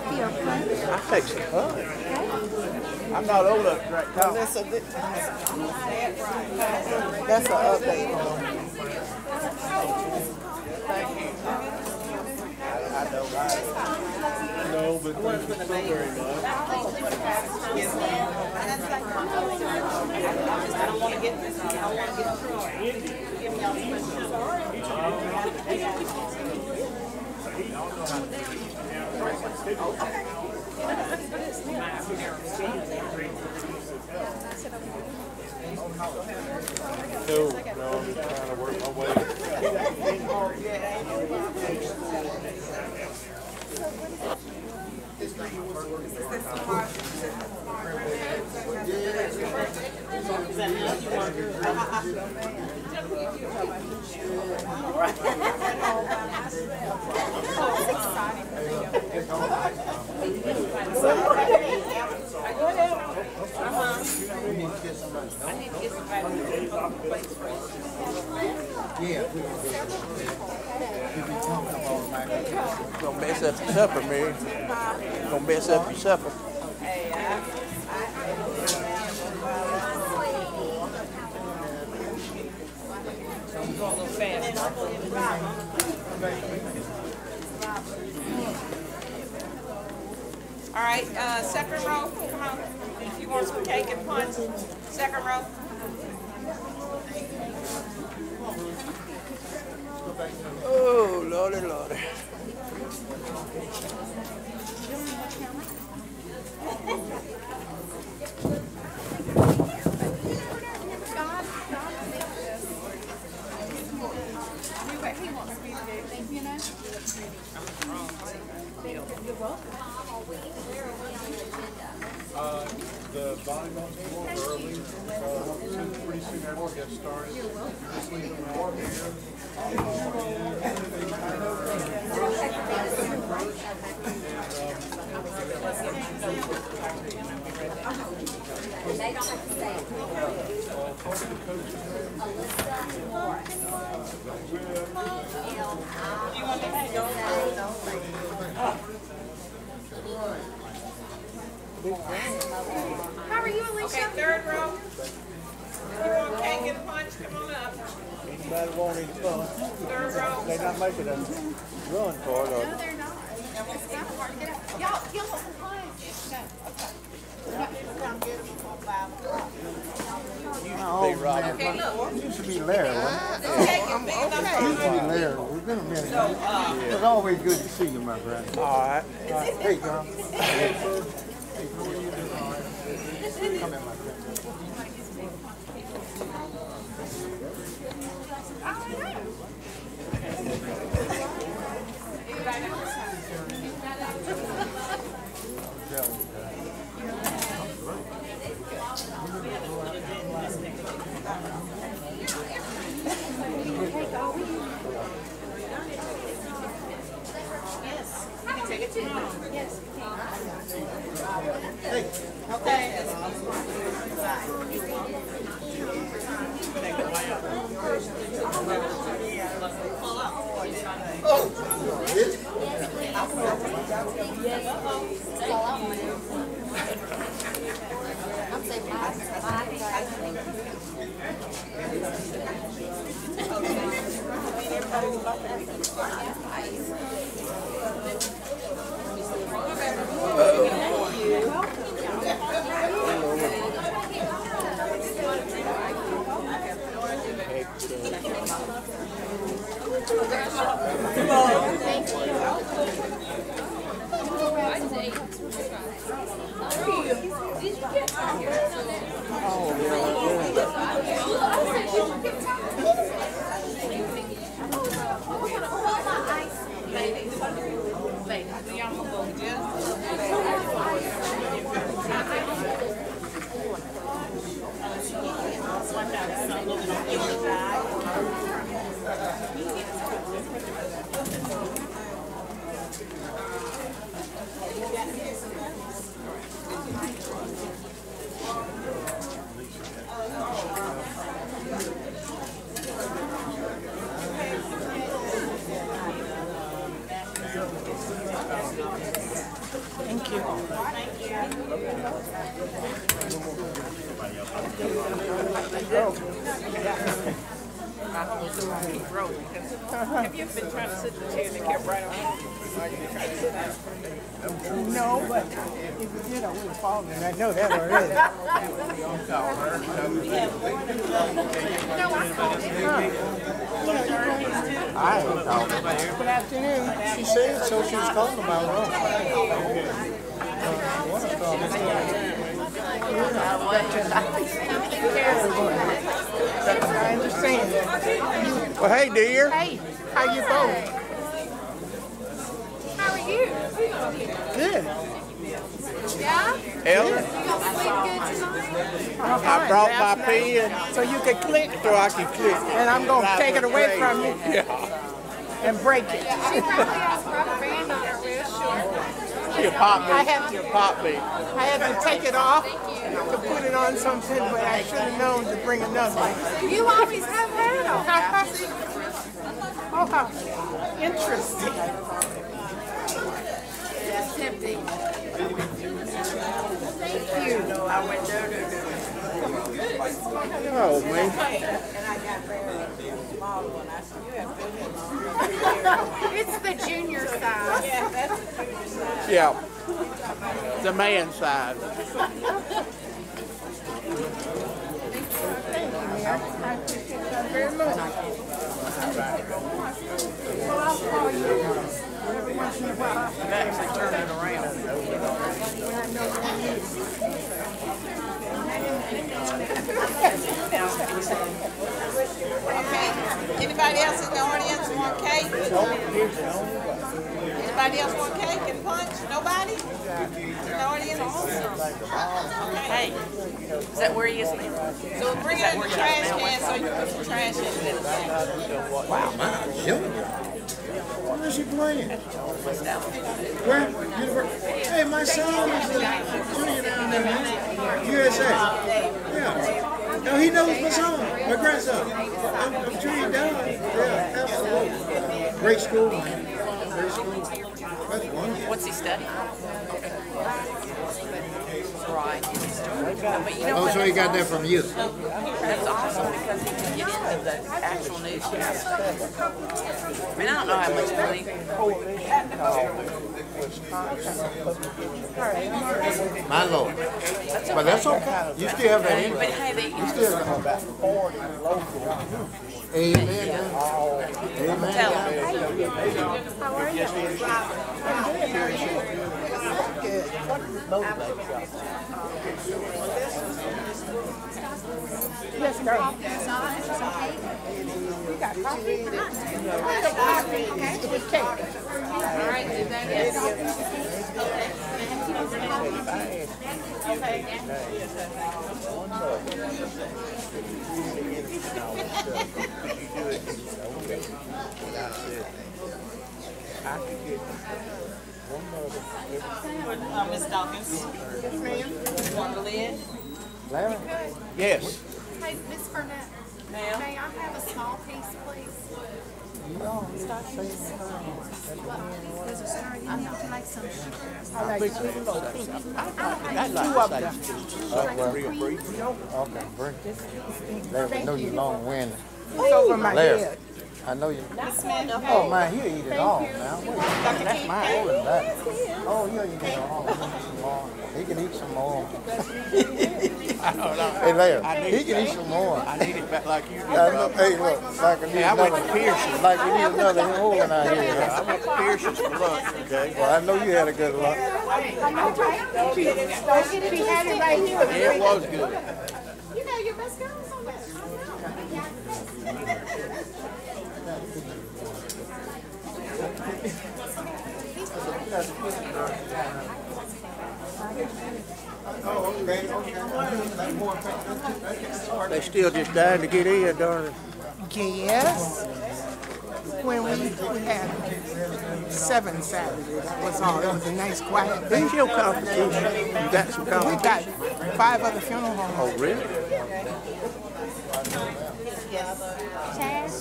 coffee or punch? I take some punch. I'm not old enough to drink coffee. That's an update. I know, right? No, but thank you so very much. I don't want to get this. I don't want to get through. Give me all the No, I'm trying to work my way. Gonna mess up your supper, Mary. Gonna mess up your supper. All right, second row, come on. If you want some cake and punch, second row. Oh, lordy, lordy. The volume on the floor early, pretty soon after we get started. Just leave them out here. They don't have to say it. You want me to go? How are you, Alicia? Okay, third row. You want cake and punch? Come on up. Anybody want any fun? Third row. They're not making a run for it, No, they're not. It's not hard to get up. Y'all want some punch? Big Rob. Okay, look. It used to be Larry, wasn't This cake is big enough it? for It used to be Larry. We've been a minute. It's always good to see you, my brother. All right. Hey, girl. Come in, my friend. Thank you. Have you been trying to sit in the chair and it kept right on? No, but if you did, I would have fallen. I know that already. I ain't called her. Good afternoon. She said so. She was calling about her own. I understand. Well, hey, dear. Hey, how you both? How are you? Good. Yeah? Ellen, You gonna sleep good tonight? I brought my pen So you can click, so I can click. and I'm going to take it away from you Yeah. and break it. She probably has rubber band on her wrist. She'll pop me. I have to- She'll pop me. I had to take it off to put it on something, but I should have known to bring another one. You always have that on. Oh, how interesting. It's empty. Thank you. Oh, man. It's the junior size. Yeah. The man side. Very much. Well, I'll call you every once in a while. I'm actually turning around. When I know what I need. Okay. Anybody else in the audience want cake? Anybody else want cake and punch? Nobody? In the audience? Hey, is that where he is now? So bring it in the trash can so you can put some trash in it. Wow, mine's junior. Where's she playing? Where? Hey, my son is a junior down there, man. USA. Yeah. No, he knows my son, my grandson. I'm junior down. Yeah, absolutely. Great school, man. Great school. That's wonderful. What's he studying? Right. But you know Oh, what? so he got that from you? That's awesome because he can get into the actual newscast. I mean, I don't know how much money. My Lord. But that's okay. You still have that in But you. hey, they, You still have that. Amen. Amen. tell him. How are you? Yes, girl. You got coffee? With cake. Miss Dawkins. You want the lid? Yes. Hey, Miss Burnett, Ma'am? may I have a small piece, please? I need to make some sugar. I like sweet and low. I'd like to say something real brief. Okay, bring it. Larry, I know you long winded. It's over my Larry, head. I know you. This man, Oh man, he'll eat it all now. Wait, that's mine. Hold it back. Oh, he'll eat it all. He can eat some more. I don't know. Hey Larry, I need he can eat some more. I need it back like you did. Hey, look, like we need Hey, I went to another, Pearson's. like we need another hole in our head. I went to Pearson's for lunch, okay? Well, I know you had a good luck. She had it right here. Yeah, it was good. You know your best girls on this. They still just dying to get in, darn it. Yes. When we had 7 Saturday, that was all. It was a nice quiet day. Who's your competition? You got some We competition? got 5 other funeral homes. Oh, really? Chad,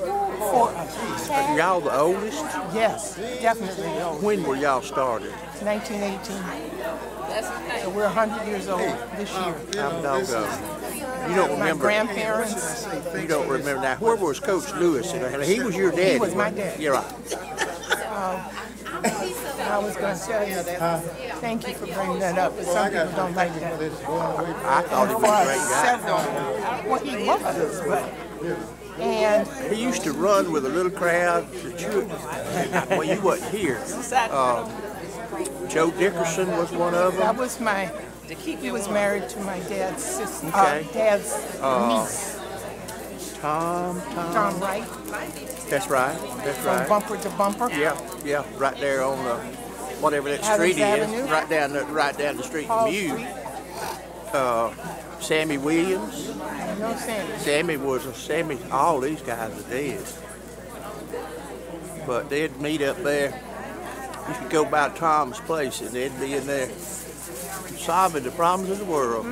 4 of us. Y'all the oldest? Yes, definitely the oldest. When were y'all started? 1918. So we're 100 years old this year. I'm doggone. You don't My remember? grandparents. You don't remember now? Where was Coach Lewis? He was your daddy. He was my dad. You're right. I was going to tell you that. Thank you for bringing that up, but some people don't like that. I thought he was a great guy. Several. Well, he was, but. And He used to run with a little crowd. Well, you wasn't here. Joe Dickerson was one of them. that was my. He was married to my dad's sister. Okay. Dad's niece. Tom. Tom Wright. That's right. That's From right. Bumper to Bumper. Yeah, right there on the whatever that Adams street is, Avenue. right down the street Hall from you. Street. Sammy Williams. No Sammy. Sammy. All these guys are dead, but they'd meet up there. You could go by Tom's place and they'd be in there solving the problems of the world.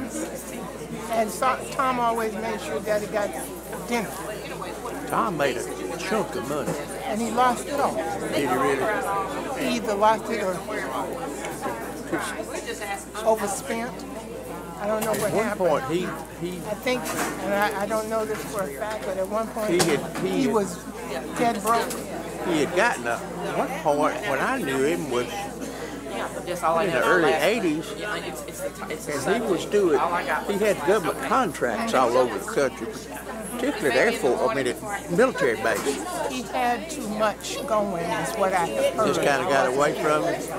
And so, Tom always made sure Daddy got dinner. Tom made a chunk of money. And he lost it all. Did he really? He either lost it or overspent. I don't know what At one happened. point, he I think, and I don't know this for a fact, but at one point He was dead broke. had gotten a. At one point when I knew him was Just all I in know the is early last- '80s, Yeah, it's the and he was doing. He had government contracts all over the country, particularly at Air Force. I mean, at military bases. He had too much going, is what I have heard. Just kind of got away from it.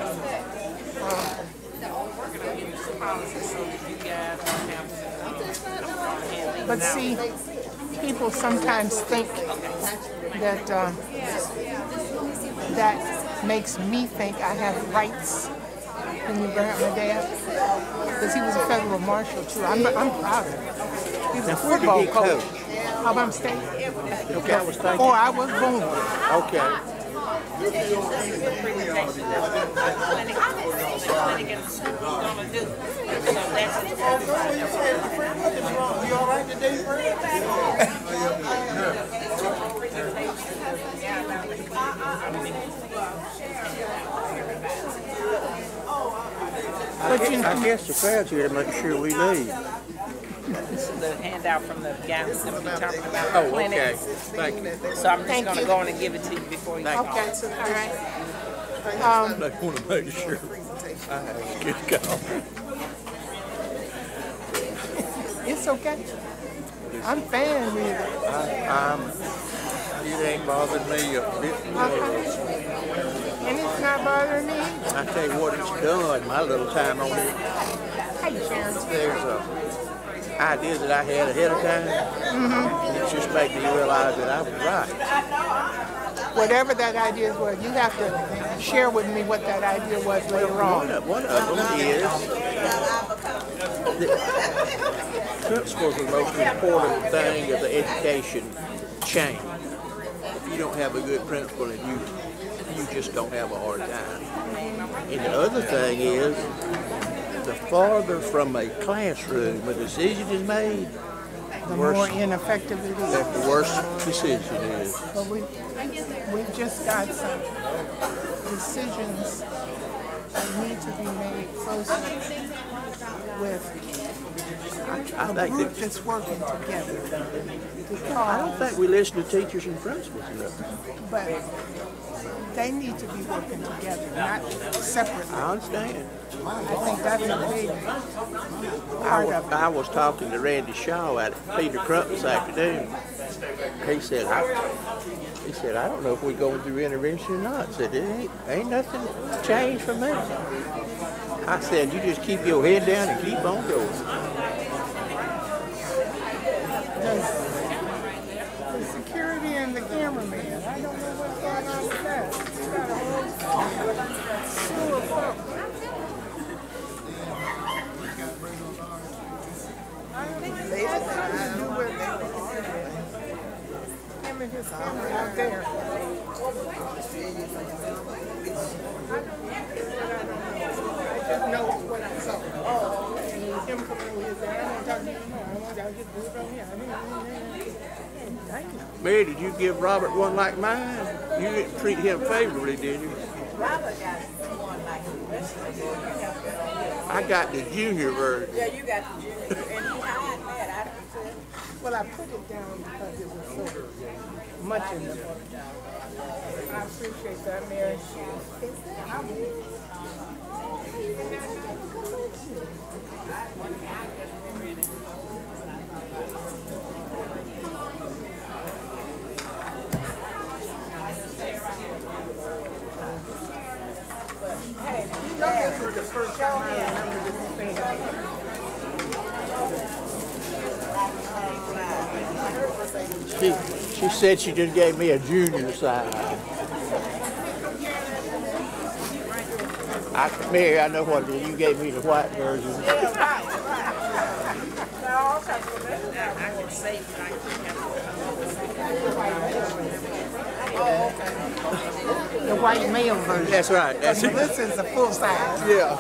But see, people sometimes think that that makes me think I have rights when you bring up my dad, because he was a federal marshal too. I'm proud of him. He was a Now, where did football he coach. coach? Alabama State. Okay, I was thinking. Before I was born. Okay. You all right today, Fred? I guess the crowd's here to make sure we leave. This is the handout from the guy who's going to be talking about the Oh, clinic. okay. Thank you. So I'm just Thank going to you. go on and give it to you before you go. Okay, all right. I want to make sure I have a good call. It's okay. I'm fan with it. It ain't bothered me a bit. And it's not bothering me. I tell you what, it's done. My little time on it. Hey, Sharon. There's a idea that I had ahead of time. It just made me realize that I was right. Whatever that idea was, you have to share with me what that idea was later on. One of them is that principles are the most important thing of the education chain. If you don't have a good principal, and you just don't have a hard time. And the other thing is, the farther from a classroom a decision is made, The more ineffective it is. the worse decision is. But we've just got some decisions that need to be made closer with I a think group that, that's working together. I don't think we listen to teachers and principals enough. But they need to be working together, not separately. I understand. I think that's a big part of it. I was talking to Randy Shaw at Peter Crump this afternoon. He said, I don't know if we're going through intervention or not. I said, ain't nothing changed from that. I said, you just keep your head down and keep on going. The security and the cameraman, I don't know what's going on with that. It's got a whole slew of folks. I don't know, it has something to do with him and his camera out there. I just know what I saw. Him coming over here saying, I don't want to talk to you anymore. I want to just do it from here. Mary, did you give Robert one like mine? You didn't treat him favorably, did you? Robert got one like this. I got the junior version. Yeah, you got the junior, and he hide that. Well, I put it down because it was so much in the book. I appreciate that, Mary. Hey, this was the first time I remember this thing. She said she just gave me a junior size. Mary, I know what it is. You gave me the white version. I can say it, but I can't have The white male version. That's right. That's it. This is the full size. Yeah.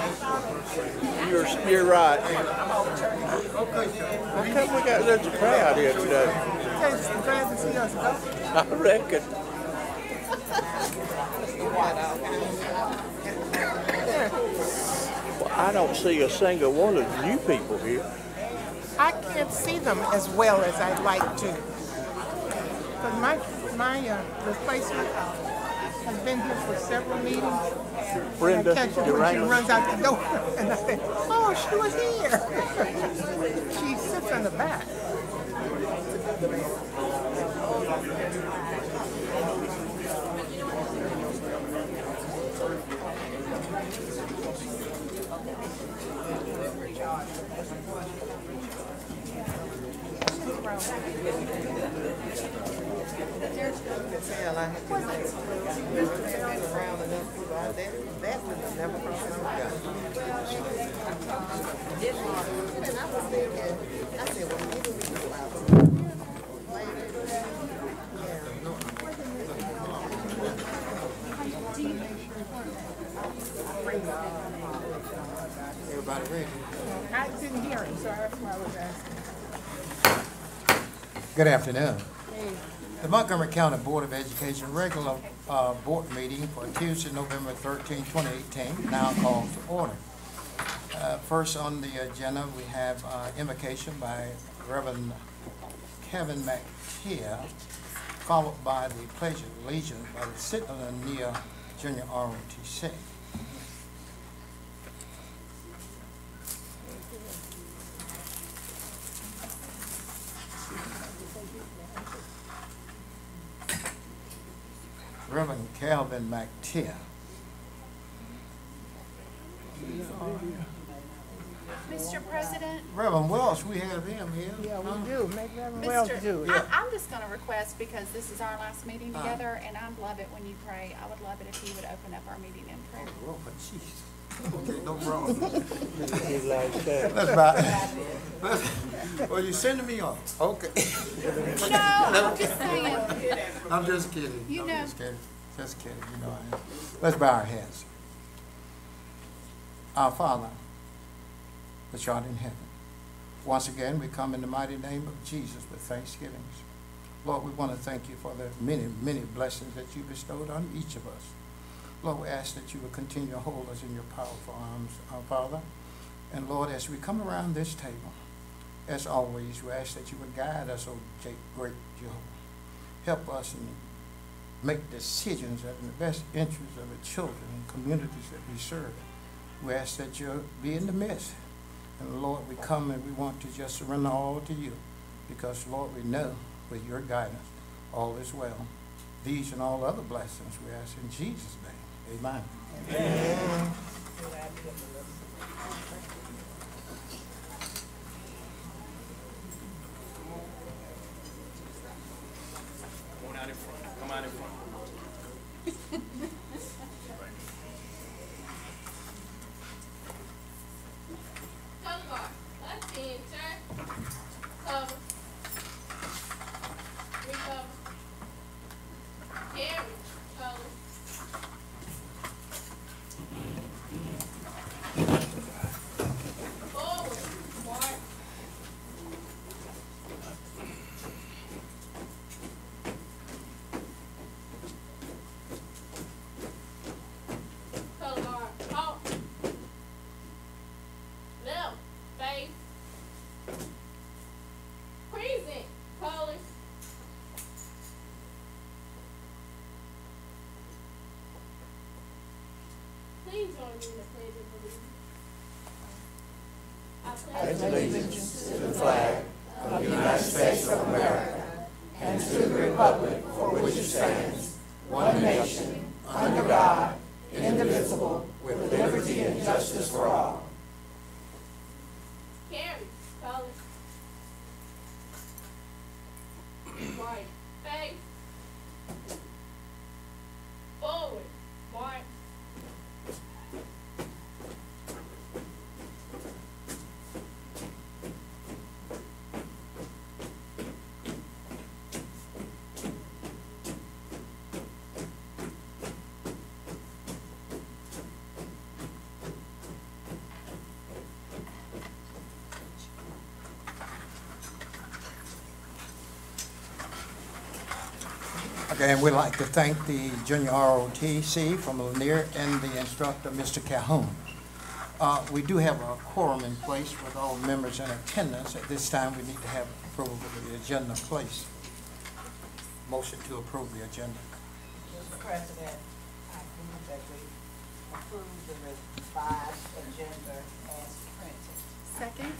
You're right. How come we got such a crowd here today? Just glad to see us go. I reckon. Well, I don't see a single one of the new people here. I can't see them as well as I'd like to. But my replacement has been here for several meetings. Brenda, I catch her when she runs out the door, and I say, "Oh, she was here." She sits in the back. Everybody ready? I didn't hear him, so that's why I was asking. Good afternoon. The Montgomery County Board of Education regular board meeting for Tuesday, November 13, 2018, now called to order. First on the agenda, we have invocation by Reverend Kevin McTeer, followed by the Pledge of Allegiance by the Sidney Neal Junior ROTC. Reverend Calvin McTeer. Mr. President, Reverend Welsh, we have him here. Yeah, we do. Make Reverend Wells do it. I'm just going to request, because this is our last meeting together, and I love it when you pray. I would love it if you would open up our meeting in prayer. Oh, but jeez. Okay, no problem. He's like that. That's about it. Well, you're sending me off. Okay. No, I'm just saying. I'm just kidding. You know. Just kidding. Just kidding. You know I am. Let's bow our heads. Our Father, which art in heaven. Once again, we come in the mighty name of Jesus with thanksgivings. Lord, we want to thank you for the many, many blessings that you bestowed on each of us. Lord, we ask that you will continue to hold us in your powerful arms, our Father. And Lord, as we come around this table, as always, we ask that you would guide us, O great Jehovah. Help us and make decisions that are in the best interest of the children and communities that we serve. We ask that you'll be in the midst. And Lord, we come and we want to just surrender all to you, because Lord, we know with your guidance, all is well. These and all other blessings we ask in Jesus' name. Amen. Amen. Come out in front. Come out in front. Color bar. Left hand, turn. Cover. Recover. Carry. Color. Forward. Mark. me the pledge of allegiance. I pledge allegiance to the flag of the United States of America and to the republic for which it stands, one nation, under God, indivisible, with liberty and justice for all. Carrie, colors. Right. Face. Forward. March. Okay, and we'd like to thank the Junior ROTC from Lanier and the instructor, Mr. Calhoun. We do have a quorum in place with all members in attendance. At this time, we need to have approval of the agenda placed. Motion to approve the agenda. Mr. President, I move that we approve the revised agenda as printed. Second.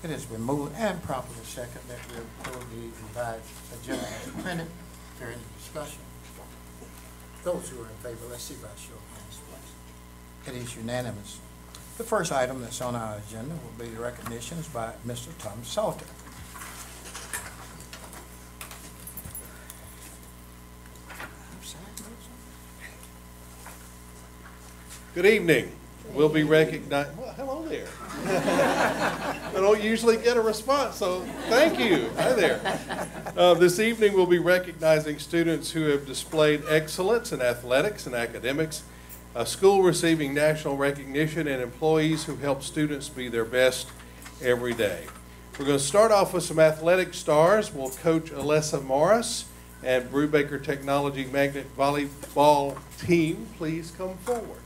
It has been moved and properly second that we approve the revised agenda as printed. Is there any discussion? Those who are in favor, let's see by show of hands, please. It is unanimous. The first item that's on our agenda will be the recognitions by Mr. Tom Salter. Good evening. We'll be recognized. Well, hello there. I don't usually get a response, so thank you. Hi there. This evening we'll be recognizing students who have displayed excellence in athletics and academics, a school receiving national recognition, and employees who help students be their best every day. We're going to start off with some athletic stars. We'll coach Alessa Morris and Brubaker Technology Magnet Volleyball team. Please come forward.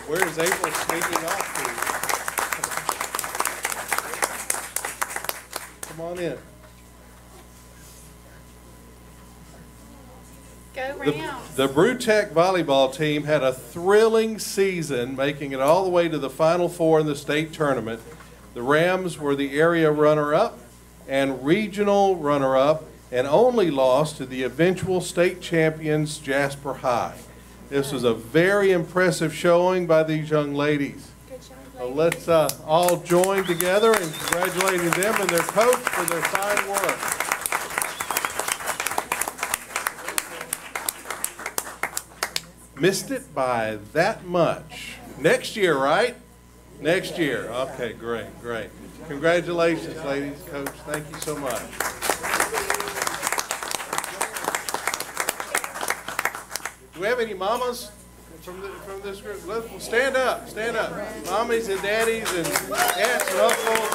Where is April sneaking off to? Come on in. Go Rams. The Brewtech volleyball team had a thrilling season, making it all the way to the Final Four in the state tournament. The Rams were the area runner-up and regional runner-up, and only lost to the eventual state champions, Jasper High. This was a very impressive showing by these young ladies. Good job, So let's all join together in congratulating them and their coach for their fine work. Missed it by that much. Next year, right? Next year. Okay, great, great. Congratulations, ladies. Coach, thank you so much. Do we have any mamas from this group? Well, stand up, stand up. Mommies and daddies and aunts and uncles.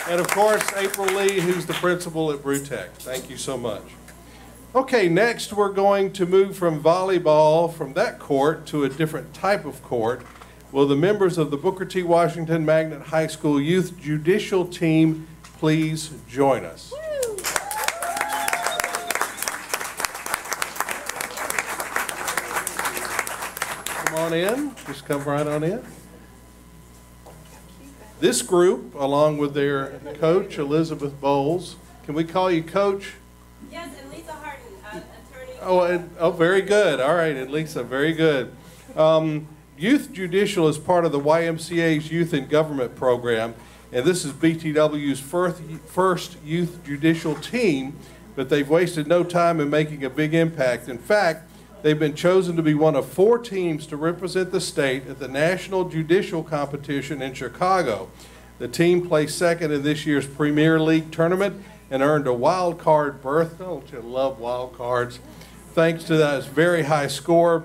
And of course, April Lee, who's the principal at Brewtech. Thank you so much. Okay, next we're going to move from volleyball from that court to a different type of court. Will the members of the Booker T. Washington Magnet High School Youth Judicial Team please join us? On in, just come right on in. This group, along with their coach, Elizabeth Bowles, can we call you Coach? Yes, and Lisa Harden, attorney. Oh, very good. All right, and Lisa, very good. Youth Judicial is part of the YMCA's Youth in Government program, and this is BTW's first Youth Judicial team, but they've wasted no time in making a big impact. In fact, they've been chosen to be one of 4 teams to represent the state at the National Judicial Competition in Chicago. The team placed second in this year's Premier League tournament and earned a wild card berth. Don't you love wild cards? Thanks to that very high score.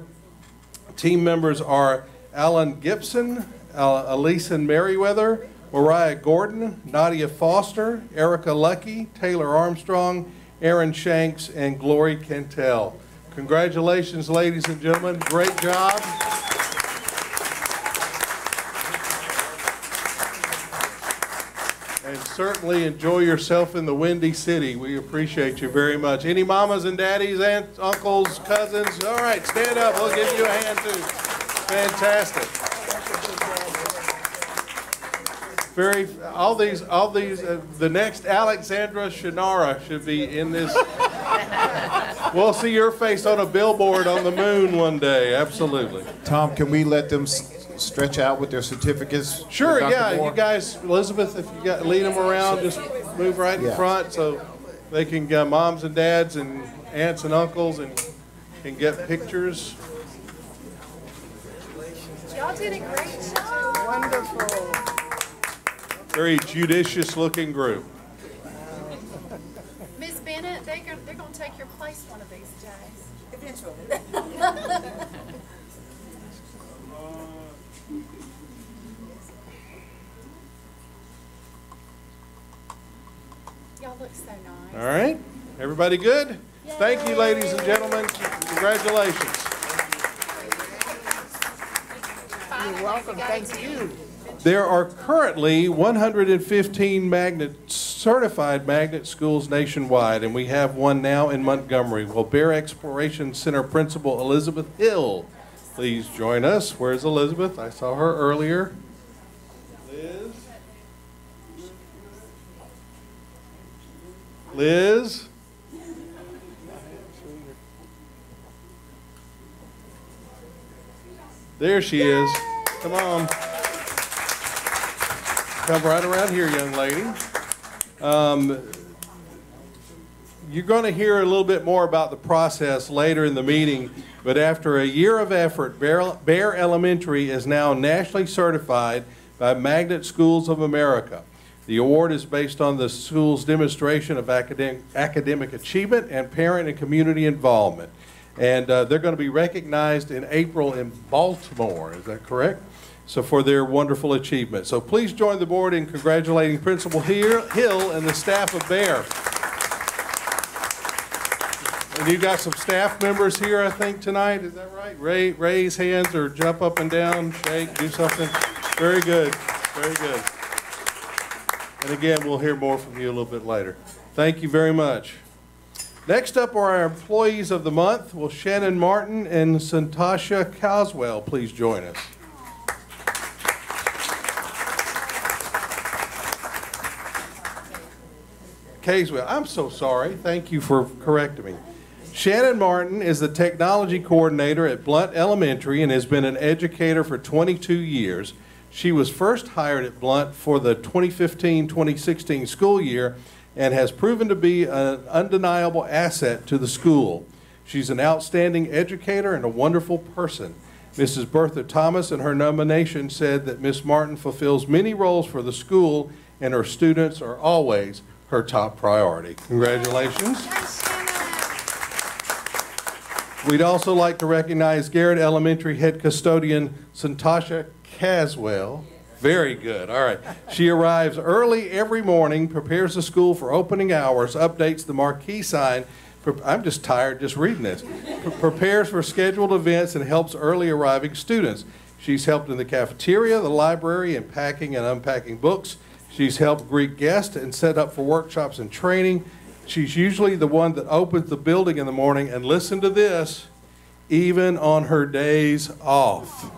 Team members are Alan Gibson, Alison Merriweather, Mariah Gordon, Nadia Foster, Erica Lucky, Taylor Armstrong, Aaron Shanks, and Glory Cantel. Congratulations, ladies and gentlemen. Great job. And certainly enjoy yourself in the Windy City. We appreciate you very much. Any mamas and daddies, aunts, uncles, cousins? All right, stand up. We'll give you a hand too. Fantastic. The next Alexandra Shannara should be in this. We'll see your face on a billboard on the moon one day. Absolutely. Tom, can we let them stretch out with their certificates? Sure, Dr. yeah. Moore? You guys, Elizabeth, if you got lead them around, just move right in front so they can get moms and dads and aunts and uncles and can get pictures. Y'all did a great job. Wonderful. Very judicious looking group. Miss Bennett, they're gonna take your place one of these days. Eventually. Y'all look so nice. All right. Everybody good? Thank you, ladies and gentlemen. Congratulations. You're welcome. Thank you. There are currently 115 certified magnet schools nationwide, and we have one now in Montgomery. Will Bear Exploration Center Principal Elizabeth Hill please join us? Where's Elizabeth? I saw her earlier. Liz? Liz? There she is. Come on. Come right around here, young lady. You're going to hear a little bit more about the process later in the meeting, but after a year of effort, Bear Elementary is now nationally certified by Magnet Schools of America. The award is based on the school's demonstration of academic achievement and parent and community involvement. And they're going to be recognized in April in Baltimore. Is that correct? So for their wonderful achievement. So please join the board in congratulating Principal Hill and the staff of Bear. And you got some staff members here, I think, tonight. Is that right? Raise hands or jump up and down, shake, do something. Very good. Very good. And again, we'll hear more from you a little bit later. Thank you very much. Next up are our employees of the month. Will Shannon Martin and Santasha Caswell please join us? Caswell, I'm so sorry. Thank you for correcting me. Shannon Martin is the technology coordinator at Blunt Elementary and has been an educator for 22 years. She was first hired at Blunt for the 2015-2016 school year and has proven to be an undeniable asset to the school. She's an outstanding educator and a wonderful person. Mrs. Bertha Thomas in her nomination said that Ms. Martin fulfills many roles for the school and her students are always her top priority. Congratulations. We'd also like to recognize Garrett Elementary head custodian Santasha Caswell. Very good. All right. She arrives early every morning, prepares the school for opening hours, updates the marquee sign. I'm just tired just reading this. Prepares for scheduled events and helps early arriving students. She's helped in the cafeteria, the library, and packing and unpacking books. She's helped greet guests and set up for workshops and training. She's usually the one that opens the building in the morning, and listen to this, even on her days off.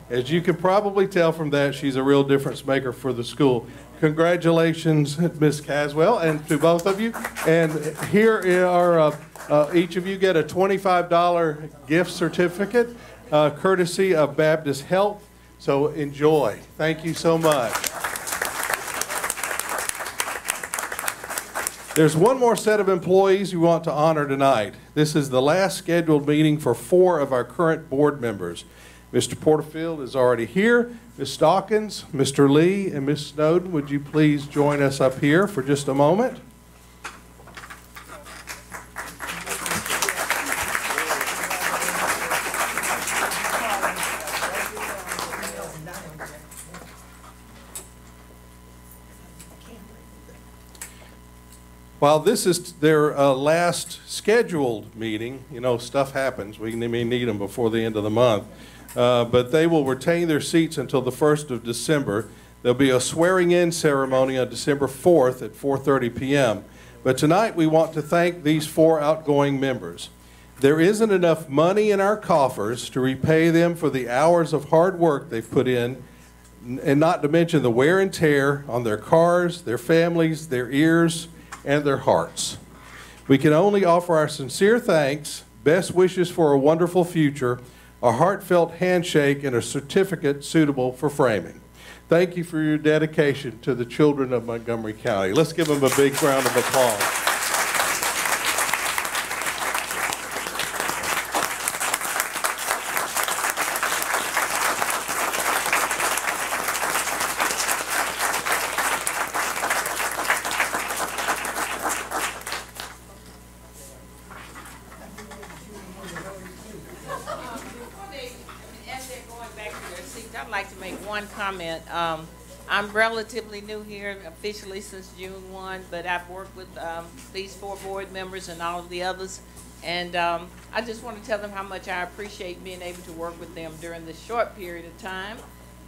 As you can probably tell from that, she's a real difference maker for the school. Congratulations, Ms. Caswell, and to both of you. And here are, each of you get a $25 gift certificate, courtesy of Baptist Health. So enjoy. Thank you so much. There's one more set of employees we want to honor tonight. This is the last scheduled meeting for 4 of our current board members. Mr. Porterfield is already here. Ms. Dawkins, Mr. Lee, and Ms. Snowden, would you please join us up here for just a moment? While this is their last scheduled meeting, you know, stuff happens. We may need them before the end of the month. But they will retain their seats until the 1st of December. There'll be a swearing-in ceremony on December 4th at 4:30 p.m. But tonight we want to thank these 4 outgoing members. There isn't enough money in our coffers to repay them for the hours of hard work they've put in, and not to mention the wear and tear on their cars, their families, their ears, and their hearts. We can only offer our sincere thanks, best wishes for a wonderful future, a heartfelt handshake, and a certificate suitable for framing. Thank you for your dedication to the children of Montgomery County. Let's give them a big round of applause. I'd like to make one comment. I'm relatively new here, officially since June 1, but I've worked with these 4 board members and all of the others. And I just want to tell them how much I appreciate being able to work with them during this short period of time.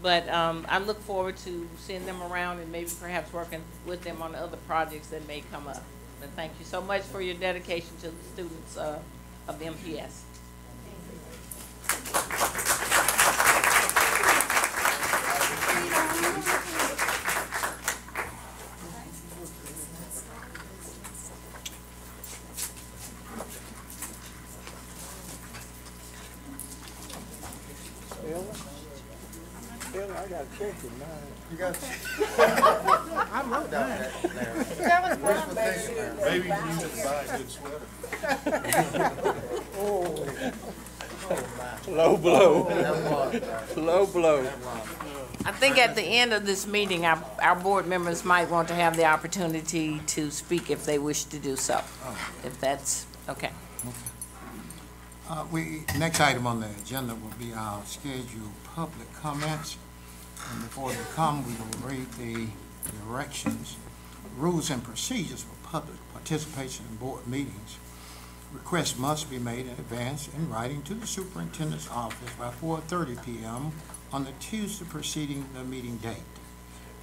But I look forward to seeing them around and maybe perhaps working with them on other projects that may come up. But thank you so much for your dedication to the students of MPS. Bill, I got a check in mine. You got I wrote mine. that was mine. Maybe you need to buy a good sweater. Low blow. Low blow. I think at the end of this meeting, our board members might want to have the opportunity to speak if they wish to do so, if that's okay. Next item on the agenda will be our scheduled public comments. And before they come, we will read the directions, rules and procedures for public participation in board meetings. Requests must be made in advance in writing to the superintendent's office by 4:30 p.m. on the Tuesday preceding the meeting date.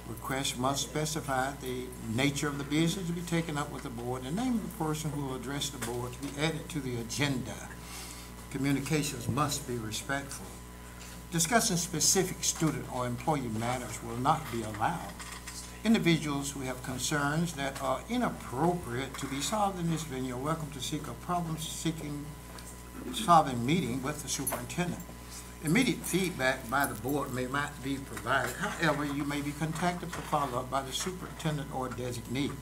Requests must specify the nature of the business to be taken up with the board and the name of the person who will address the board to be added to the agenda. Communications must be respectful. Discussing specific student or employee matters will not be allowed. Individuals who have concerns that are inappropriate to be solved in this venue are welcome to seek a problem-solving meeting with the superintendent. Immediate feedback by the board may not be provided. However, you may be contacted for follow-up by the superintendent or designee.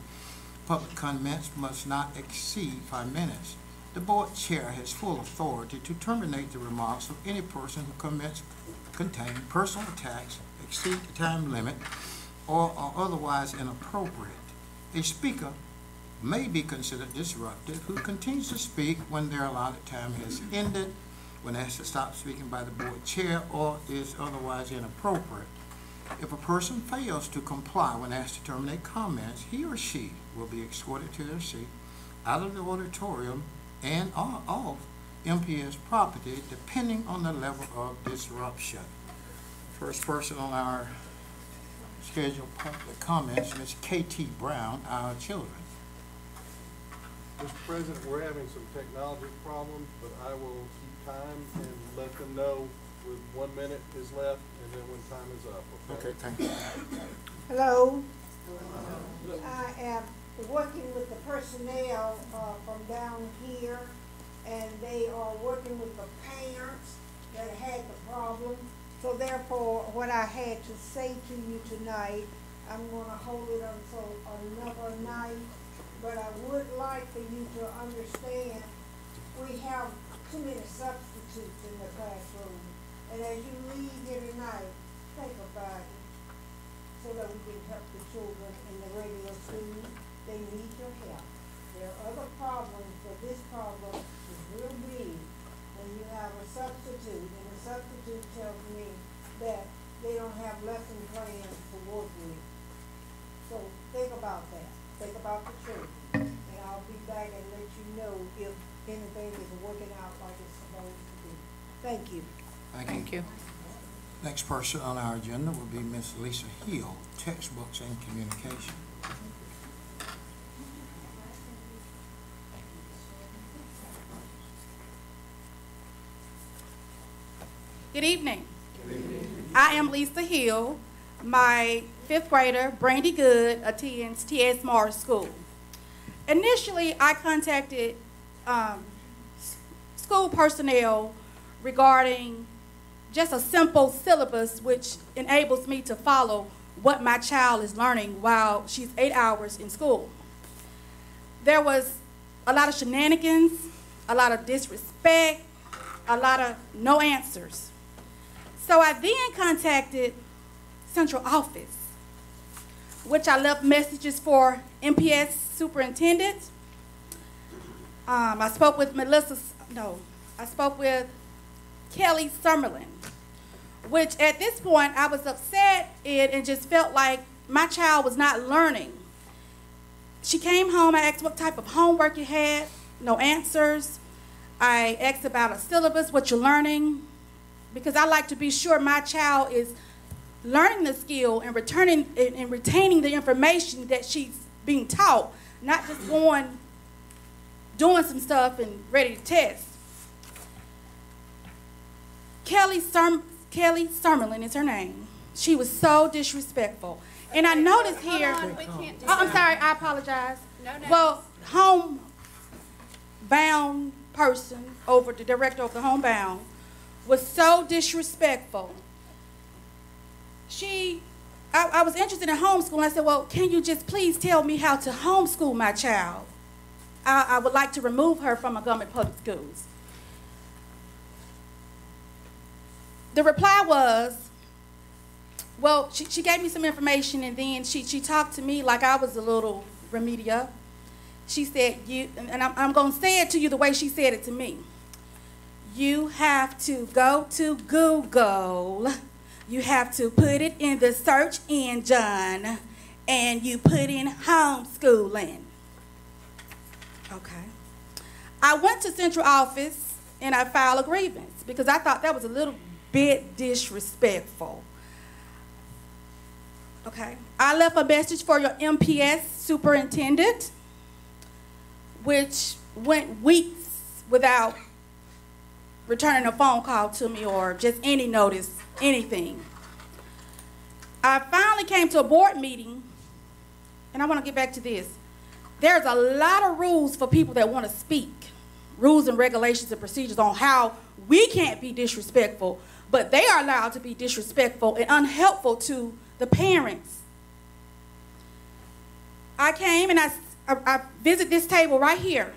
Public comments must not exceed 5 minutes. The board chair has full authority to terminate the remarks of any person who comments contain personal attacks, exceed the time limit, or are otherwise inappropriate. A speaker may be considered disruptive who continues to speak when their allotted time has ended, when asked to stop speaking by the board chair, or is otherwise inappropriate. If a person fails to comply when asked to terminate comments, he or she will be escorted to their seat, out of the auditorium, and off MPS property, depending on the level of disruption. First person on our scheduled public comments, Ms. K.T. Brown, our children. Mr. President, we're having some technology problems, but I will keep time and let them know when 1 minute is left and then when time is up. Okay, thank you. Hello. I am working with the personnel from down here, and they are working with the parents that had the problem. So therefore, what I had to say to you tonight, I'm going to hold it until another night. But I would like for you to understand we have too many substitutes in the classroom. And as you leave here tonight, think about it so that we can help the children in the regular school. They need your help. There are other problems, but this problem is real big when you have a substitute, and the substitute tells me that they don't have lesson plans to work with. So think about that. Think about the children. And I'll be back and let you know if anything is working out like it's supposed to be. Thank you. Thank you. Next person on our agenda will be Miss Lisa Hill, Textbooks and Communication. Good evening. I am Lisa Hill. My fifth grader, Brandy Good, attends T.S. Morris School. Initially, I contacted school personnel regarding just a simple syllabus which enables me to follow what my child is learning while she's 8 hours in school. There was a lot of shenanigans, a lot of disrespect, a lot of no answers. So I then contacted central office, which I left messages for MPS superintendent. I spoke with Kelly Summerlin, which at this point I was upset and just felt like my child was not learning. She came home, I asked what type of homework you had, no answers. I asked about a syllabus, what you're learning, because I like to be sure my child is learning the skill and retaining the information that she's being taught, not just doing some stuff and ready to test. Kelly Summerlin is her name. She was so disrespectful. And I noticed here, I'm sorry, I apologize. Well, homebound person, the director of the homebound, was so disrespectful. I was interested in homeschooling. I said, well, can you just please tell me how to homeschool my child? I would like to remove her from Montgomery Public Schools. The reply was, well, she gave me some information, and then she talked to me like I was a little Remedia. She said, and I'm going to say it to you the way she said it to me. You have to go to Google. You have to put it in the search engine, and you put in homeschooling. Okay. I went to central office, and I filed a grievance because I thought that was a little bit disrespectful. Okay. I left a message for your MPS superintendent, which went weeks without returning a phone call to me or just any notice, anything. I finally came to a board meeting, and I want to get back to this. There's a lot of rules for people that want to speak, rules and regulations and procedures on how we can't be disrespectful, but they are allowed to be disrespectful and unhelpful to the parents. I came and I visited this table right here.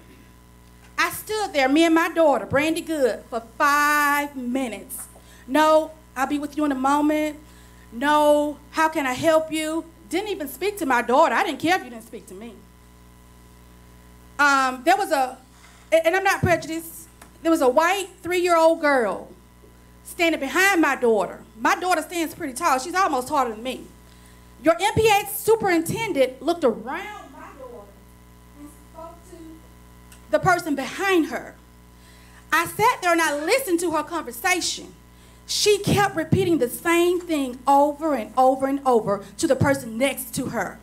I stood there, me and my daughter, Brandy Good, for 5 minutes. No, I'll be with you in a moment. No, how can I help you? Didn't even speak to my daughter. I didn't care if you didn't speak to me. There was and I'm not prejudiced, there was a white 3-year-old girl standing behind my daughter. My daughter stands pretty tall. She's almost taller than me. Your MPA superintendent looked around my daughter and spoke to the person behind her. I sat there and I listened to her conversation. She kept repeating the same thing over and over and over to the person next to her,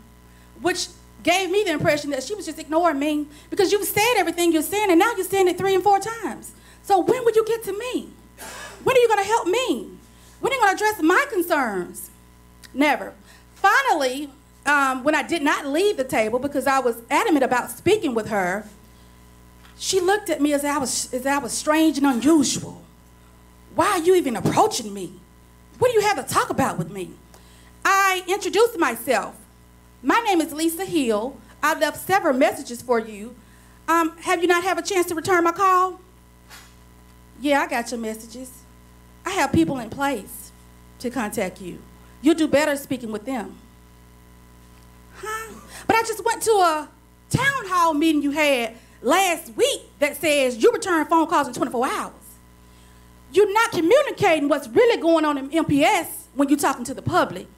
which gave me the impression that she was just ignoring me because you said everything you're saying and now you're saying it 3 and 4 times. So when will you get to me? When are you going to help me? When are you going to address my concerns? Never. Finally, when I did not leave the table because I was adamant about speaking with her, she looked at me as I was strange and unusual. Why are you even approaching me? What do you have to talk about with me? I introduced myself. My name is Lisa Hill. I left several messages for you. Have you not had a chance to return my call? Yeah, I got your messages. I have people in place to contact you. You'll do better speaking with them. Huh? But I just went to a town hall meeting you had last week that says you return phone calls in 24 hours. You're not communicating what's really going on in MPS when you're talking to the public.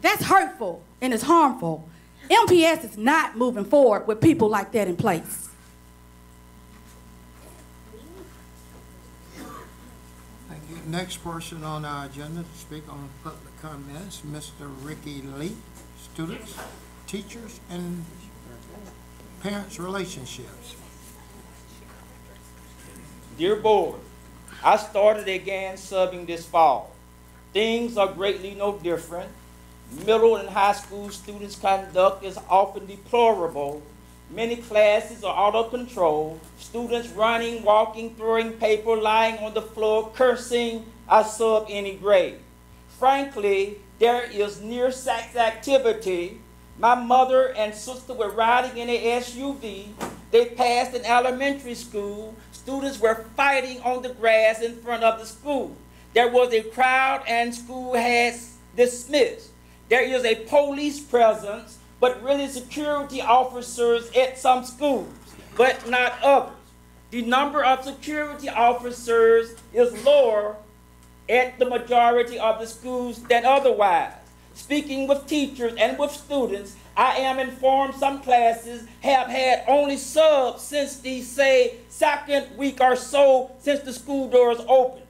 That's hurtful and it's harmful. MPS is not moving forward with people like that in place. Thank you. next person on our agenda to speak on public comments, Mr. Ricky Lee, students, teachers, and parents' relationships. Dear Board, I started again subbing this fall. Things are greatly no different. Middle and high school students' conduct is often deplorable. Many classes are out of control. Students running, walking, throwing paper, lying on the floor, cursing. I sub any grade. Frankly, there is near sex activity. My mother and sister were riding in an SUV. They passed an elementary school. Students were fighting on the grass in front of the school. There was a crowd and school has dismissed. There is a police presence, but really security officers at some schools, but not others. The number of security officers is lower at the majority of the schools than otherwise. Speaking with teachers and with students, I am informed some classes have had only subs since the, say, second week or so since the school doors opened.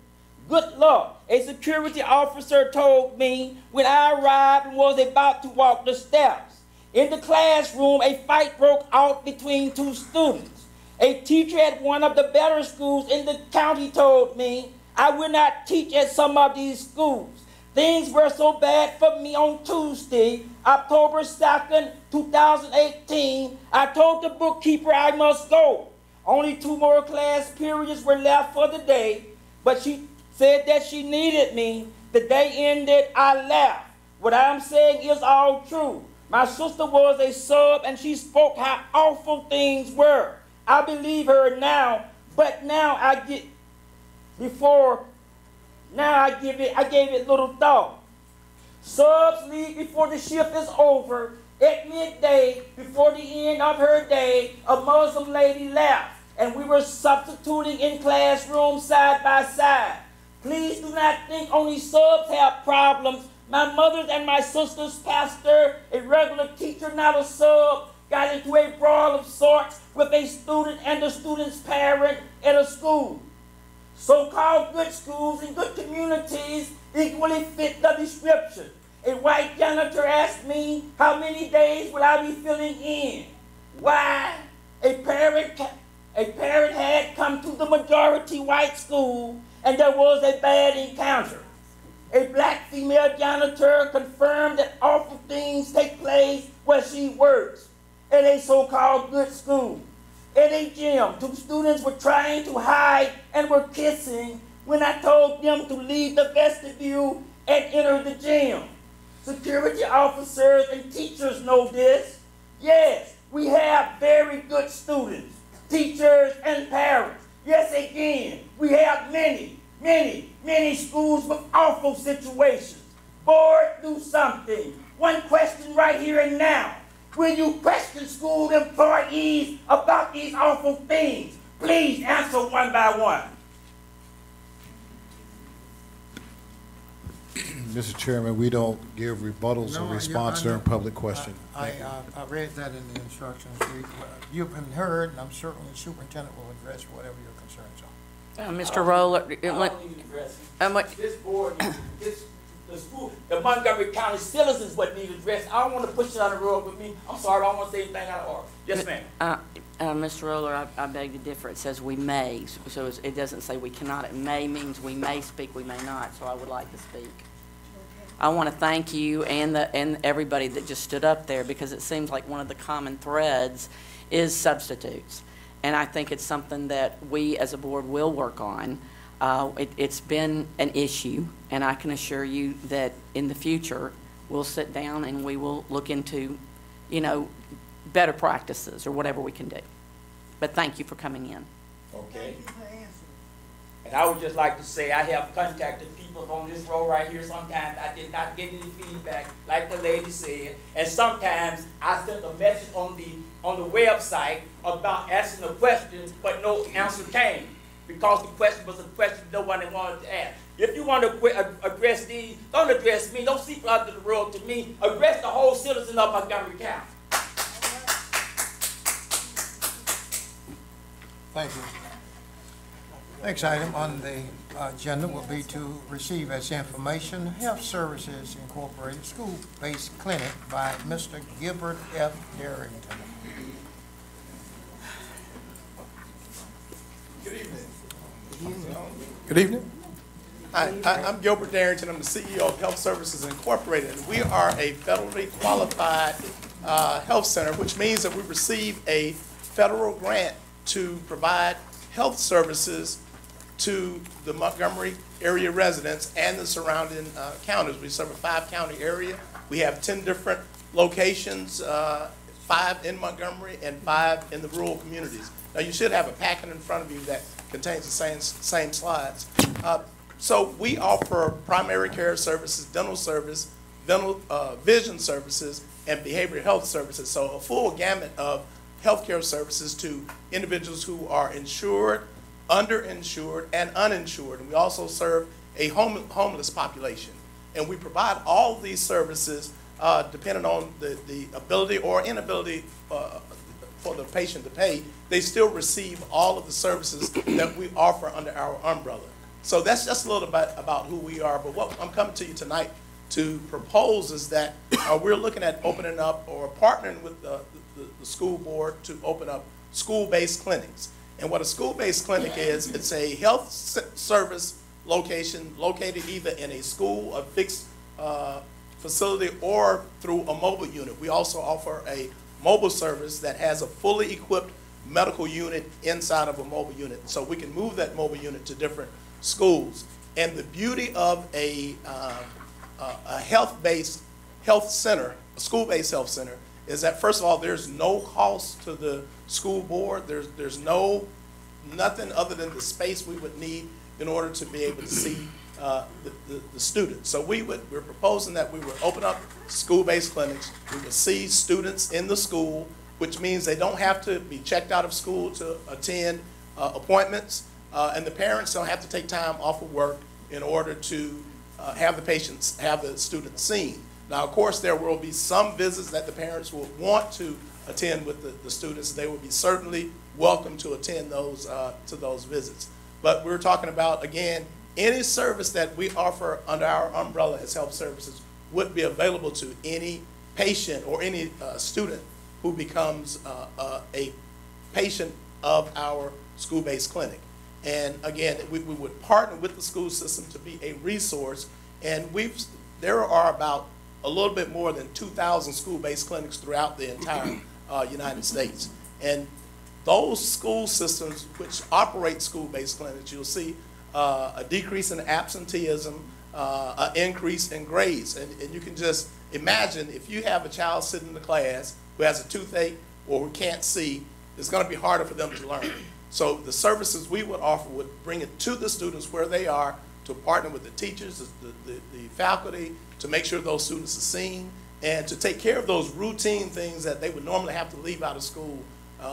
Good luck. A security officer told me when I arrived and was about to walk the steps. In the classroom, a fight broke out between two students. A teacher at one of the better schools in the county told me I would not teach at some of these schools. Things were so bad for me on Tuesday, October 2nd, 2018, I told the bookkeeper I must go. Only 2 more class periods were left for the day, but she said that she needed me. The day ended, I left. What I'm saying is all true. My sister was a sub and she spoke how awful things were. I believe her now, but now I gave it little thought. Subs leave before the shift is over. At midday, before the end of her day, a Muslim lady left, and we were substituting in classrooms side by side. Please do not think only subs have problems. My mother's and my sister's pastor, a regular teacher, not a sub, got into a brawl of sorts with a student and the student's parent at a school. So-called good schools and good communities equally fit the description. A white janitor asked me how many days would I be filling in. Why? A parent had come to the majority white school and there was a bad encounter. A black female janitor confirmed that awful things take place where she works at a so-called good school. At a gym, 2 students were trying to hide and were kissing when I told them to leave the vestibule and enter the gym. Security officers and teachers know this. Yes, we have very good students, teachers, and parents. Yes, again, we have many schools with awful situations. Board, do something. One question right here and now. Will you question school employees about these awful things? Please answer one by one. Mr. Chairman, we don't give rebuttals or response during public question. I read that in the instructions. You've been heard, and I'm certain the superintendent will address whatever your concerns are. Mr. Roller, This board, the school, the Montgomery County citizens what need addressed. I don't want to push it on the road with me. I'm sorry, I don't want to say anything out of order. Yes, ma'am. Mr. Roller, I beg to differ. It says we may, so it doesn't say we cannot. It may means we may speak, we may not, so I would like to speak. I want to thank you and everybody that just stood up there, because it seems like one of the common threads is substitutes. And I think it's something that we as a board will work on. It's been an issue, and I can assure you that in the future we'll sit down and we will look into, better practices or whatever we can do. But thank you for coming in. Okay. And I would just like to say I have contacted people on this road right here. Sometimes I did not get any feedback, like the lady said, and sometimes I sent a message on the website about asking a question, but no answer came because the question was a question nobody wanted to ask. If you want to address these, don't address me. Don't seek under the road to me. Address the whole citizen of Montgomery County. Thank you. Next item on the agenda will be to receive as information Health Services Incorporated School-Based Clinic by Mr. Gilbert F. Darrington. Good evening. Hi, I'm Gilbert Darrington. I'm the CEO of Health Services Incorporated. And we are a federally qualified health center, which means that we receive a federal grant to provide health services to the Montgomery area residents and the surrounding counties. We serve a 5-county area. We have 10 different locations, 5 in Montgomery and 5 in the rural communities. Now, you should have a packet in front of you that contains the same slides. So we offer primary care services, dental service, vision services, and behavioral health services. So a full gamut of healthcare services to individuals who are insured, underinsured, and uninsured. And we also serve a homeless population. And we provide all of these services depending on the ability or inability for the patient to pay. They still receive all of the services that we offer under our umbrella. So that's just a little bit about who we are. But what I'm coming to you tonight to propose is that we're looking at opening up or partnering with the school board to open up school-based clinics. And what a school-based clinic is, it's a health service location located either in a school, a fixed facility, or through a mobile unit. We also offer a mobile service that has a fully equipped medical unit inside of a mobile unit. So we can move that mobile unit to different schools. And the beauty of a health-based health center, a school-based health center, is that first of all, there's no cost to the school board. There's nothing other than the space we would need in order to be able to see the students. So we're proposing that we would open up school-based clinics. We would see students in the school, which means they don't have to be checked out of school to attend appointments, and the parents don't have to take time off of work in order to have the students seen. Now, of course, there will be some visits that the parents will want to attend with the students. They will be certainly welcome to attend those visits. But we're talking about, again, any service that we offer under our umbrella as health services would be available to any patient or any student who becomes a patient of our school-based clinic. And again, we would partner with the school system to be a resource. And there are about a little bit more than 2,000 school-based clinics throughout the entire United States. And those school systems which operate school-based clinics, you'll see a decrease in absenteeism, an increase in grades. And you can just imagine if you have a child sitting in the class who has a toothache or who can't see, it's going to be harder for them to learn. So the services we would offer would bring it to the students where they are, to partner with the teachers, the faculty, to make sure those students are seen, and to take care of those routine things that they would normally have to leave out of school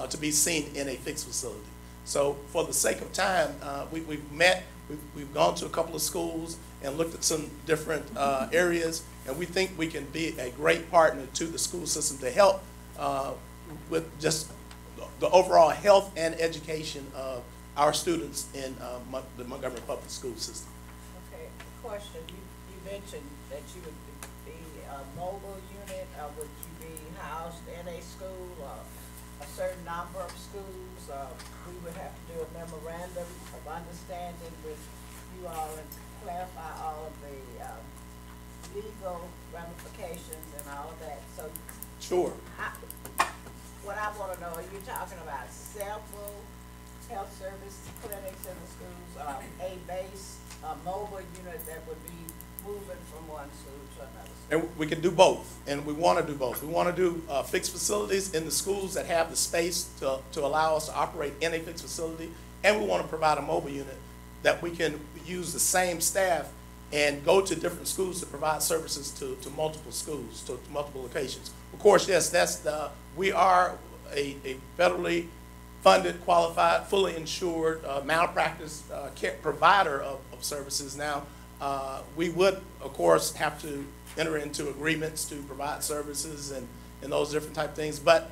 to be seen in a fixed facility. So for the sake of time, we've gone to a couple of schools and looked at some different areas, and we think we can be a great partner to the school system to help with just the overall health and education of our students in the Montgomery Public School System. Okay, question. You mentioned that you would be a mobile unit. Would you be housed in a school, a certain number of schools? We would have to do a memorandum of understanding with you all and clarify all of the legal ramifications and all of that. So, sure. What I want to know, are you talking about several health service clinics in the schools, a mobile unit that would be moving from one school to another school? And we can do both, and we want to do both. We want to do fixed facilities in the schools that have the space to allow us to operate in a fixed facility, and we want to provide a mobile unit that we can use the same staff and go to different schools to provide services to multiple schools, to multiple locations. Of course, yes, we are a federally funded, qualified, fully insured malpractice care provider of services. Now, we would, of course, have to enter into agreements to provide services and those different type of things, but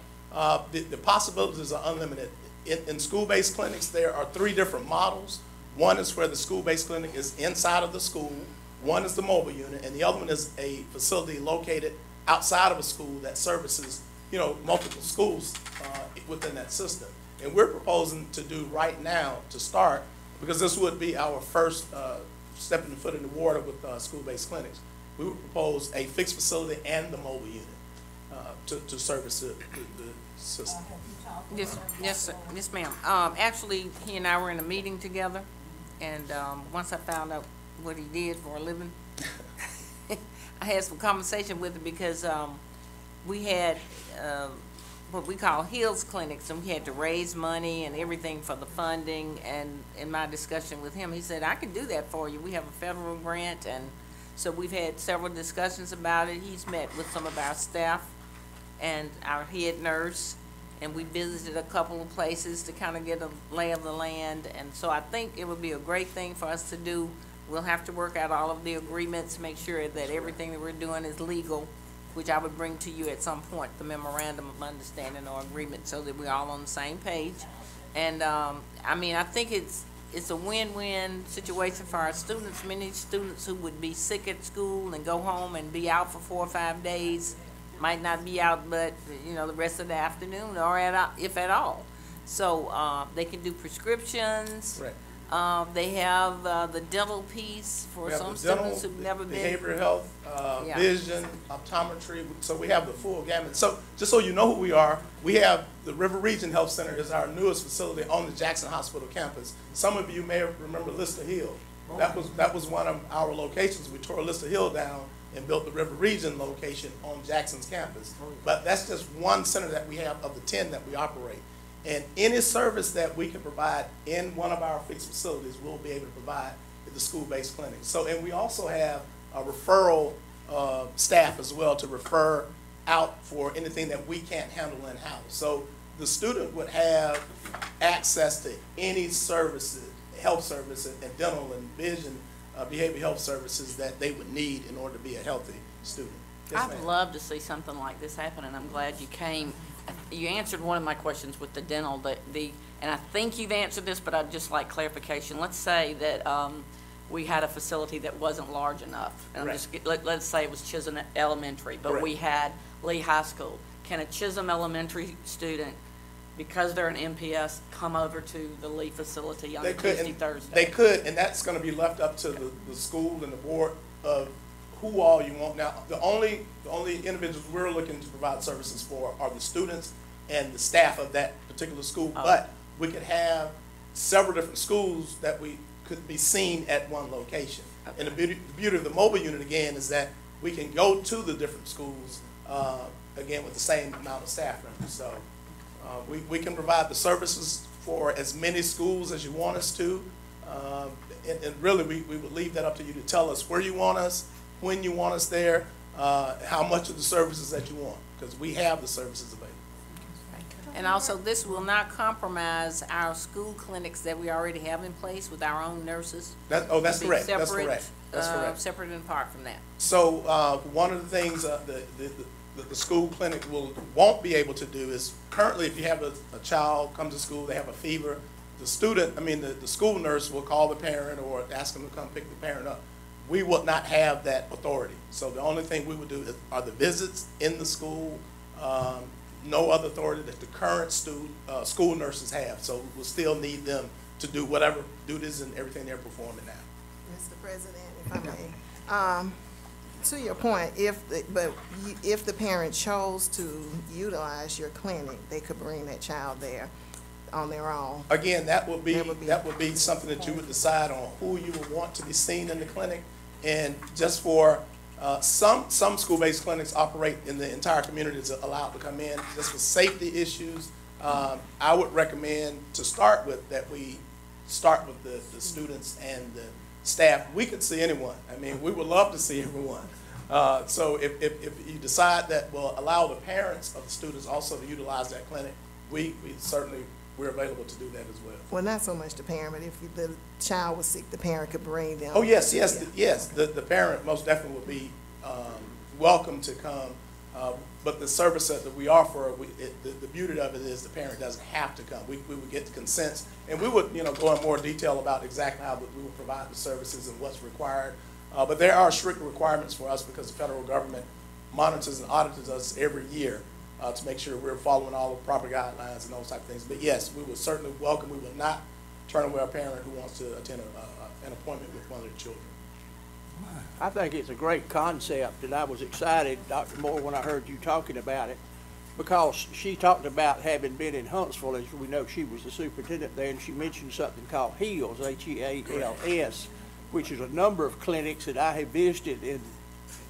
the possibilities are unlimited. In school-based clinics, there are 3 different models. One is where the school-based clinic is inside of the school. One is the mobile unit, and the other one is a facility located outside of a school that services, multiple schools within that system. And we're proposing to do right now to start, because this would be our first stepping the foot in the water with school-based clinics. We would propose a fixed facility and the mobile unit to service the system. Yes, ma'am. Actually, he and I were in a meeting together, and once I found out what he did for a living, I had some conversation with him because we had what we call Hills Clinics, and we had to raise money and everything for the funding. And in my discussion with him, he said, I can do that for you. We have a federal grant, and so we've had several discussions about it. He's met with some of our staff and our head nurse, and we visited a couple of places to kind of get a lay of the land. And so I think it would be a great thing for us to do. We'll have to work out all of the agreements, make sure that everything that we're doing is legal, which I would bring to you at some point, the memorandum of understanding or agreement, so that we're all on the same page. And I mean, I think it's a win-win situation for our students. Many students who would be sick at school and go home and be out for 4 or 5 days might not be out, but the rest of the afternoon, or if at all. So they can do prescriptions. Right. They have the dental piece for some students who've never been. Behavioral health, vision, optometry. So we have the full gamut. So just so you know who we are, we have the River Region Health Center is our newest facility on the Jackson Hospital campus. Some of you may remember Lister Hill. That was one of our locations. We tore Lister Hill down and built the River Region location on Jackson's campus. But that's just one center that we have of the 10 that we operate. And any service that we can provide in one of our fixed facilities, we'll be able to provide at the school-based clinic. So, and we also have a referral staff as well to refer out for anything that we can't handle in-house. So the student would have access to any services, health services, and dental and vision, behavioral health services that they would need in order to be a healthy student. Yes, I'd love to see something like this happen, and I'm glad you came. You answered one of my questions with the dental, and I think you've answered this, but I'd just like clarification. Let's say that we had a facility that wasn't large enough, and let's say it was Chisholm Elementary, but we had Lee High School. Can a Chisholm Elementary student, because they're an MPS, come over to the Lee facility on Tuesday, Thursday? They could, and that's going to be left up to the school and the board of who all you want. Now, the only individuals we're looking to provide services for are the students and the staff of that particular school. Oh. But we could have several different schools that we could be seen at one location. Okay. And the beauty of the mobile unit, again, is that we can go to the different schools, again, with the same amount of staff members. So we can provide the services for as many schools as you want us to. And really, we would leave that up to you to tell us where you want us, when you want us there, how much of the services that you want, because we have the services available. And also, this will not compromise our school clinics that we already have in place with our own nurses. That's correct. That's correct. That's correct. Separate and apart from that. So one of the things the school clinic won't be able to do is, currently if you have a child come to school, they have a fever, the school nurse will call the parent or ask them to come pick the parent up. We would not have that authority. So the only thing we would do are the visits in the school, no other authority that the current school nurses have. So we'll still need them to do whatever duties and everything they're performing now. Mr. President, if I may, to your point, if the parent chose to utilize your clinic, they could bring that child there on their own. Again, that would be something that you would decide on who you would want to be seen in the clinic. And just for some school-based clinics operate in the entire community is allowed to come in. Just for safety issues, I would recommend to start with that we start with the students and the staff. We could see anyone. I mean, we would love to see everyone. So if you decide that we'll allow the parents of the students also to utilize that clinic, we're available to do that as well. Well, not so much the parent, but if the child was sick, the parent could bring them. Oh, yes. The parent most definitely would be welcome to come But the service that we offer, the beauty of it is the parent doesn't have to come. We would get the consents, and we would go in more detail about exactly how we would provide the services and what's required. But there are strict requirements for us because the federal government monitors and audits us every year to make sure we're following all the proper guidelines and those type of things. But yes, we would certainly welcome. We would not turn away a parent who wants to attend an appointment with one of their children. I think it's a great concept, and I was excited, Dr. Moore, when I heard you talking about it, because she talked about having been in Huntsville. As we know, she was the superintendent there, and she mentioned something called HEALS, H-E-A-L-S, which is a number of clinics that I have visited in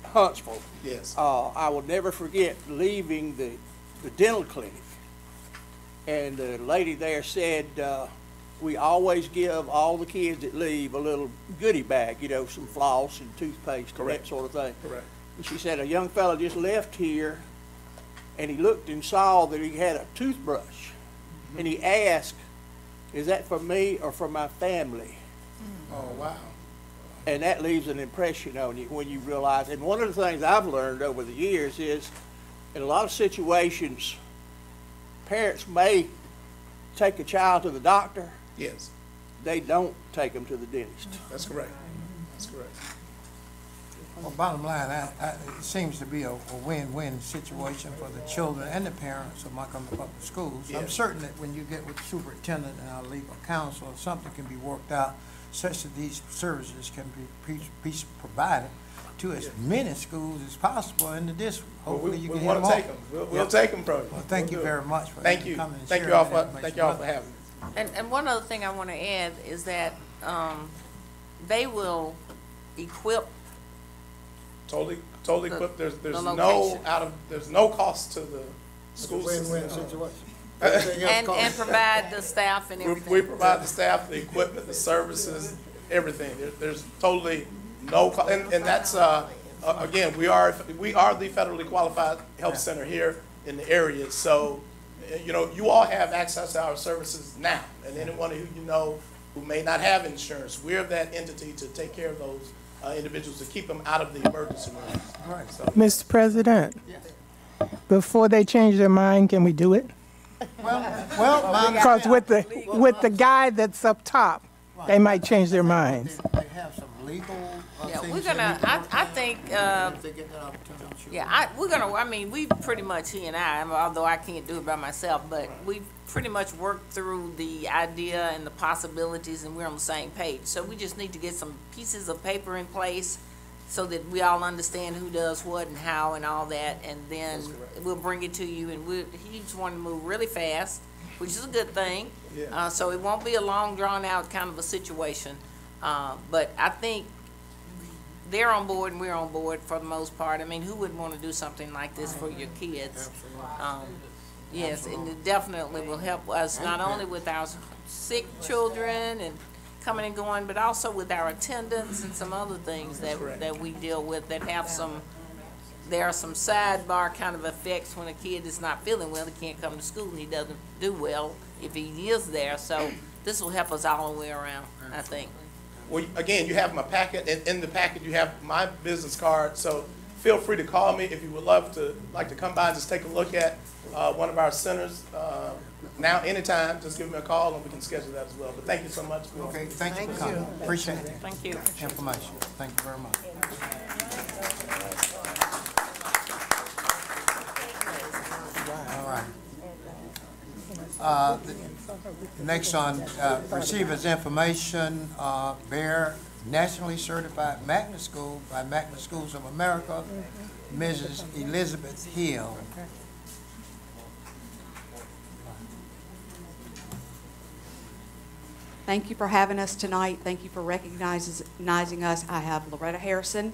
Huntsville. Yes. I will never forget leaving the dental clinic, and the lady there said, we always give all the kids that leave a little goodie bag, some floss and toothpaste and that sort of thing. Correct. And she said a young fella just left here, and he looked and saw that he had a toothbrush, and he asked, is that for me or for my family? Oh, wow. And that leaves an impression on you when you realize, and one of the things I've learned over the years is, in a lot of situations, parents may take a child to the doctor. Yes. They don't take them to the dentist. That's correct. That's correct. Well, bottom line, it seems to be a win-win situation for the children and the parents of Montgomery Public Schools. Yeah. I'm certain that when you get with the superintendent and our legal counsel, something can be worked out such that these services can be provided to as many schools as possible in the district. Hopefully you can want to take them. We'll take them from you. Well, thank you very much for coming and sharing you all that for information. thank you all for having me. And one other thing I want to add is that they will equip. Totally equipped. There's location. there's no cost to the school system. Win-win situation. And provide the staff and everything. We provide the staff, the equipment, the services, everything. There's totally no cost, and that's again, we are the federally qualified health center here in the area. So, you all have access to our services now, and anyone who may not have insurance, we're that entity to take care of those individuals, to keep them out of the emergency room. Right. So, Mr. President, before they change their mind, can we do it? Well, because with the guy that's up top, they might change their minds. They have some legal Yeah, things we're that gonna. need to be I worked think. out. If they get that opportunity, I'm sure. Yeah, we're gonna. I mean, we pretty much, he and I, although I can't do it by myself, but we pretty much worked through the idea and the possibilities, and we're on the same page. So we just need to get some pieces of paper in place so that we all understand who does what and how and all that, and then we'll bring it to you. And he's wanting to move really fast, which is a good thing. Yeah. So it won't be a long, drawn-out kind of a situation. But I think they're on board and we're on board for the most part. I mean, who would want to do something like this for your kids? Yes, and it definitely will help us not only with our sick children and coming and going, but also with our attendance and some other things that we deal with that have there are some sidebar kind of effects when a kid is not feeling well. He can't come to school and he doesn't do well if he is there. So this will help us all the way around, I think. Well, again, you have my packet, and in the packet you have my business card, so feel free to call me if you would like to come by and just take a look at one of our centers. Now, anytime, just give me a call and we can schedule that as well. But thank you so much. Okay, thank you for coming. Appreciate it. Thank you. Information. Thank you very much. All right. Next on receiver's information, Bear Nationally Certified Magnet School by Magnet Schools of America, Mrs. Elizabeth Hill. Thank you for having us tonight. Thank you for recognizing us. I have Loretta Harrison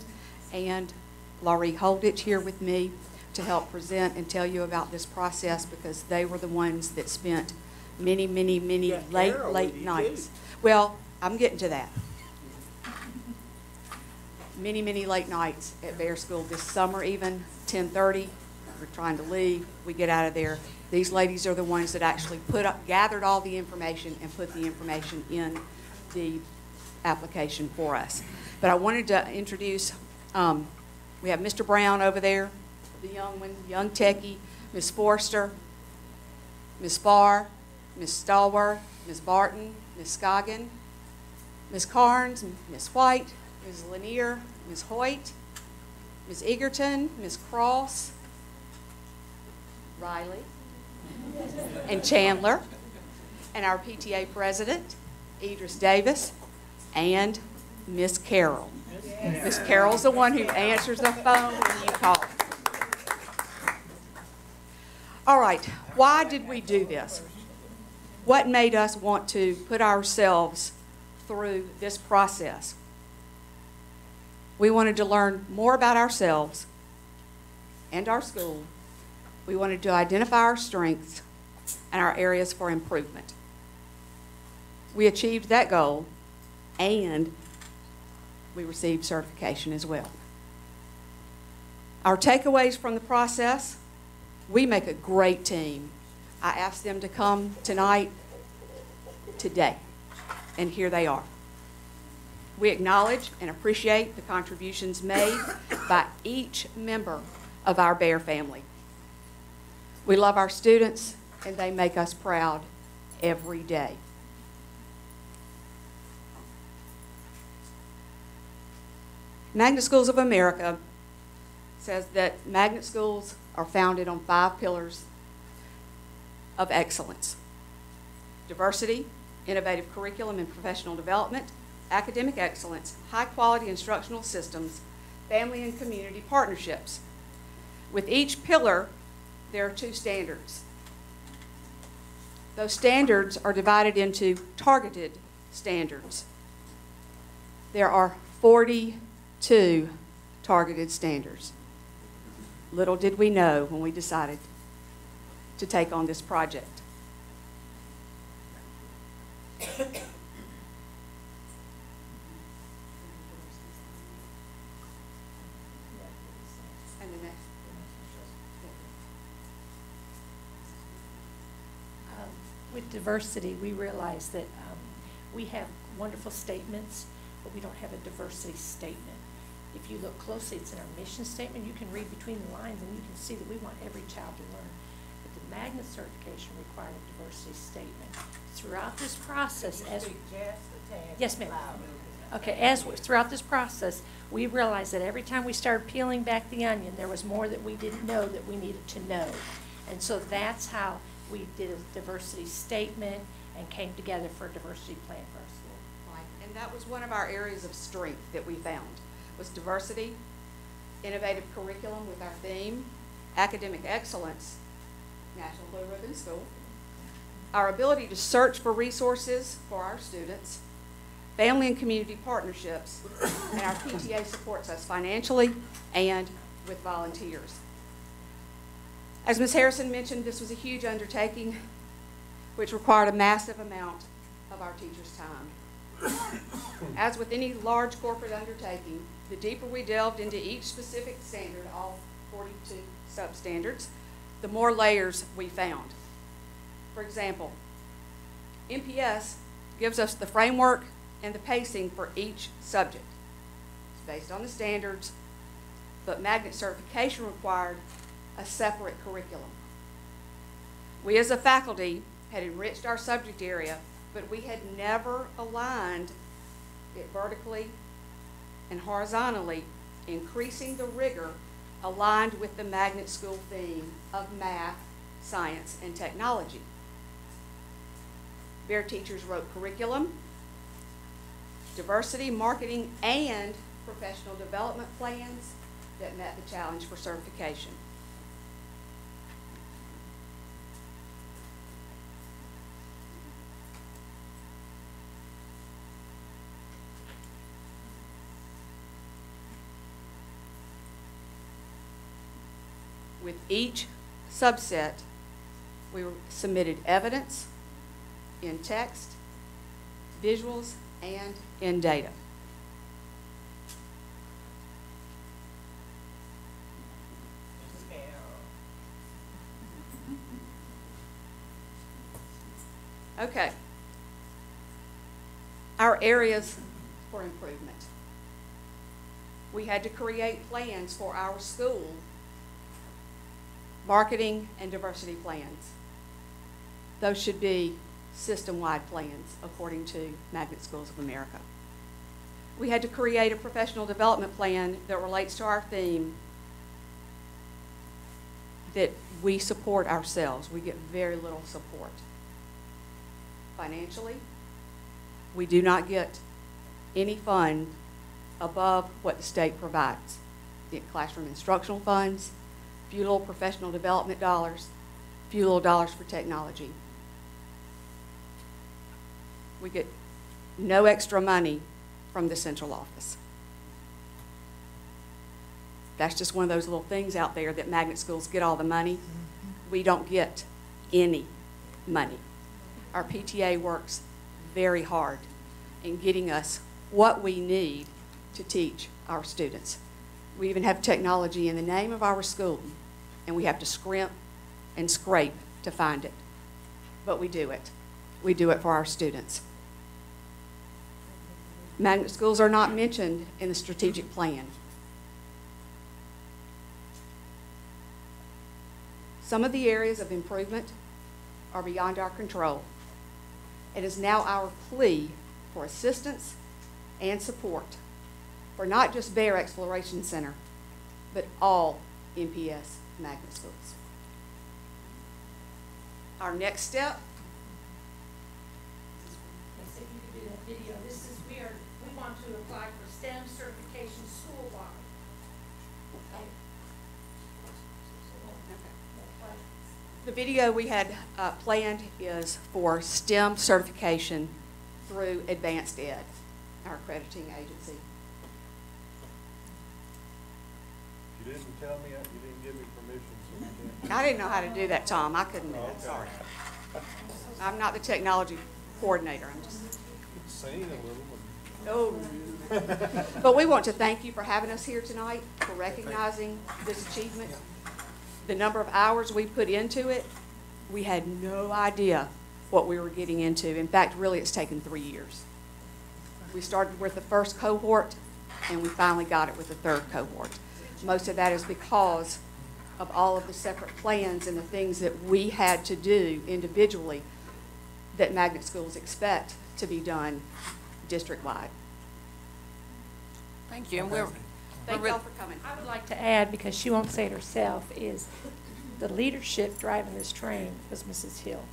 and Laurie Holditch here with me to help present and tell you about this process, because they were the ones that spent many late nights. Well, I'm getting to that. Many late nights at Bear School this summer, even 10:30. We're trying to leave. We get out of there. These ladies are the ones that actually gathered all the information and put the information in the application for us. But I wanted to introduce, we have Mr. Brown over there. the young one, young techie, Ms. Forster, Ms. Farr, Ms. Stallworth, Ms. Barton, Ms. Scoggin, Ms. Carnes, Ms. White, Ms. Lanier, Ms. Hoyt, Ms. Egerton, Ms. Cross, Riley, and Chandler, and our PTA president, Idris Davis, and Miss Carroll. Miss Carroll's the one who answers the phone when you call. All right, why did we do this? What made us want to put ourselves through this process? We wanted to learn more about ourselves and our school. We wanted to identify our strengths and our areas for improvement. We achieved that goal, and we received certification as well. Our takeaways from the process: we make a great team. I asked them to come tonight, today, and here they are. We acknowledge and appreciate the contributions made by each member of our Bear family. We love our students, and they make us proud every day. Magnet Schools of America says that magnet schools are founded on 5 pillars of excellence: diversity, innovative curriculum and professional development, academic excellence, high-quality instructional systems, family and community partnerships. With each pillar, there are 2 standards. Those standards are divided into targeted standards. There are 42 targeted standards. Little did we know when we decided to take on this project. With diversity, we realize that we have wonderful statements, but we don't have a diversity statement. If you look closely, it's in our mission statement. You can read between the lines and you can see that we want every child to learn. But the magnet certification required a diversity statement. Throughout this process, yes, ma'am. Okay, throughout this process, we realized that every time we started peeling back the onion, there was more that we didn't know that we needed to know. And so that's how we did a diversity statement and came together for a diversity plan for our school. Right, and that was one of our areas of strength that we found, was diversity, innovative curriculum with our theme, academic excellence, National Blue Ribbon School, our ability to search for resources for our students, family and community partnerships, and our PTA supports us financially and with volunteers. As Ms. Harrison mentioned, this was a huge undertaking which required a massive amount of our teachers' time. As with any large corporate undertaking, the deeper we delved into each specific standard, all 42 substandards, the more layers we found. For example, MPS gives us the framework and the pacing for each subject. It's based on the standards, but magnet certification required a separate curriculum. We as a faculty had enriched our subject area, but we had never aligned it vertically and horizontally, increasing the rigor aligned with the magnet school theme of math, science, and technology. Bear teachers wrote curriculum, diversity, marketing, and professional development plans that met the challenge for certification. With each subset, we submitted evidence in text, visuals, and in data. Okay. Our areas for improvement. We had to create plans for our school Marketing and diversity plans. Those should be system-wide plans according to Magnet Schools of America. We had to create a professional development plan that relates to our theme, that we support ourselves. We get very little support. Financially, we do not get any fund above what the state provides. The classroom instructional funds, few little professional development dollars, few little dollars for technology. We get no extra money from the central office. That's just one of those little things out there that magnet schools get all the money. We don't get any money. Our PTA works very hard in getting us what we need to teach our students. We even have technology in the name of our school, and we have to scrimp and scrape to find it. But we do it. We do it for our students. Magnet schools are not mentioned in the strategic plan. Some of the areas of improvement are beyond our control. It is now our plea for assistance and support for not just Bear Exploration Center, but all MPS magnet schools. Our next step. Let's see if you could do that video. This is, we want to apply for STEM certification school-wide. The video we had planned is for STEM certification through Advanced Ed, our accrediting agency. You didn't tell me, you didn't give me permission, so you can't. I didn't know how to do that, Tom. I couldn't do that, sorry. I'm not the technology coordinator. I'm just... Seen a little. Oh. But we want to thank you for having us here tonight, for recognizing this achievement. The number of hours we put into it, we had no idea what we were getting into. In fact, really, it's taken 3 years. We started with the first cohort, and we finally got it with the third cohort. Most of that is because of all of the separate plans and the things that we had to do individually that magnet schools expect to be done district-wide. Thank you. And Thank y'all for coming. I would like to add, because she won't say it herself, is the leadership driving this train was Mrs. Hill.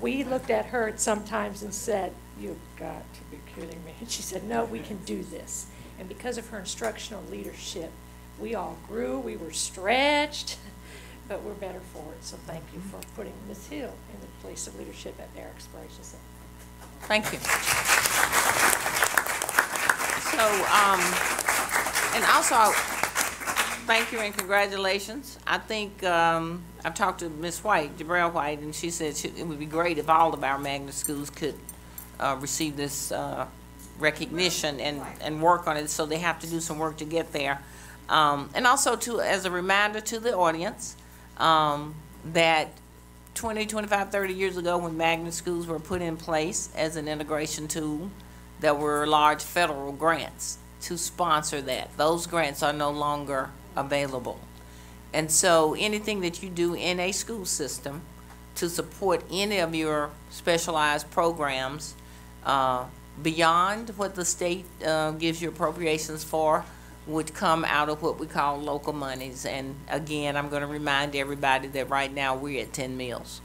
We looked at her at some times and said, "You've got to be kidding me." And she said, "No, we can do this." And because of her instructional leadership, we all grew, we were stretched, but we're better for it. So thank you for putting Ms. Hill in the place of leadership at Bear Exploration Center. Thank you. So, and also, thank you and congratulations. I think I've talked to Ms. White, Jabrell White, and she said it would be great if all of our magnet schools could receive this recognition and work on it, so they have to do some work to get there. And also, as a reminder to the audience, that 20, 25, 30 years ago when magnet schools were put in place as an integration tool, there were large federal grants to sponsor that. Those grants are no longer available. And so anything that you do in a school system to support any of your specialized programs beyond what the state gives you appropriations for would come out of what we call local monies. And again, I'm going to remind everybody that right now we're at 10 meals.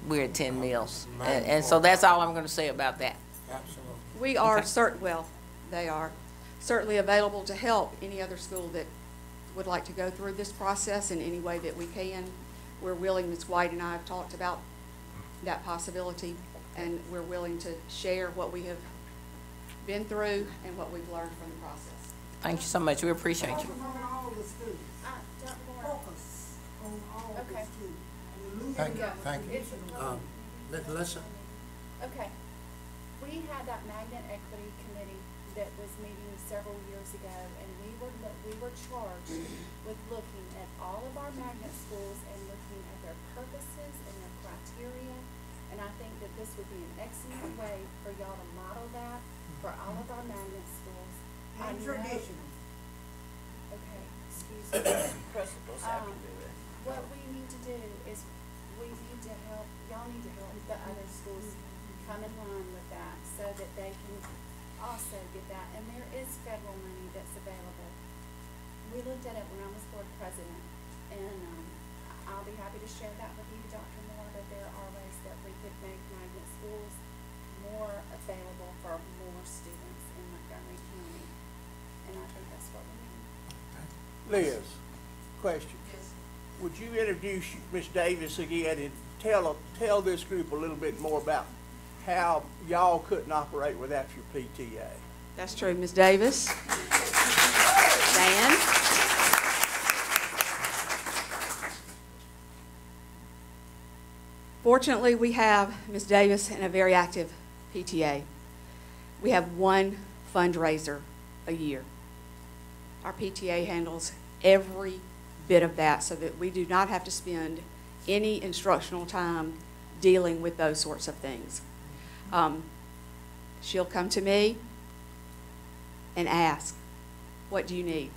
We're at 10 meals. And so that's all I'm going to say about that. Absolutely. We are they are certainly available to help any other school that would like to go through this process in any way that we can. We're willing, Ms. White and I have talked about that possibility, and we're willing to share what we have been through and what we've learned from the process. Thank you so much. We appreciate you. Thank you. Melissa? Okay. We had that Magnet Equity Committee that was meeting several years ago, and we were charged with looking at all of our magnet schools and looking at their purposes and their criteria. And I think that this would be an excellent way for y'all to model that for all of our magnet schools. And traditional. Okay, excuse me. Principals have to do it. What need to do is we need to help, y'all need to help the other schools come in line with that so that they can also get that. And there is federal money that's available. We looked at it when I was board president, and I'll be happy to share that with you, Dr. Moore, that there are ways that we could make magnet schools more available for more students in Montgomery County. And I think that's what we need. Liz, question. Would you introduce Ms. Davis again and tell this group a little bit more about how y'all couldn't operate without your PTA? That's true, Ms. Davis. Dan? Fortunately, we have Ms. Davis and a very active PTA. We have one fundraiser a year. Our PTA handles every bit of that so that we do not have to spend any instructional time dealing with those sorts of things. She'll come to me and ask, what do you need?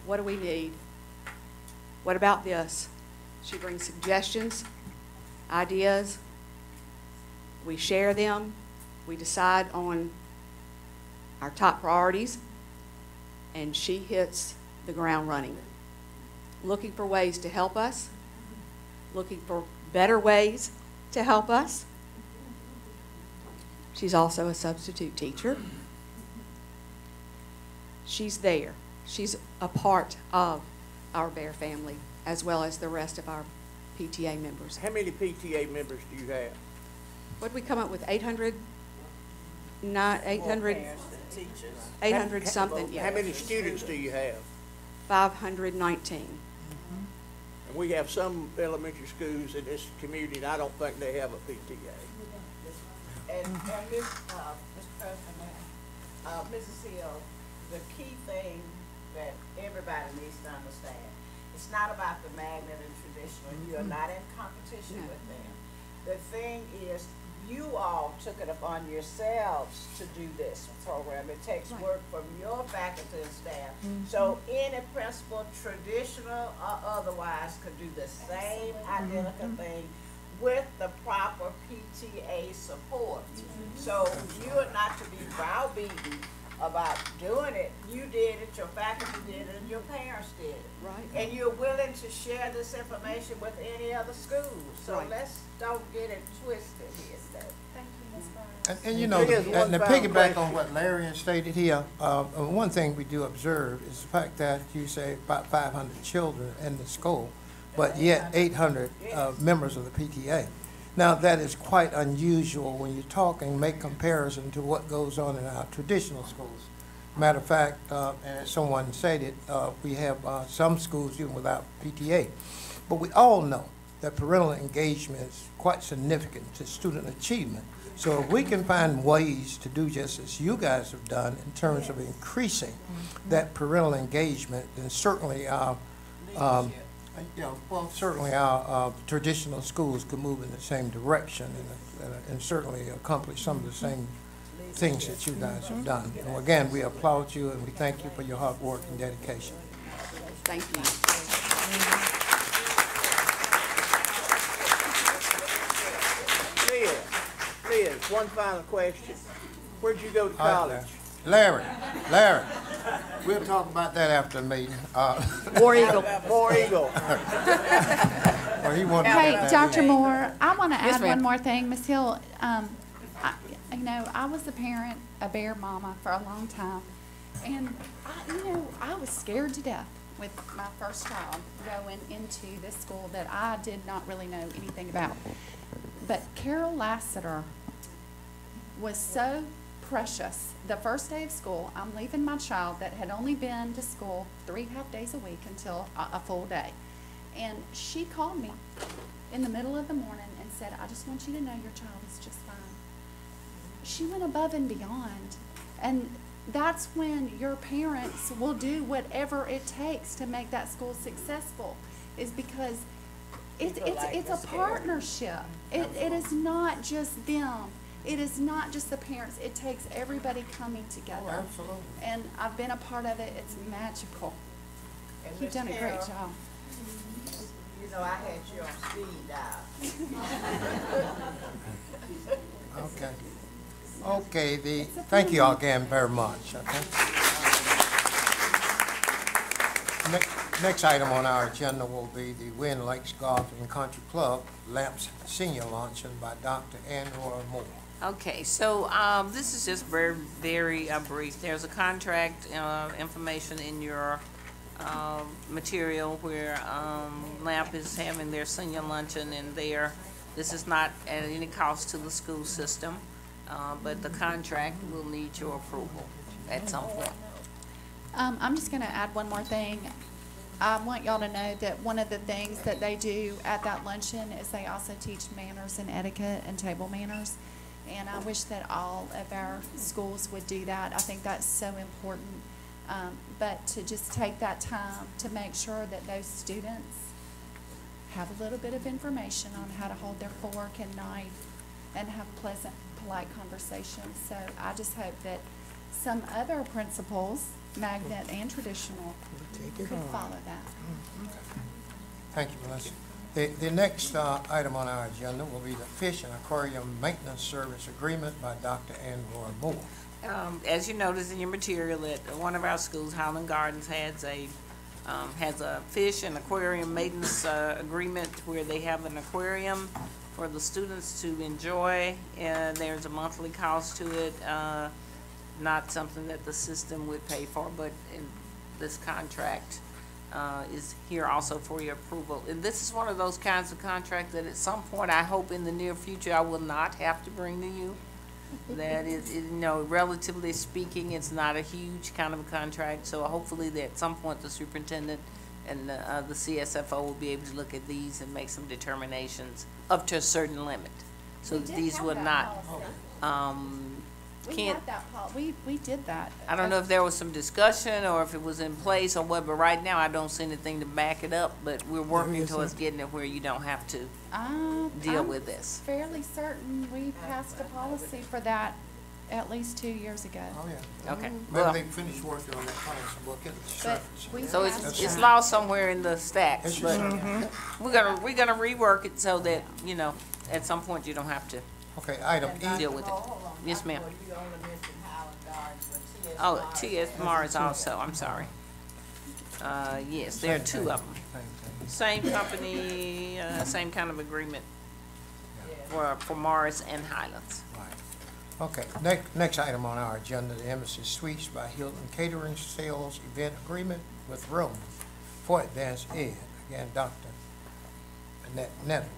What do we need? What about this? She brings suggestions, ideas. We share them. We decide on our top priorities, and she hits the ground running, looking for ways to help us, looking for better ways to help us. She's also a substitute teacher. She's there. She's a part of our Bear family, as well as the rest of our PTA members. How many PTA members do you have? What did we come up with? 800? Not 800. 800 something. Yeah. How many students do you have? 519. And we have some elementary schools in this community, and I don't think they have a PTA. And Mr. President, Mrs. Hill, the key thing that everybody needs to understand, it's not about the magnet and traditional. You are not in competition with them. The thing is, you all took it upon yourselves to do this program. It takes work from your faculty and staff. So any principal, traditional or otherwise, could do the same identical thing with the proper PTA support. So you are not to be browbeaten about doing it. You did it, your faculty did it, and your parents did it. Right. And you're willing to share this information with any other schools. So let's don't get it twisted here. Thank you, Ms. Brown. And you know, and to piggyback on what Larry stated here, one thing we do observe is the fact that you say about 500 children in the school, but yet 800 members of the PTA. Now, that is quite unusual when you talk and make comparison to what goes on in our traditional schools. Matter of fact, and as someone stated, we have some schools even without PTA. But we all know that parental engagement is quite significant to student achievement. So if we can find ways to do just as you guys have done in terms of increasing that parental engagement, then certainly our certainly our traditional schools could move in the same direction and certainly accomplish some of the same things that you guys have done. And again, we applaud you and we thank you for your hard work and dedication. Thank you. Liz, one final question. Where'd you go to college? Larry, we'll talk about that after the meeting. War Eagle. War Eagle. Well, he wanted Hey, Dr. Moore, I want to Yes, add ma'am. one more thing. Ms. Hill, I was a parent, a bear mama for a long time. And, I was scared to death with my first child going into this school that I did not really know anything about. But Carol Lassiter was so precious. The first day of school, I'm leaving my child that had only been to school 3.5 days a week until a full day. And she called me in the middle of the morning and said, I just want you to know your child is just fine. She went above and beyond. And that's when your parents will do whatever it takes to make that school successful, is because it's a partnership. It is not just them. It is not just the parents. It takes everybody coming together. Oh, absolutely. And I've been a part of it. It's magical. And You've done a great job. You know, I had you on speed dial. Okay. Okay, thank you all again very much, okay? Next item on our agenda will be the Wind Lakes Golf and Country Club Lamps Senior Luncheon by Dr. Andrew Moore. Okay, So this is just very, very brief. There's a contract information in your material where LAMP is having their senior luncheon, and this is not at any cost to the school system, but the contract will need your approval at some point. I'm just going to add one more thing. I want y'all to know that one of the things that they do at that luncheon is they also teach manners and etiquette and table manners. And I wish that all of our schools would do that. I think that's so important. But to just take that time to make sure that those students have a little bit of information on how to hold their fork and knife and have pleasant, polite conversations. So I just hope that some other principals, magnet and traditional, could follow that. Thank you, Melissa. The next item on our agenda will be the Fish and Aquarium Maintenance Service Agreement by Dr. Andrew Moore. As you notice in your material, at one of our schools, Highland Gardens, has a fish and aquarium maintenance agreement where they have an aquarium for the students to enjoy, and there's a monthly cost to it. Not something that the system would pay for, but in this contract is here also for your approval. And this is one of those kinds of contracts that at some point, I hope in the near future, I will not have to bring to you. That is, relatively speaking, it's not a huge kind of a contract. So hopefully that at some point the superintendent and the CSFO will be able to look at these and make some determinations up to a certain limit. So these will not, We did that. I don't know if there was some discussion or if it was in place or what, but right now I don't see anything to back it up, but we're working towards getting it where you don't have to deal with this. I'm fairly certain we passed a policy for that at least 2 years ago. Oh, yeah. Okay. Maybe they finished working on that plan, so we'll get the surface. So it's lost somewhere in the stacks, but we're gonna rework it so that, at some point you don't have to item E. deal with it. Yes, ma'am. Oh, T.S. Morris also, I'm sorry. Yes, there are two of them. Same company, same kind of agreement for Morris and Highlands. Okay, next item on our agenda, the Embassy Suites by Hilton Catering Sales Event Agreement with Rome for Advanced Ed. Again, Dr. Annette Nettles.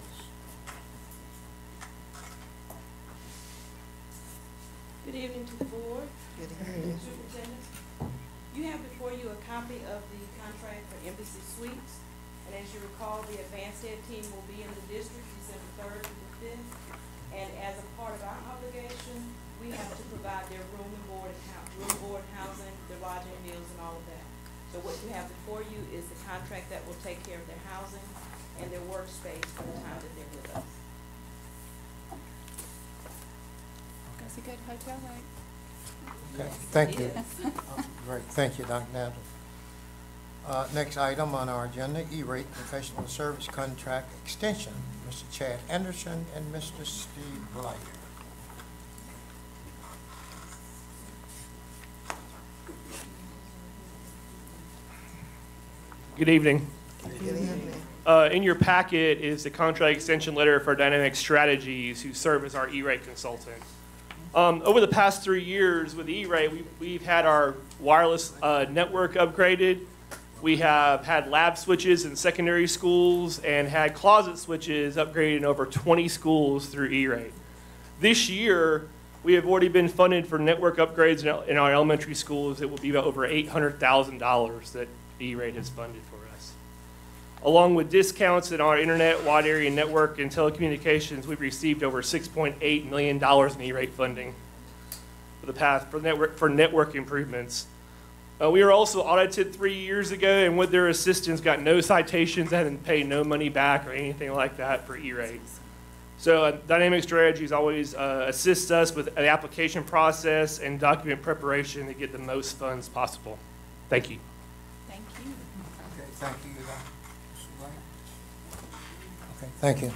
Good evening to the board. Good evening. Superintendent. You have before you a copy of the contract for Embassy Suites. And as you recall, the advanced ed team will be in the district December 3rd to the 5th. And as a part of our obligation, we have to provide their room and board, housing, their lodging, meals, and all of that. So what you have before you is the contract that will take care of their housing and their workspace for the time that they're with us. That's a good hotel rate. Okay, thank you. Great, thank you, Dr. Nettles. Next item on our agenda, E-rate professional service contract extension. Mr. Chad Anderson and Mr. Steve Blighter. Good evening. Good evening. In your packet is the contract extension letter for Dynamic Strategies, who serve as our E-rate consultant. Over the past 3 years with E-rate, we've had our wireless network upgraded. We have had lab switches in secondary schools and had closet switches upgraded in over 20 schools through E-rate. This year, we have already been funded for network upgrades in our elementary schools. It will be about over $800,000 that E-rate has funded for us. Along with discounts in our internet, wide area network, and telecommunications, we've received over $6.8 million in E-rate funding for network improvements. We were also audited 3 years ago, and with their assistance, got no citations and paid no money back or anything like that for E-rate. So Dynamic Strategies always assists us with the application process and document preparation to get the most funds possible. Thank you. Thank you. Okay, thank you, Mr. White. Thank you.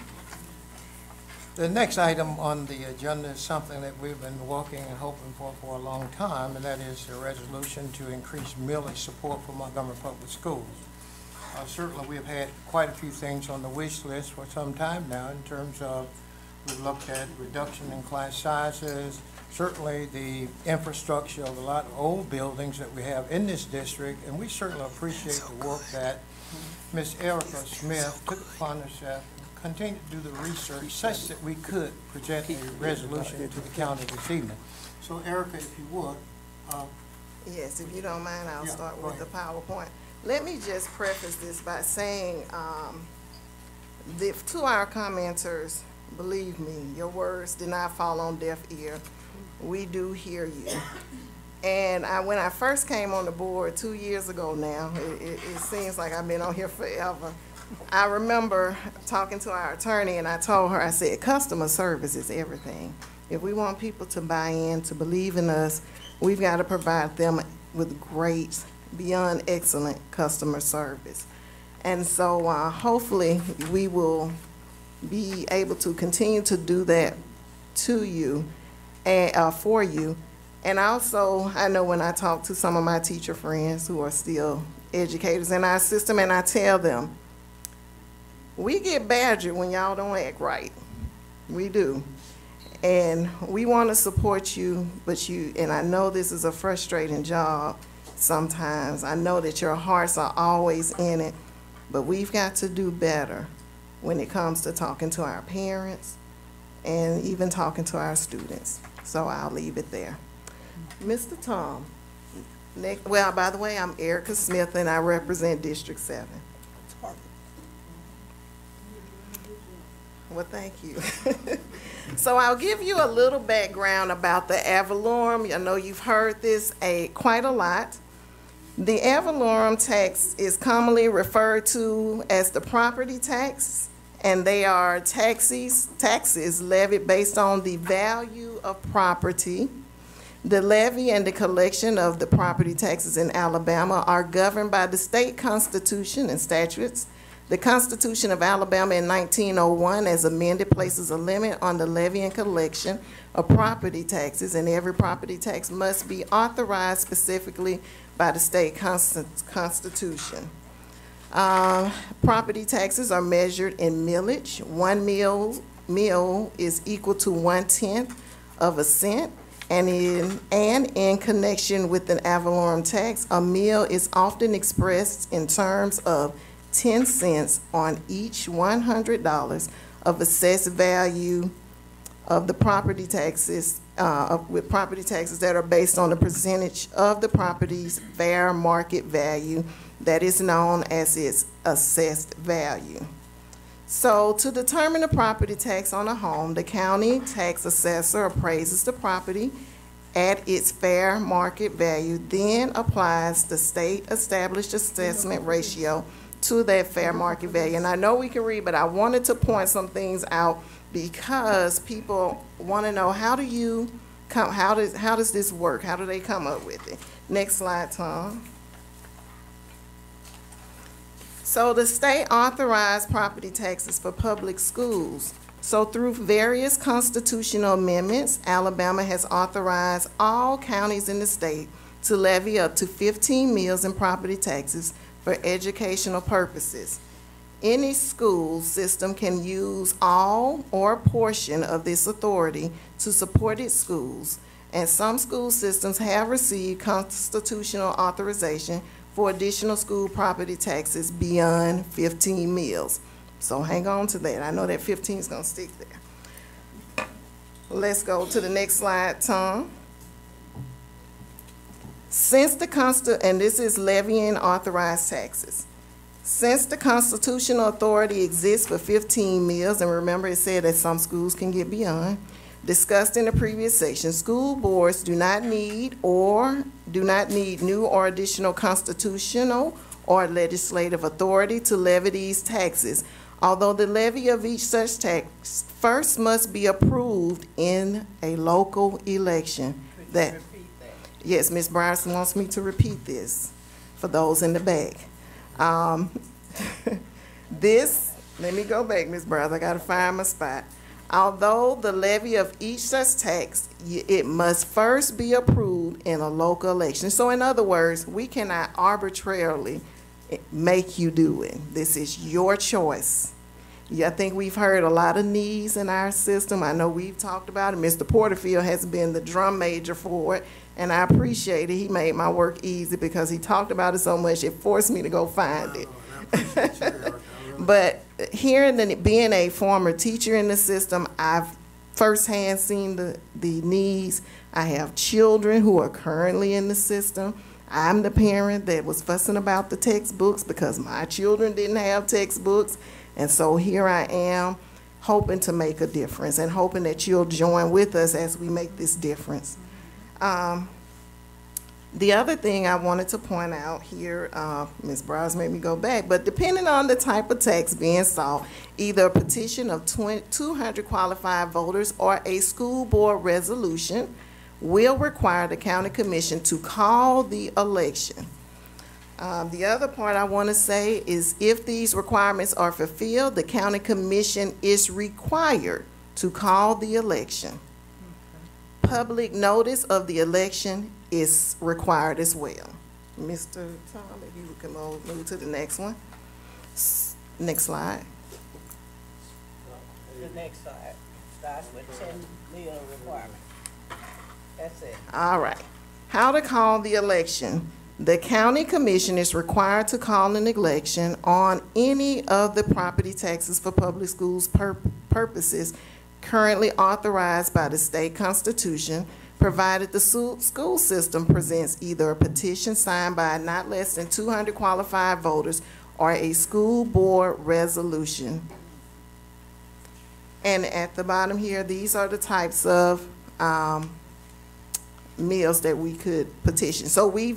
The next item on the agenda is something that we've been working and hoping for a long time, and that is a resolution to increase millage support for Montgomery Public Schools. Certainly, we've had quite a few things on the wish list for some time now in terms of we've looked at reduction in class sizes, certainly the infrastructure of a lot of old buildings that we have in this district, and we certainly appreciate the work that Ms. Erica Smith took upon herself and continued to do the research such that we could present a resolution to the county this evening. So Erica, if you would. Yes, if you don't mind, I'll yeah, start with the PowerPoint. Let me just preface this by saying to our commenters, believe me, your words did not fall on deaf ear. We do hear you. And when I first came on the board 2 years ago now, it seems like I've been on here forever. I remember talking to our attorney and I told her, I said, customer service is everything. If we want people to buy in, to believe in us, we've got to provide them with great, beyond excellent customer service. And so hopefully we will be able to continue to do that to you and for you. And also, I know when I talk to some of my teacher friends who are still educators in our system, and I tell them, we get badgered when y'all don't act right. We do. And we want to support you, and I know this is a frustrating job sometimes. I know that your hearts are always in it, but we've got to do better when it comes to talking to our parents and even talking to our students. So I'll leave it there. Mr. Tom, well, by the way, I'm Erica Smith and I represent District 7. Well, thank you. So I'll give you a little background about the ad valorem. I know you've heard this quite a lot. The ad valorem tax is commonly referred to as the property tax, and they are taxes levied based on the value of property. The levy and the collection of the property taxes in Alabama are governed by the state constitution and statutes. The Constitution of Alabama in 1901, as amended, places a limit on the levy and collection of property taxes, and every property tax must be authorized specifically by the state constitution. Property taxes are measured in millage. 1 mil is equal to 1/10 of a cent, and in connection with an ad valorem tax, a mil is often expressed in terms of 10 cents on each $100 of assessed value of the property taxes, with property taxes that are based on the percentage of the property's fair market value that is known as its assessed value. So to determine the property tax on a home, the county tax assessor appraises the property at its fair market value, then applies the state established assessment ratio to that fair market value. And I know we can read, but I wanted to point some things out because people want to know, how does this work? How do they come up with it? Next slide, Tom. So the state authorized property taxes for public schools. So through various constitutional amendments, Alabama has authorized all counties in the state to levy up to 15 mills in property taxes for educational purposes. Any school system can use all or a portion of this authority to support its schools, and some school systems have received constitutional authorization for additional school property taxes beyond 15 mills. So hang on to that. I know that 15 is going to stick there. Let's go to the next slide, Tom. And this is levying authorized taxes. Since the constitutional authority exists for 15 mills, and remember it said that some schools can get beyond, discussed in the previous section, school boards do not need new or additional constitutional or legislative authority to levy these taxes, although the levy of each such tax first must be approved in a local election. Yes, Ms. Bryson wants me to repeat this for those in the back. This Let me go back, Ms. Brown. I gotta find my spot. Although the levy of each such tax, it must first be approved in a local election. So in other words, we cannot arbitrarily make you do it. This is your choice. Yeah, I think we've heard a lot of needs in our system. I know we've talked about it. Mr. Porterfield has been the drum major for it, and I appreciate it. He made my work easy because he talked about it so much, it forced me to go find it. But being a former teacher in the system, I've firsthand seen the needs. I have children who are currently in the system. I'm the parent that was fussing about the textbooks because my children didn't have textbooks. And so here I am, hoping to make a difference and hoping that you'll join with us as we make this difference. The other thing I wanted to point out here, Ms. Browse made me go back, but depending on the type of tax being sought, either a petition of 200 qualified voters or a school board resolution will require the county commission to call the election. The other part I want to say is if these requirements are fulfilled, the county commission is required to call the election. Public notice of the election is required as well. Mr. Tom, if you can move to the next one. Next slide. The next slide starts with 10 meal requirement. That's it. All right. How to call the election. The county commission is required to call an election on any of the property taxes for public schools purposes currently authorized by the state constitution, provided the school system presents either a petition signed by not less than 200 qualified voters or a school board resolution. And at the bottom here, these are the types of meals that we could petition. So we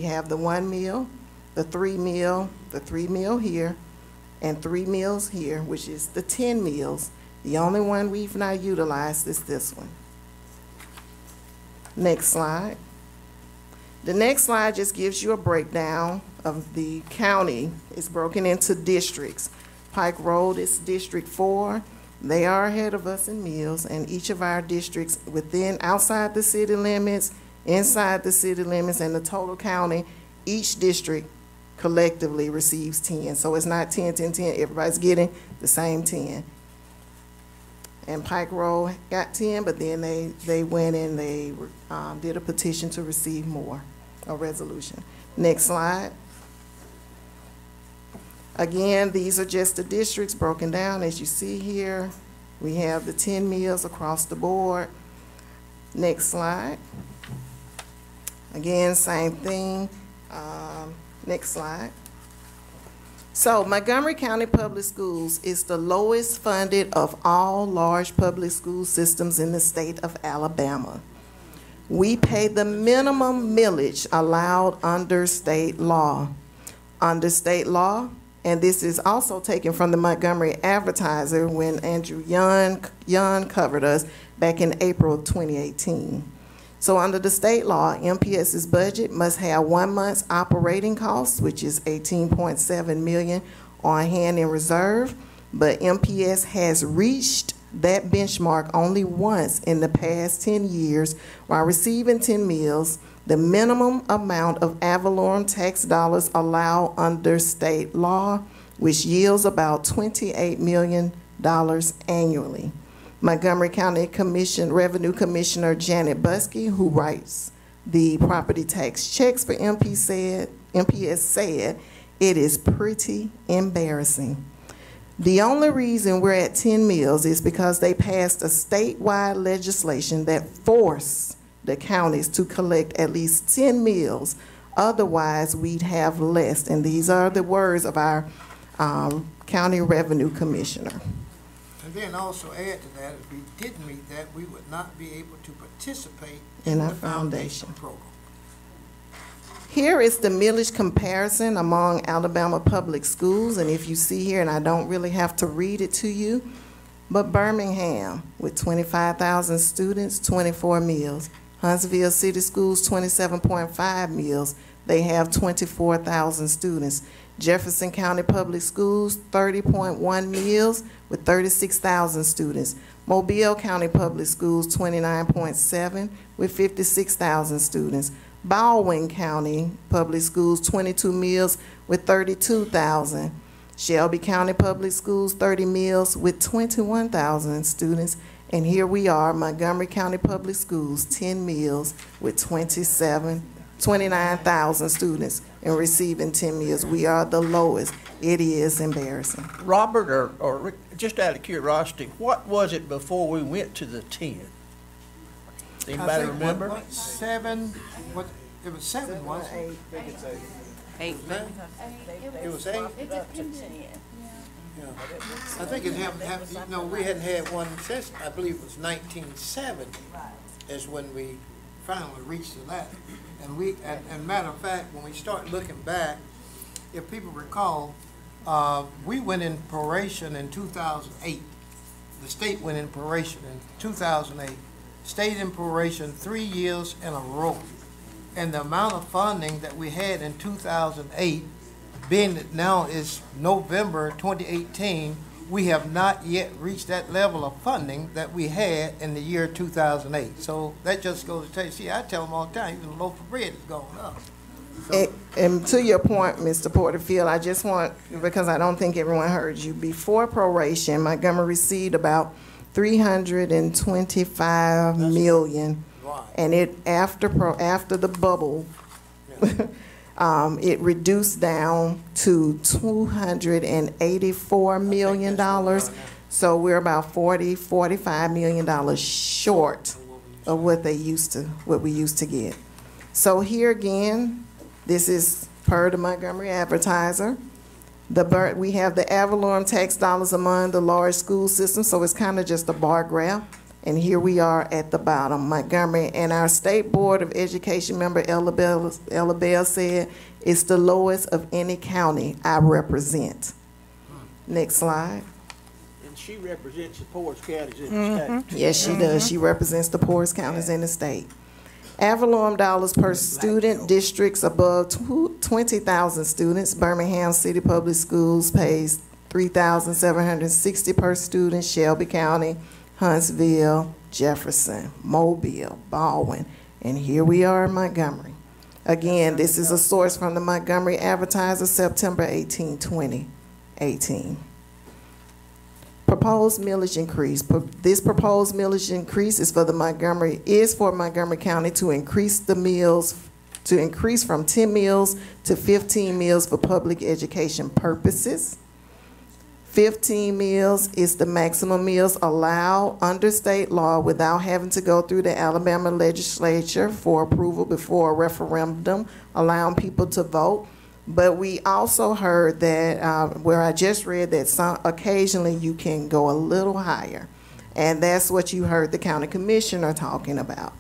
have the 1 meal, the 3 meal, the 3 meal here, and 3 meals here, which is the 10 meals. The only one we've not utilized is this one. Next slide. The next slide just gives you a breakdown of the county. It's broken into districts. Pike Road is District 4. They are ahead of us in meals, and each of our districts outside the city limits, inside the city limits, and the total county, each district collectively receives 10. So it's not 10, 10, 10. Everybody's getting the same 10. And Pike Road got 10, but then they went and they did a petition to receive more, a resolution. Next slide. Again, these are just the districts broken down. As you see here, we have the 10 meals across the board. Next slide. Again, same thing. Next slide. So Montgomery County Public Schools is the lowest funded of all large public school systems in the state of Alabama. We pay the minimum millage allowed under state law. Under state law, and this is also taken from the Montgomery Advertiser when Andrew Young covered us back in April of 2018. So under the state law, MPS's budget must have 1 month's operating costs, which is $18.7 million on hand in reserve, but MPS has reached that benchmark only once in the past 10 years while receiving 10 meals, the minimum amount of ad valorem tax dollars allowed under state law, which yields about $28 million annually. Montgomery County Revenue Commissioner Janet Buskey, who writes the property tax checks for MPS said, it is pretty embarrassing. The only reason we're at 10 meals is because they passed a statewide legislation that forced the counties to collect at least 10 meals. Otherwise, we'd have less. And these are the words of our County Revenue Commissioner. And then also add to that, if we didn't meet that, we would not be able to participate in the our foundation program. Here is the millage comparison among Alabama public schools, and if you see here, and I don't really have to read it to you, but Birmingham with 25,000 students, 24 meals. Huntsville City Schools, 27.5 meals, they have 24,000 students. Jefferson County Public Schools, 30.1 meals with 36,000 students. Mobile County Public Schools, 29.7 with 56,000 students. Baldwin County Public Schools, 22 meals with 32,000. Shelby County Public Schools, 30 meals with 21,000 students. And here we are, Montgomery County Public Schools, 10 meals with 29,000 students and receiving 10 meals. We are the lowest. It is embarrassing. Robert, or Rick, just out of curiosity, what was it before we went to the 10? Anybody remember? What, 7, what, it was 7, wasn't it? 8. It was 8? Yeah. I think it happened, you know, we hadn't had one since, I believe it was 1970 is when we finally reached the ladder. And matter of fact, when we start looking back, if people recall, we went in proration in 2008. The state went in proration in 2008. Stayed in proration 3 years in a row. And the amount of funding that we had in 2008, being that now is November 2018, we have not yet reached that level of funding that we had in the year 2008. So that just goes to tell you, see, I tell them all the time, even the loaf of bread is going up. So, and to your point, Mr. Porterfield, I just want, because I don't think everyone heard you, before proration, Montgomery received about 325 million. And it after the bubble, it reduced down to $284 million. So we're about $45 million short of what we used to get. So here again, this is per the Montgomery Advertiser. We have the ad valorem tax dollars among the large school systems, so it's kind of just a bar graph. And here we are at the bottom, Montgomery. And our State Board of Education member, Ella Bell, said it's the lowest of any county I represent. Next slide. And she represents the poorest counties in the state. Yes, she does. She represents the poorest counties in the state. Ad valorem dollars per student, districts above 20,000 students. Birmingham City Public Schools pays $3,760 per student. Shelby County, Huntsville, Jefferson, Mobile, Baldwin, and here we are in Montgomery. Again, this is a source from the Montgomery Advertiser, September 18, 2018. Proposed millage increase. This proposed millage increase is for Montgomery County to increase the meals, to increase from 10 meals to 15 meals for public education purposes. 15 meals is the maximum meals allowed under state law without having to go through the Alabama legislature for approval before a referendum, allowing people to vote. But we also heard that, where I just read that occasionally you can go a little higher. And that's what you heard the county commissioner talking about.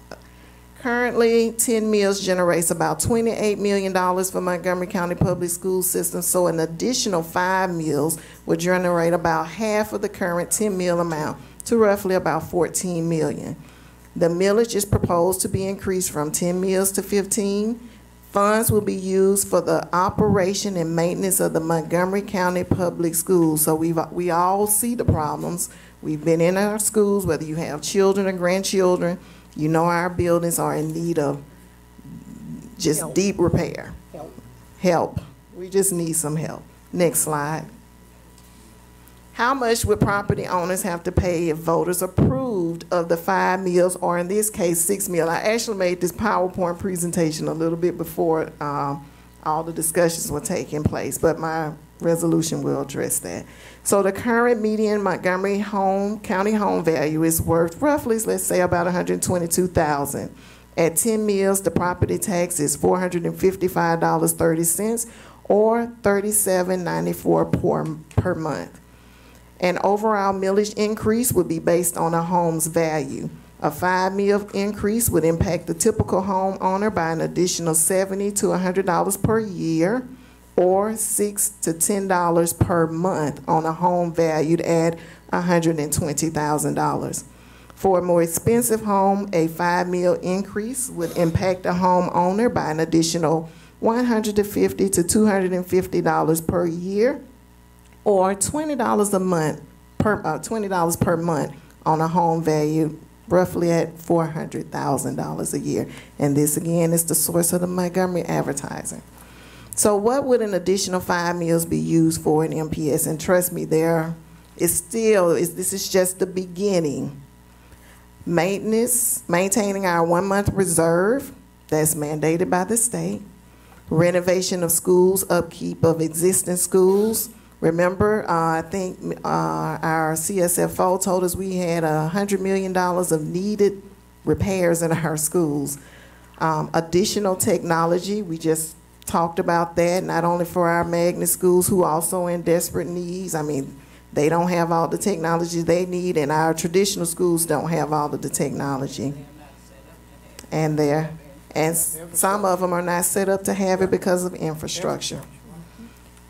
Currently, 10 meals generates about $28 million for Montgomery County Public School System, so an additional 5 meals would generate about half of the current 10 meal amount to roughly about $14 million. The millage is proposed to be increased from 10 meals to 15. Funds will be used for the operation and maintenance of the Montgomery County Public Schools. So we all see the problems. We've been in our schools, whether you have children or grandchildren. You know our buildings are in need of just deep repair. Help. We just need some help. Next slide. How much would property owners have to pay if voters approved of the 5 meals, or in this case, 6 meals? I actually made this PowerPoint presentation a little bit before all the discussions were taking place, but my resolution will address that. So the current median Montgomery county home value is worth roughly, let's say, about $122,000. At 10 meals, the property tax is $455.30 or $37.94 per month. An overall millage increase would be based on a home's value. A 5 meal increase would impact the typical homeowner by an additional $70 to $100 per year, or $6 to $10 per month on a home valued at $120,000. For a more expensive home, a 5 meal increase would impact a homeowner by an additional $150 to $250 per year, or $20 a month $20 per month on a home value roughly at $400,000 a year. And this again is the source of the Montgomery advertising. So what would an additional 5 meals be used for in MPS? And trust me, this is just the beginning. Maintenance, maintaining our 1 month reserve, that's mandated by the state. Renovation of schools, upkeep of existing schools. Remember, I think our CSFO told us we had $100 million of needed repairs in our schools. Additional technology, we just talked about that, not only for our magnet schools who also in desperate needs. I mean, they don't have all the technology they need, and our traditional schools don't have all of the technology. And some of them are not set up to have it because of infrastructure.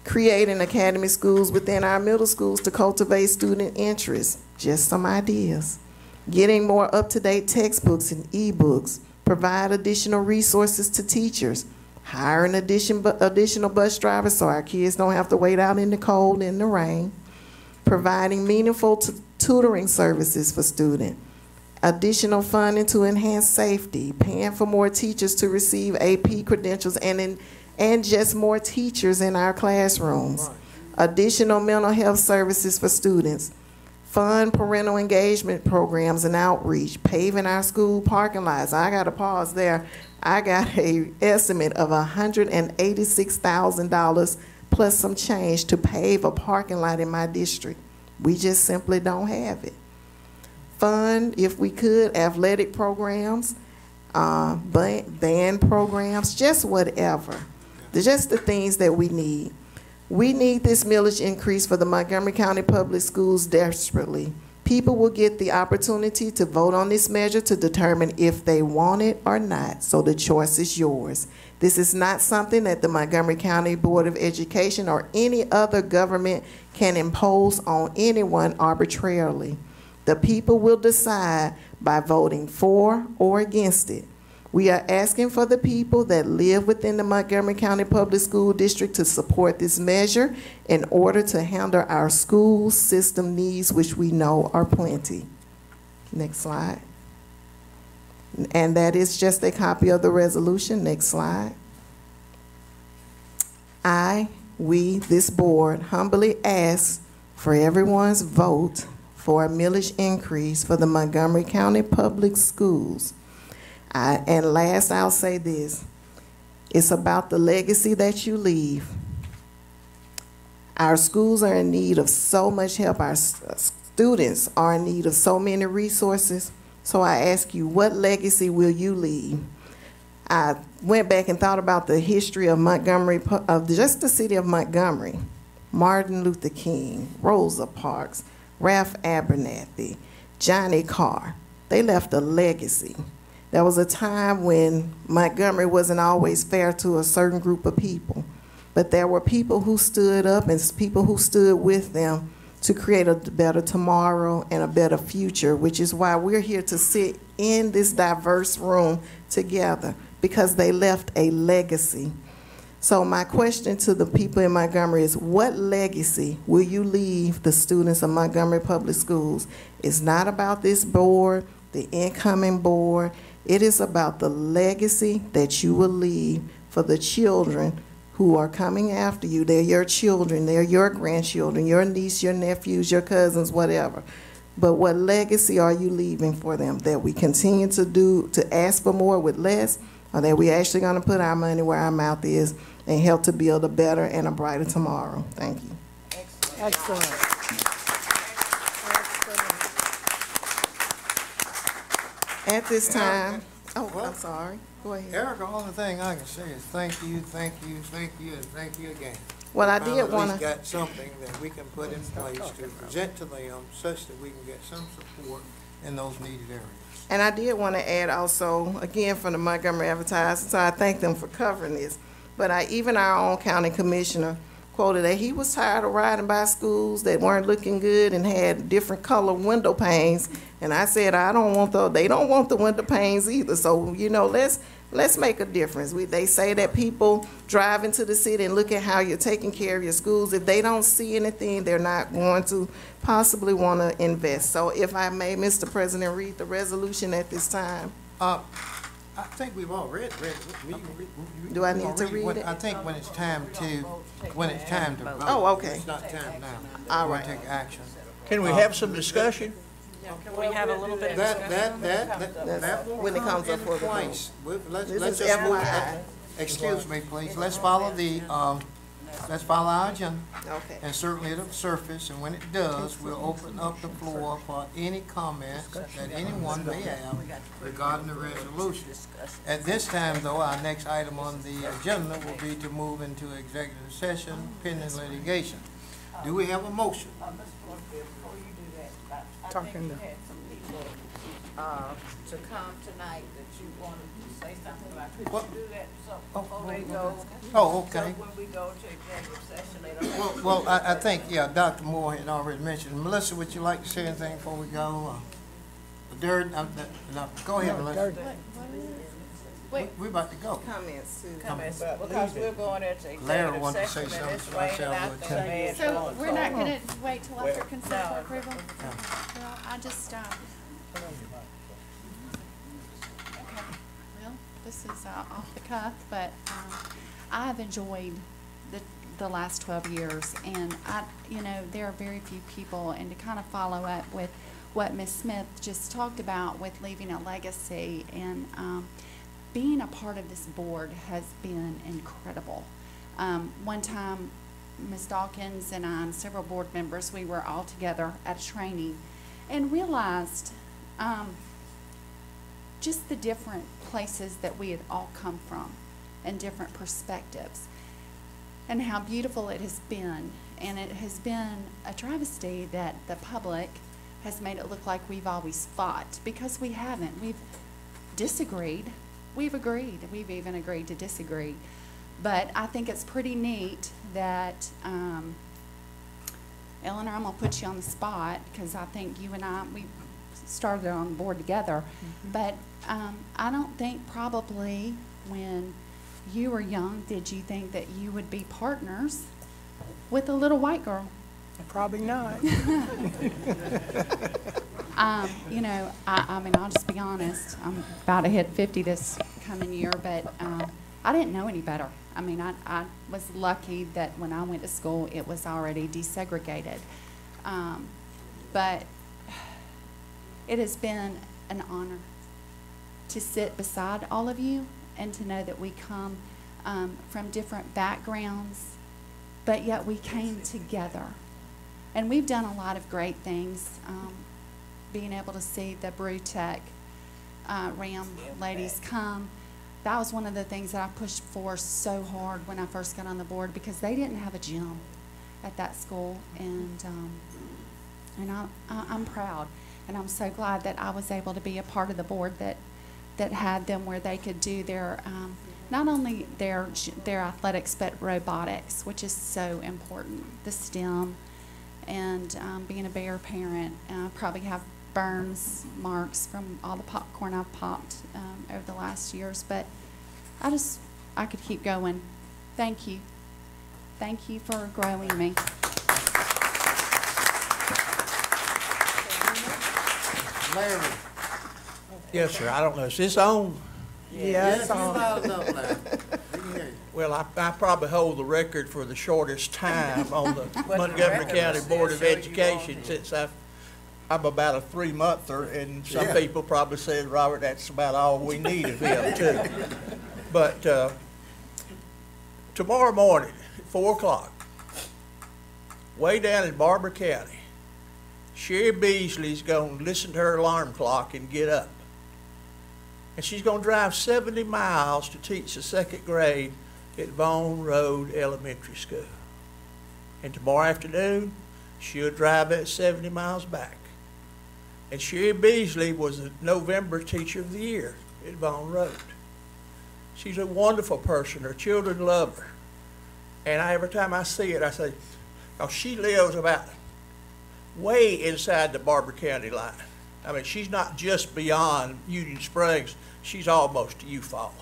Creating academy schools within our middle schools to cultivate student interest. Just some ideas. Getting more up-to-date textbooks and e-books. Provide additional resources to teachers. Hiring additional bus drivers so our kids don't have to wait out in the cold and the rain. Providing meaningful tutoring services for students. Additional funding to enhance safety. Paying for more teachers to receive AP credentials and just more teachers in our classrooms. Additional mental health services for students. Fund parental engagement programs and outreach. Paving our school parking lots. I got to pause there. I got an estimate of $186,000 plus some change to pave a parking lot in my district. We just simply don't have it. Fund, if we could, athletic programs, band programs, just whatever. Just the things that we need. We need this millage increase for the Montgomery County Public Schools desperately. People will get the opportunity to vote on this measure to determine if they want it or not, so the choice is yours. This is not something that the Montgomery County Board of Education or any other government can impose on anyone arbitrarily. The people will decide by voting for or against it. We are asking for the people that live within the Montgomery County Public School District to support this measure in order to handle our school system needs, which we know are plenty. Next slide. And that is just a copy of the resolution. Next slide. We, this board, humbly ask for everyone's vote for a millage increase for the Montgomery County Public Schools. And last, I'll say this. It's about the legacy that you leave. Our schools are in need of so much help. Our students are in need of so many resources. So I ask you, what legacy will you leave? I went back and thought about the history of Montgomery, of just the city of Montgomery. Martin Luther King, Rosa Parks, Ralph Abernathy, Johnny Carr. They left a legacy. There was a time when Montgomery wasn't always fair to a certain group of people, but there were people who stood up and people who stood with them to create a better tomorrow and a better future, which is why we're here to sit in this diverse room together, because they left a legacy. So my question to the people in Montgomery is, what legacy will you leave the students of Montgomery Public Schools? It's not about this board, the incoming board. It is about the legacy that you will leave for the children who are coming after you. They're your children, they're your grandchildren, your niece, your nephews, your cousins, whatever. But what legacy are you leaving for them? That we continue to ask for more with less, or that we actually gonna put our money where our mouth is and help to build a better and a brighter tomorrow? Thank you. Excellent. At this time, Well, I'm sorry. Go ahead. Erica, the only thing I can say is thank you, thank you, thank you, and thank you again. Well, I did want to to. got something that we can put in place to present to them such that we can get some support in those needed areas. And I did want to add also, again, from the Montgomery Advertiser, so I thank them for covering this. But even our own county commissioner quoted that he was tired of riding by schools that weren't looking good and had different color window panes. And I said, they don't want the window panes either. So, let's let's make a difference. They say that people drive into the city and look at how you're taking care of your schools. If they don't see anything, they're not going to possibly want to invest. So if I may, Mr. President, read the resolution at this time. I think we've all read it. Do I need to read it? I think when it's time to vote. Oh, okay. It's not time now. All We'll right. take action. Can we have some discussion? Can we have a little bit of discussion? That will when it comes up for the vote. twice. Let's This is just move, FYI. excuse me, please. Let's follow our agenda. Okay. And certainly it'll surface, and when it does, we'll open up the floor for any comments that anyone may have regarding the resolution. At this time, though, our next item on the agenda will be to move into executive session pending litigation. Do we have a motion? Before you do that, I Talking think to- you had some people, to come tonight that you wanted to say something about. Could What? you do that before they go? Oh, okay. So when we go to executive session, they don't. Well, I think, yeah, Dr. Moore had already mentioned. Melissa, would you like to say anything before we go? Dirk, go ahead, Melissa. We're about to go. Comments too. Comments, because we're going into Larry wanted to executive say session and it's something, so I raining said I out would there. tell man, So we're not gonna wait till after Well, consent for no. approval? Well, I just, okay, well, this is off the cuff, but I've enjoyed the last 12 years, and there are very few people, and to kind of follow up with what Ms. Smith just talked about with leaving a legacy, and being a part of this board has been incredible. One time, Ms. Dawkins and I and several board members, we were all together at a training and realized just the different places that we had all come from and different perspectives and how beautiful it has been. And it has been a travesty that the public has made it look like we've always fought, because we haven't. We've disagreed. We've agreed. We've even agreed to disagree. But I think it's pretty neat that, Eleanor, I'm going to put you on the spot, because I think you and I, we started on the board together. But I don't think probably when you were young, did you think that you would be partners with a little white girl? Probably not. I mean, I'll just be honest. I'm about to hit 50 this coming year, but I didn't know any better. I mean, I was lucky that when I went to school, it was already desegregated. But it has been an honor to sit beside all of you and to know that we come from different backgrounds, but yet we came together. And we've done a lot of great things. Being able to see the Brewtech Ram ladies come, that was one of the things that I pushed for so hard when I first got on the board, because they didn't have a gym at that school, and I'm proud, and I'm so glad that I was able to be a part of the board that had them where they could do their not only their athletics but robotics, which is so important, the STEM, and being a Bear parent, probably have burns marks from all the popcorn I've popped over the last years, but I could keep going. Thank you. Thank you for growing me. Larry. Yes, sir. I don't know. Is this on? Yeah, it's you on. loud enough, Larry. We can hear you. Well, I probably hold the record for the shortest time on the Montgomery County Board of Education since I'm about a 3-monther, and some people probably said, Robert, that's about all we need of him, too. But tomorrow morning at 4 o'clock, way down in Barber County, Sherry Beasley's going to listen to her alarm clock and get up. And she's going to drive 70 miles to teach the 2nd grade at Vaughn Road Elementary School. And tomorrow afternoon, she'll drive that 70 miles back. And Sherry Beasley was the November Teacher of the Year at Vaughn Road. She's a wonderful person. Her children love her. And every time I see it, I say, oh, she lives about way inside the Barber County line. I mean, she's not just beyond Union Springs. She's almost to Eufaula.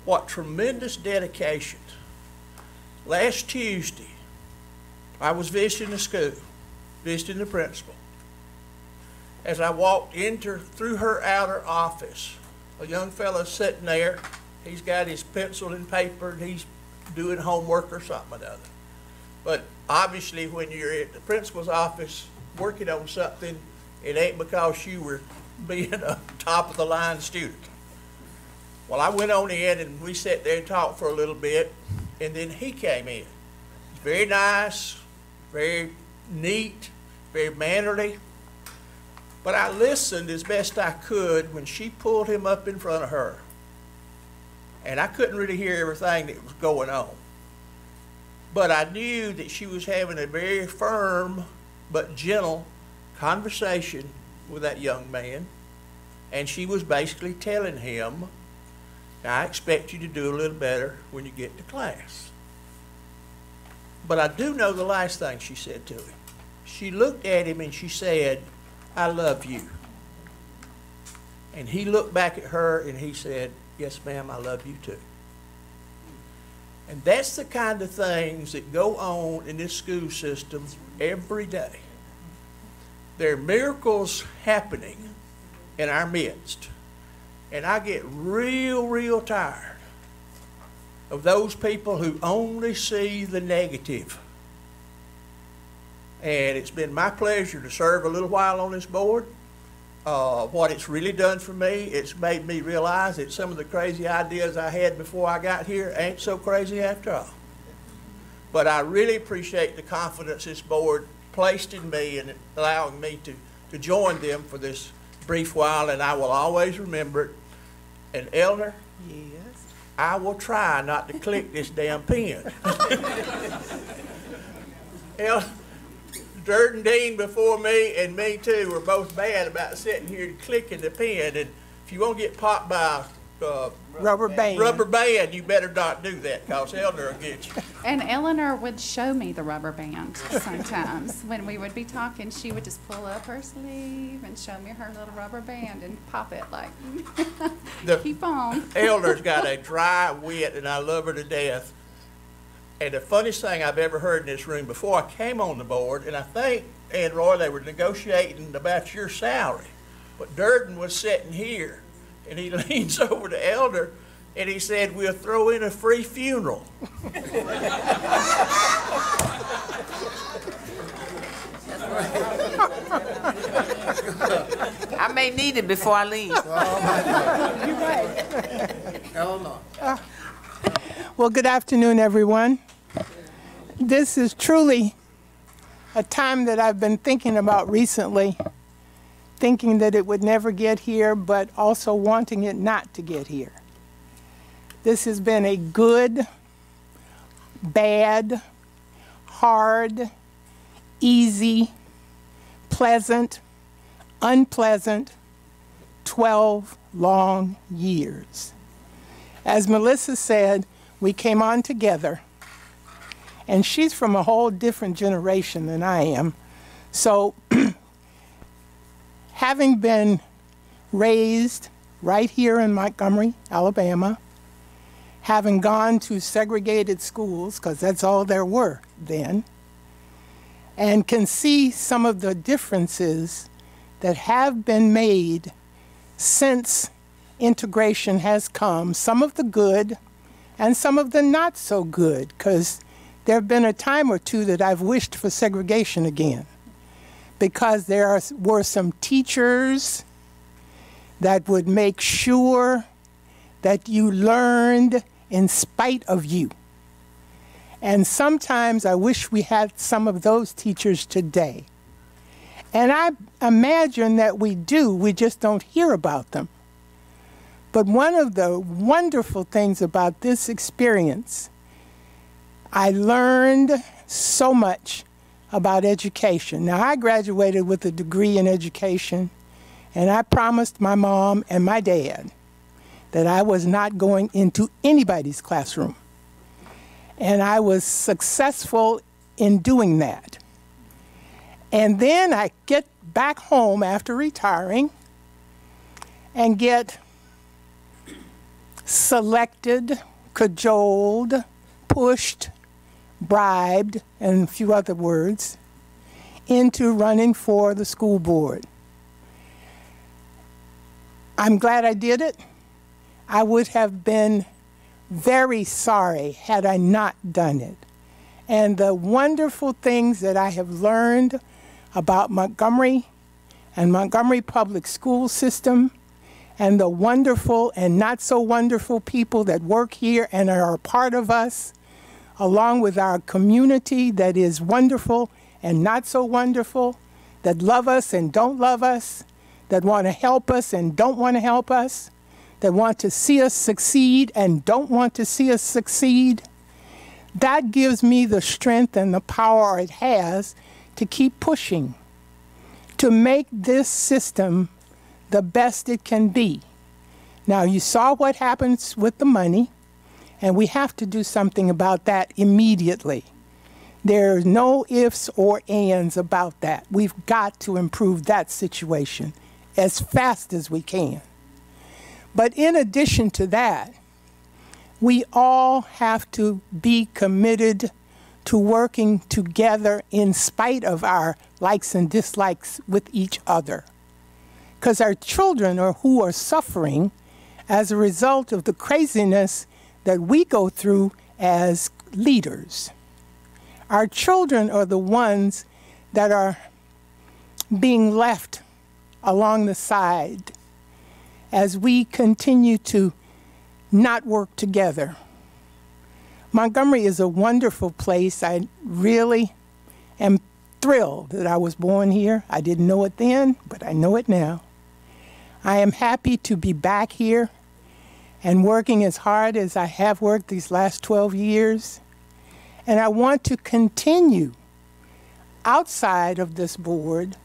what tremendous dedication. Last Tuesday, I was visiting the school, visiting the principal. As I walked through her outer office, a young fellow sitting there. He's got his pencil and paper, and he's doing homework or something or other. But obviously, when you're at the principal's office working on something, it ain't because you were being a top-of-the-line student. Well, I went on in, and we sat there and talked for a little bit, and then he came in. He's very nice, very neat, very mannerly. But I listened as best I could when she pulled him up in front of her. And I couldn't really hear everything that was going on. But I knew that she was having a very firm but gentle conversation with that young man. And she was basically telling him, I expect you to do a little better when you get to class. But I do know the last thing she said to him. She looked at him and she said, I love you. And he looked back at her and he said, yes, ma'am, I love you too. And that's the kind of things that go on in this school system every day. There are miracles happening in our midst. And I get real tired of those people who only see the negative. And it's been my pleasure to serve a little while on this board. What it's really done for me, it's made me realize that some of the crazy ideas I had before I got here ain't so crazy after all. But I really appreciate the confidence this board placed in me and allowing me to join them for this brief while, and I will always remember it. And Elder, yes, I will try not to click this damn pen. Durden Dean before me and me too were both bad about sitting here and clicking the pen. And if you want to get popped by a rubber band, you better not do that, because Eleanor will get you. And Eleanor would show me the rubber band sometimes. When we would be talking, she would just pull up her sleeve and show me her little rubber band and pop it like, keep on. Eleanor's got a dry wit, and I love her to death. And the funniest thing I've ever heard in this room, before I came on the board, and I think, Aunt Roy, they were negotiating about your salary, but Durden was sitting here, and he leans over to Elder, and he said, we'll throw in a free funeral. I may need it before I leave. You're right. Well, good afternoon, everyone. This is truly a time that I've been thinking about recently, thinking that it would never get here, but also wanting it not to get here. This has been a good, bad, hard, easy, pleasant, unpleasant 12 long years. As Melissa said, we came on together, and she's from a whole different generation than I am. So having been raised right here in Montgomery, Alabama, having gone to segregated schools, because that's all there were then, and can see some of the differences that have been made since integration has come, some of the good and some of the not so good, because there have been a time or two that I've wished for segregation again, because there were some teachers that would make sure that you learned in spite of you. And sometimes I wish we had some of those teachers today. And I imagine that we do, we just don't hear about them. But one of the wonderful things about this experience, I learned so much about education. Now, I graduated with a degree in education, and I promised my mom and my dad that I was not going into anybody's classroom. And I was successful in doing that. And then I get back home after retiring and get selected, cajoled, pushed, bribed, and a few other words, into running for the school board. I'm glad I did it. I would have been very sorry had I not done it. And the wonderful things that I have learned about Montgomery and Montgomery Public School System, and the wonderful and not so wonderful people that work here and are a part of us, along with our community that is wonderful and not so wonderful, that love us and don't love us, that want to help us and don't want to help us, that want to see us succeed and don't want to see us succeed. That gives me the strength and the power it has to keep pushing, to make this system the best it can be. Now, you saw what happens with the money, and we have to do something about that immediately. There's no ifs or ands about that. We've got to improve that situation as fast as we can. But in addition to that, we all have to be committed to working together in spite of our likes and dislikes with each other. Because our children are who are suffering as a result of the craziness that we go through as leaders. Our children are the ones that are being left along the side as we continue to not work together. Montgomery is a wonderful place. I really am thrilled that I was born here. I didn't know it then, but I know it now. I am happy to be back here and working as hard as I have worked these last 12 years. And I want to continue outside of this board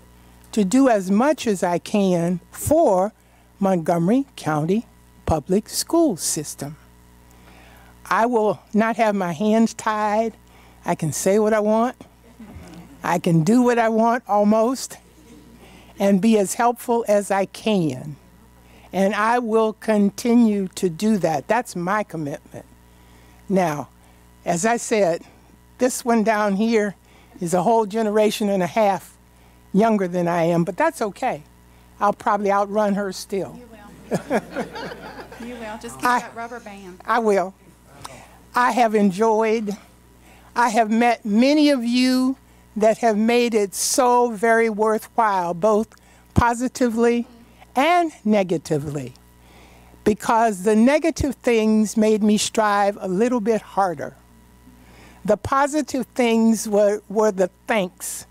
to do as much as I can for Montgomery County Public School System. I will not have my hands tied. I can say what I want. I can do what I want almost, and be as helpful as I can. And I will continue to do that. That's my commitment. Now, as I said, this one down here is a whole generation and a half younger than I am, but that's okay. I'll probably outrun her still. You will. You will. Just keep that rubber band. I will. I have enjoyed. I have met many of you that have made it so very worthwhile, both positively and negatively, because the negative things made me strive a little bit harder. The positive things were the thanks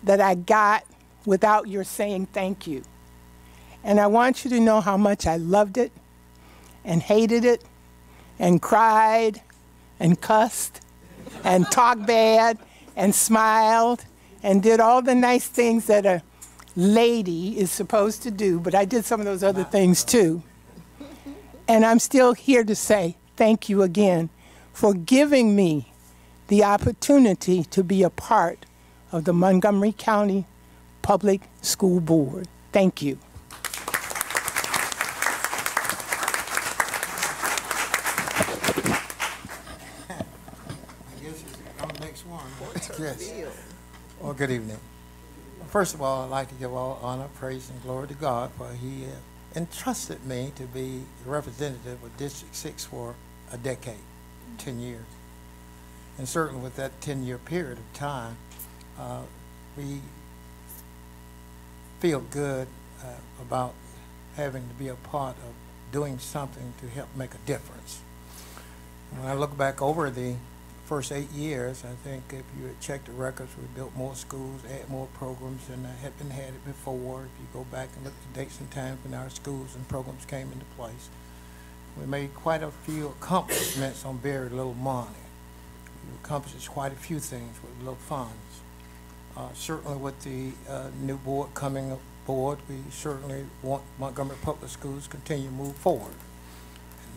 that I got without your saying thank you. And I want you to know how much I loved it and hated it and cried and cussed and talked bad and smiled and did all the nice things that a lady is supposed to do, but I did some of those other things too. And I'm still here to say thank you again for giving me the opportunity to be a part of the Montgomery County Public School Board. Thank you. Yes. Well, good evening. First of all, I'd like to give all honor, praise, and glory to God, for He entrusted me to be the representative of District 6 for a decade, 10 years. And certainly with that 10-year period of time, we feel good about having to be a part of doing something to help make a difference. When I look back over the first 8 years, I think if you had checked the records, we built more schools, added more programs than had been had before. If you go back and look at the dates and times when our schools and programs came into place, we made quite a few accomplishments on very little money. We accomplished quite a few things with little funds. Certainly with the new board coming aboard, we certainly want Montgomery Public Schools to continue to move forward.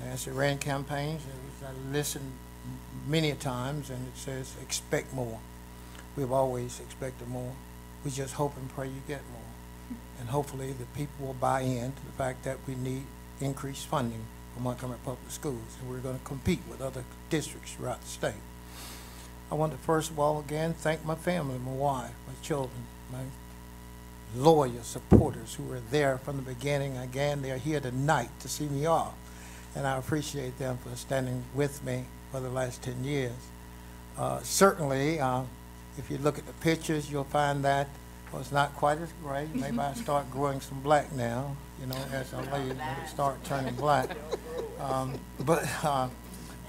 And as they ran campaigns, I listened many times, and it says expect more. We've always expected more. We just hope and pray you get more. And hopefully the people will buy in to the fact that we need increased funding for Montgomery Public Schools, and we're going to compete with other districts throughout the state. I want to first of all again thank my family, my wife, my children, my loyal supporters who were there from the beginning. Again, they're here tonight to see me off, and I appreciate them for standing with me for the last 10 years. Certainly, if you look at the pictures, you'll find that it's not quite as gray. Maybe I start growing some black now, you know, as I leave, it start turning black.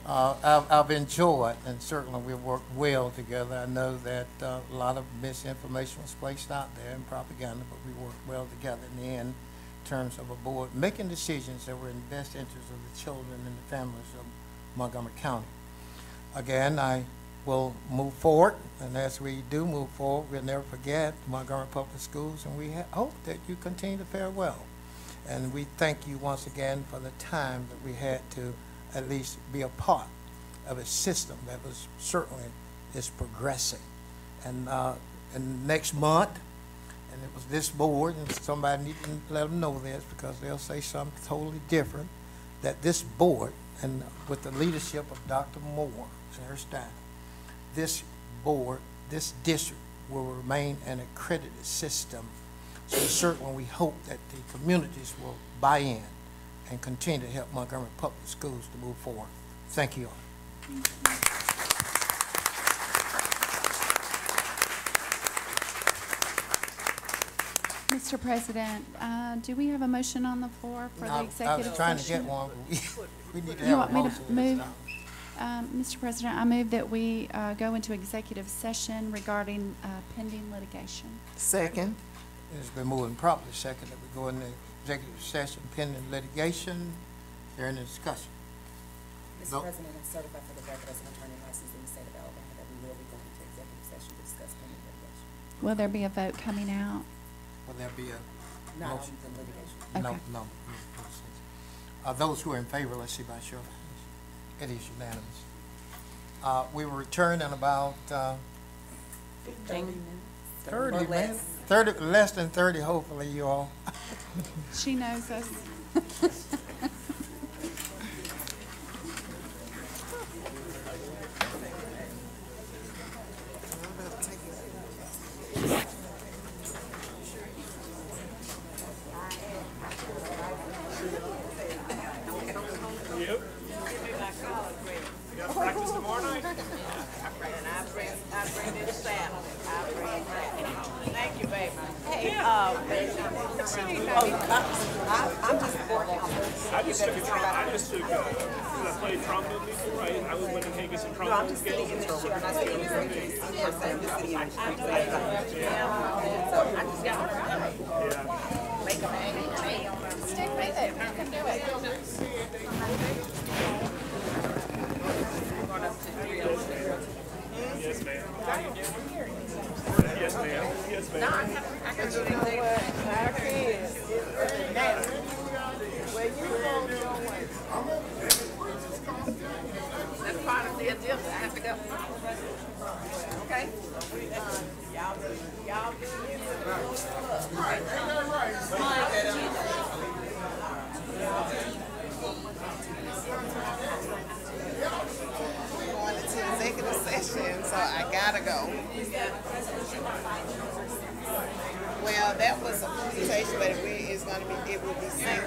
I've enjoyed, and certainly we've worked well together. I know that a lot of misinformation was placed out there and propaganda, but we worked well together in the end in terms of a board making decisions that were in the best interest of the children and the families of Montgomery County. Again, I will move forward, and as we do move forward, we'll never forget Montgomery Public Schools, and we hope that you continue to fare well. And we thank you once again for the time that we had to at least be a part of a system that was certainly is progressing. And next month, and it was this board, and somebody needed to let them know this because they'll say something totally different, that this board, and with the leadership of Dr. Moore and her staff, this board, this district will remain an accredited system. So certainly we hope that the communities will buy in and continue to help Montgomery Public Schools to move forward. Thank you all. Mr. President, do we have a motion on the floor for the executive session? I was trying to get one. We need to You have a want me motion to move? this time. Mr. President, I move that we go into executive session regarding pending litigation. Second. It's been moved and properly second that we go into executive session pending litigation. Is there any discussion? Mr. President, I certify for the record as an attorney licensed in the state of Alabama that we will be going into executive session to discuss pending litigation. Will there be a vote coming out? Will there be a Not motion? on the litigation. Okay. No. Those who are in favor, let's see by show of hands. It is unanimous. We will return in about 30 minutes. 30 minutes. 30, less than 30, hopefully, you all. She knows us. Practice tomorrow night? And I bring this salad. Thank you, baby. Hey, I'm just working on this. I just took I played trumpet before. I was winning Haggis and trumpet. No, I'm just sitting in this chair and I say, yes, I'm just sitting in this chair. So I just got to make them angry. Stick with it. You can do it. Yes, ma'am. Yes, ma'am. Yes, ma'am. No, I got you know what? Our kids, well, you won't go away. That's part of the agenda. I have to go. Okay? Y'all do you. Going into executive session, so I gotta go. Well, that was a presentation, but it will be sent.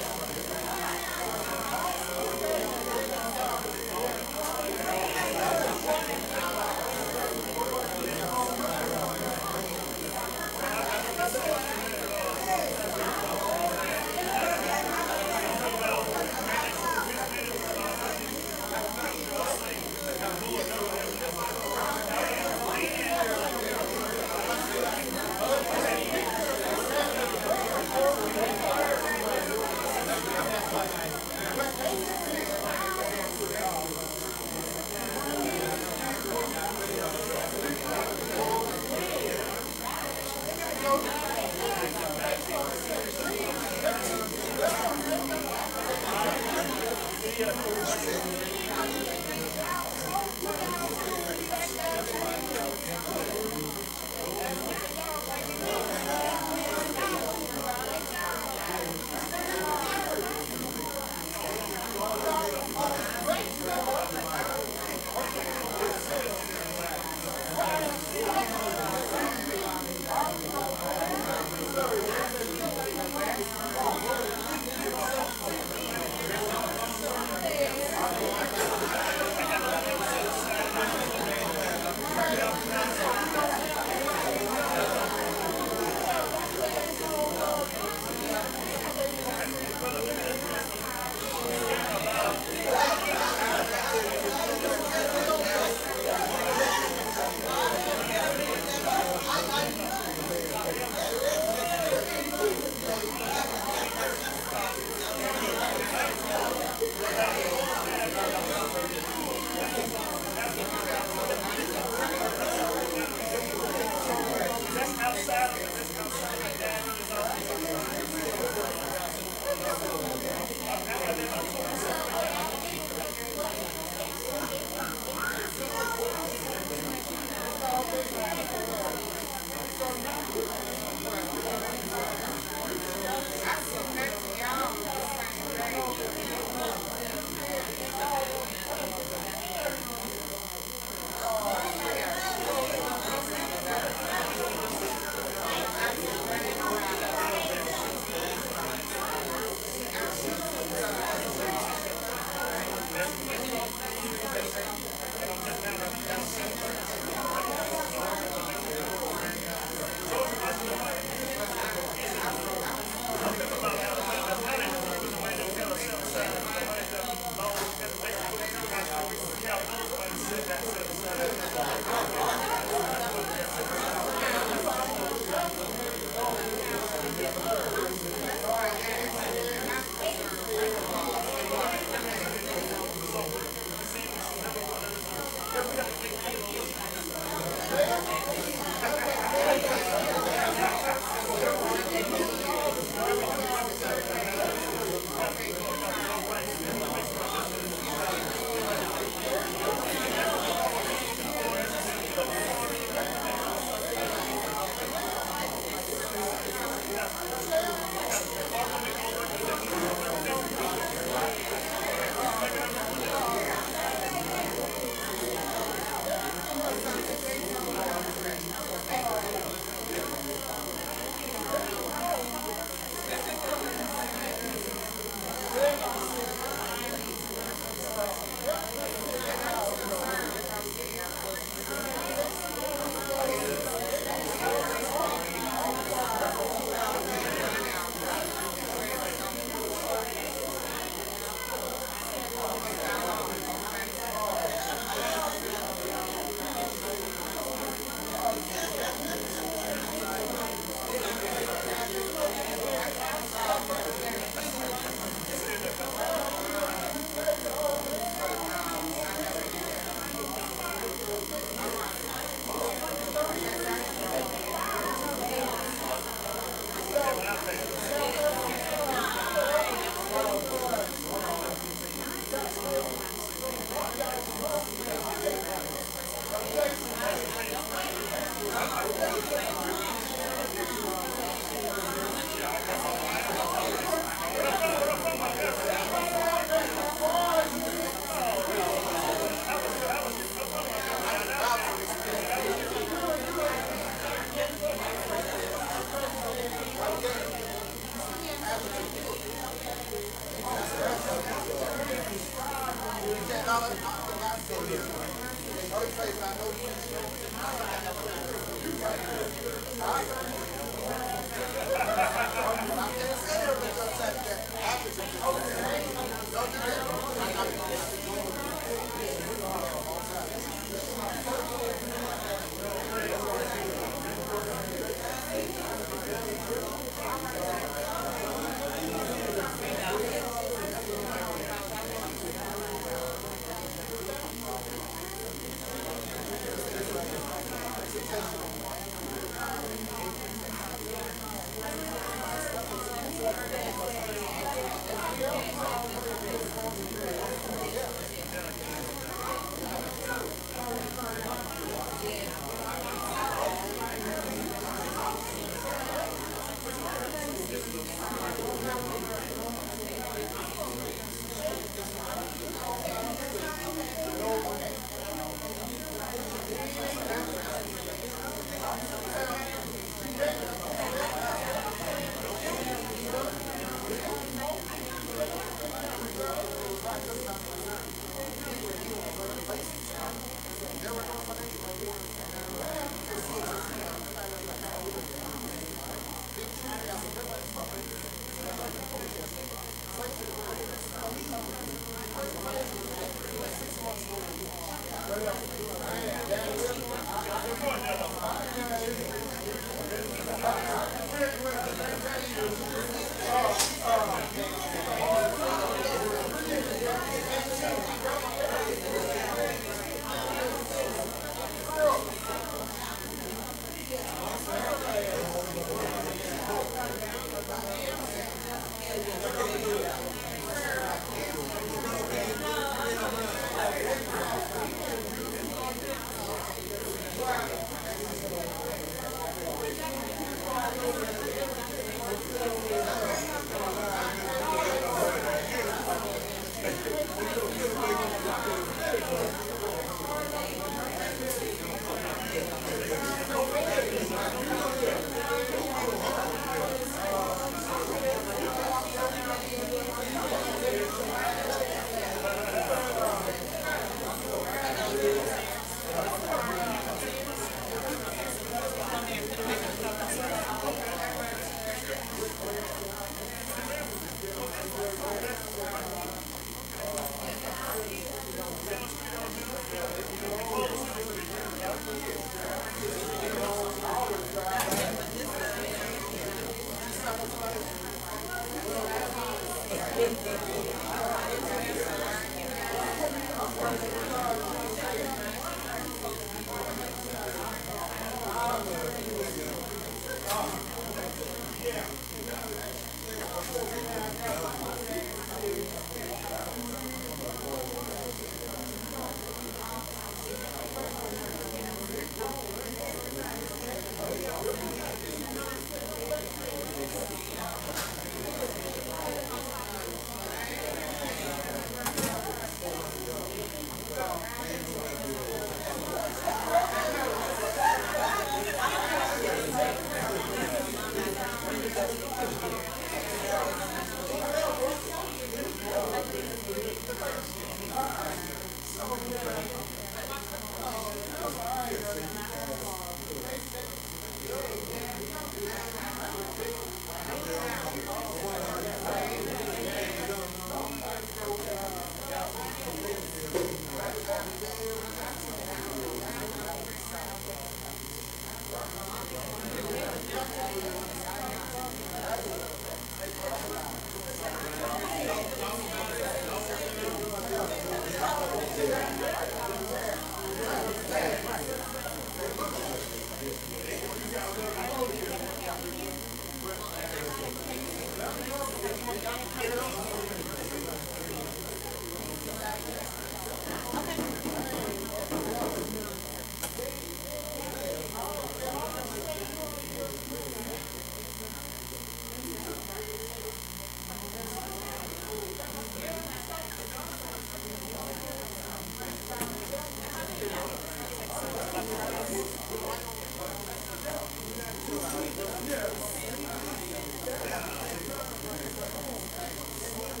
All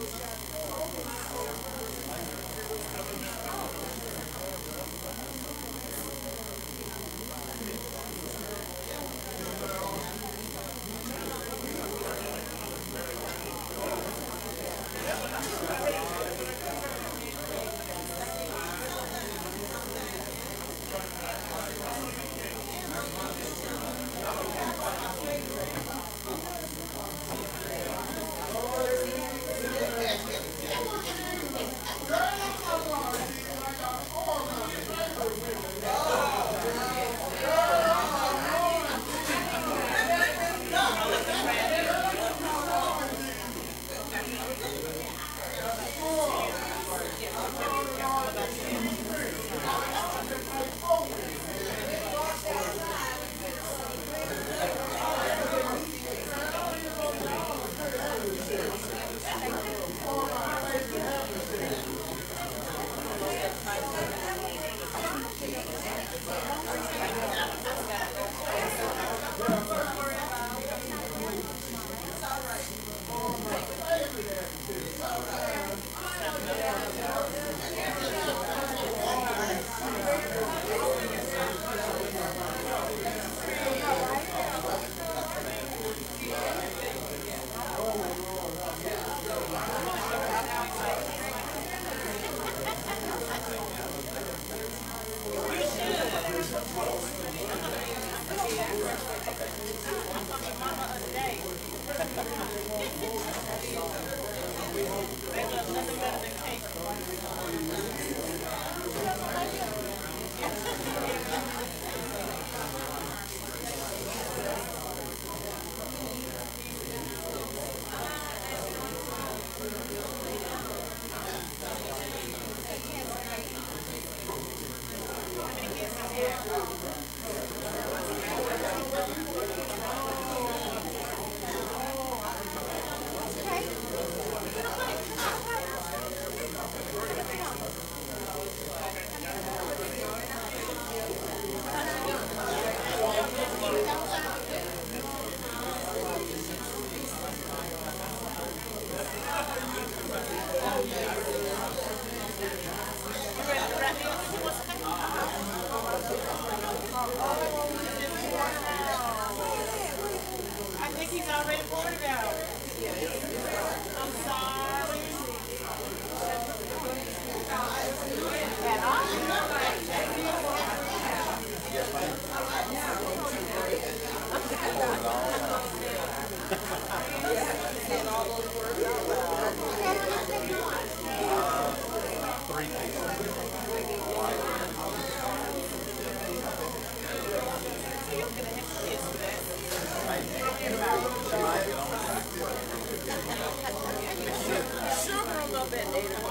little bit, Nita.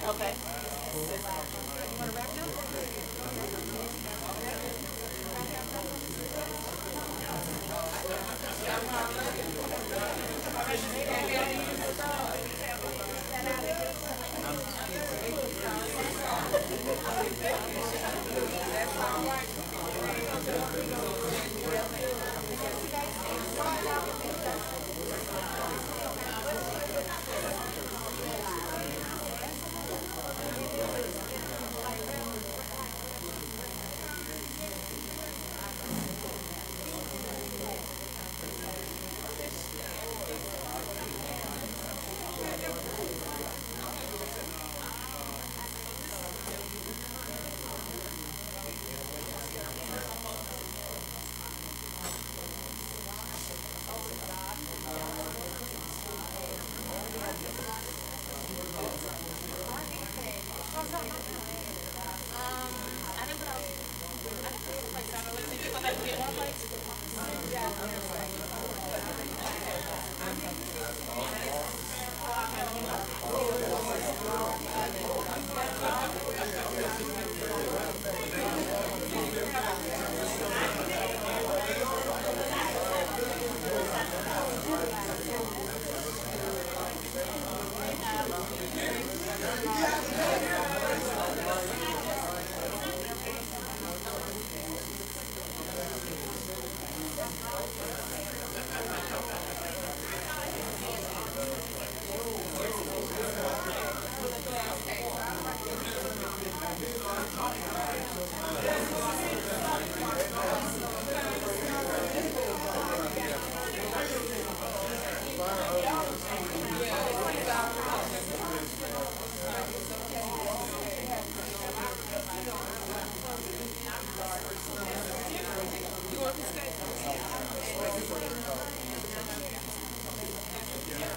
Okay.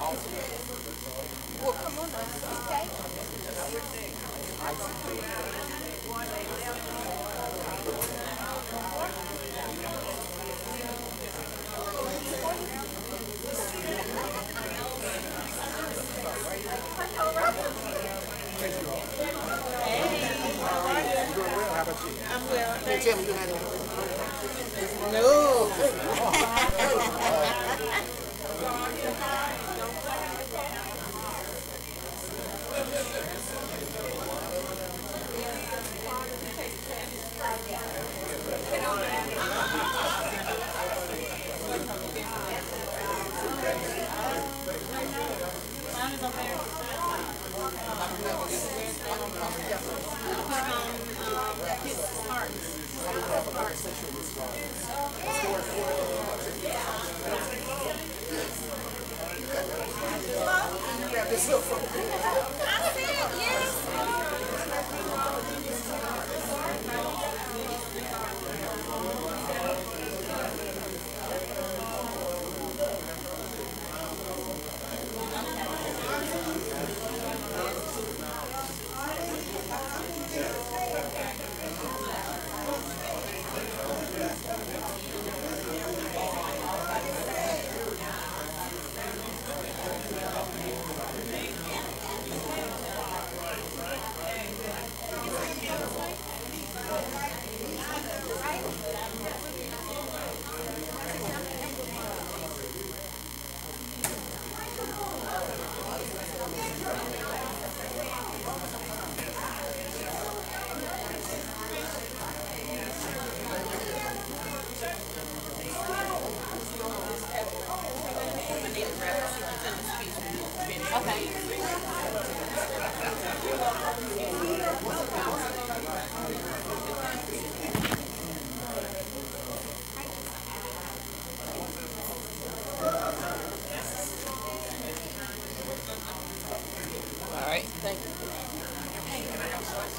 Well, come on, okay. I'm well. Can you tell me you're not in? No.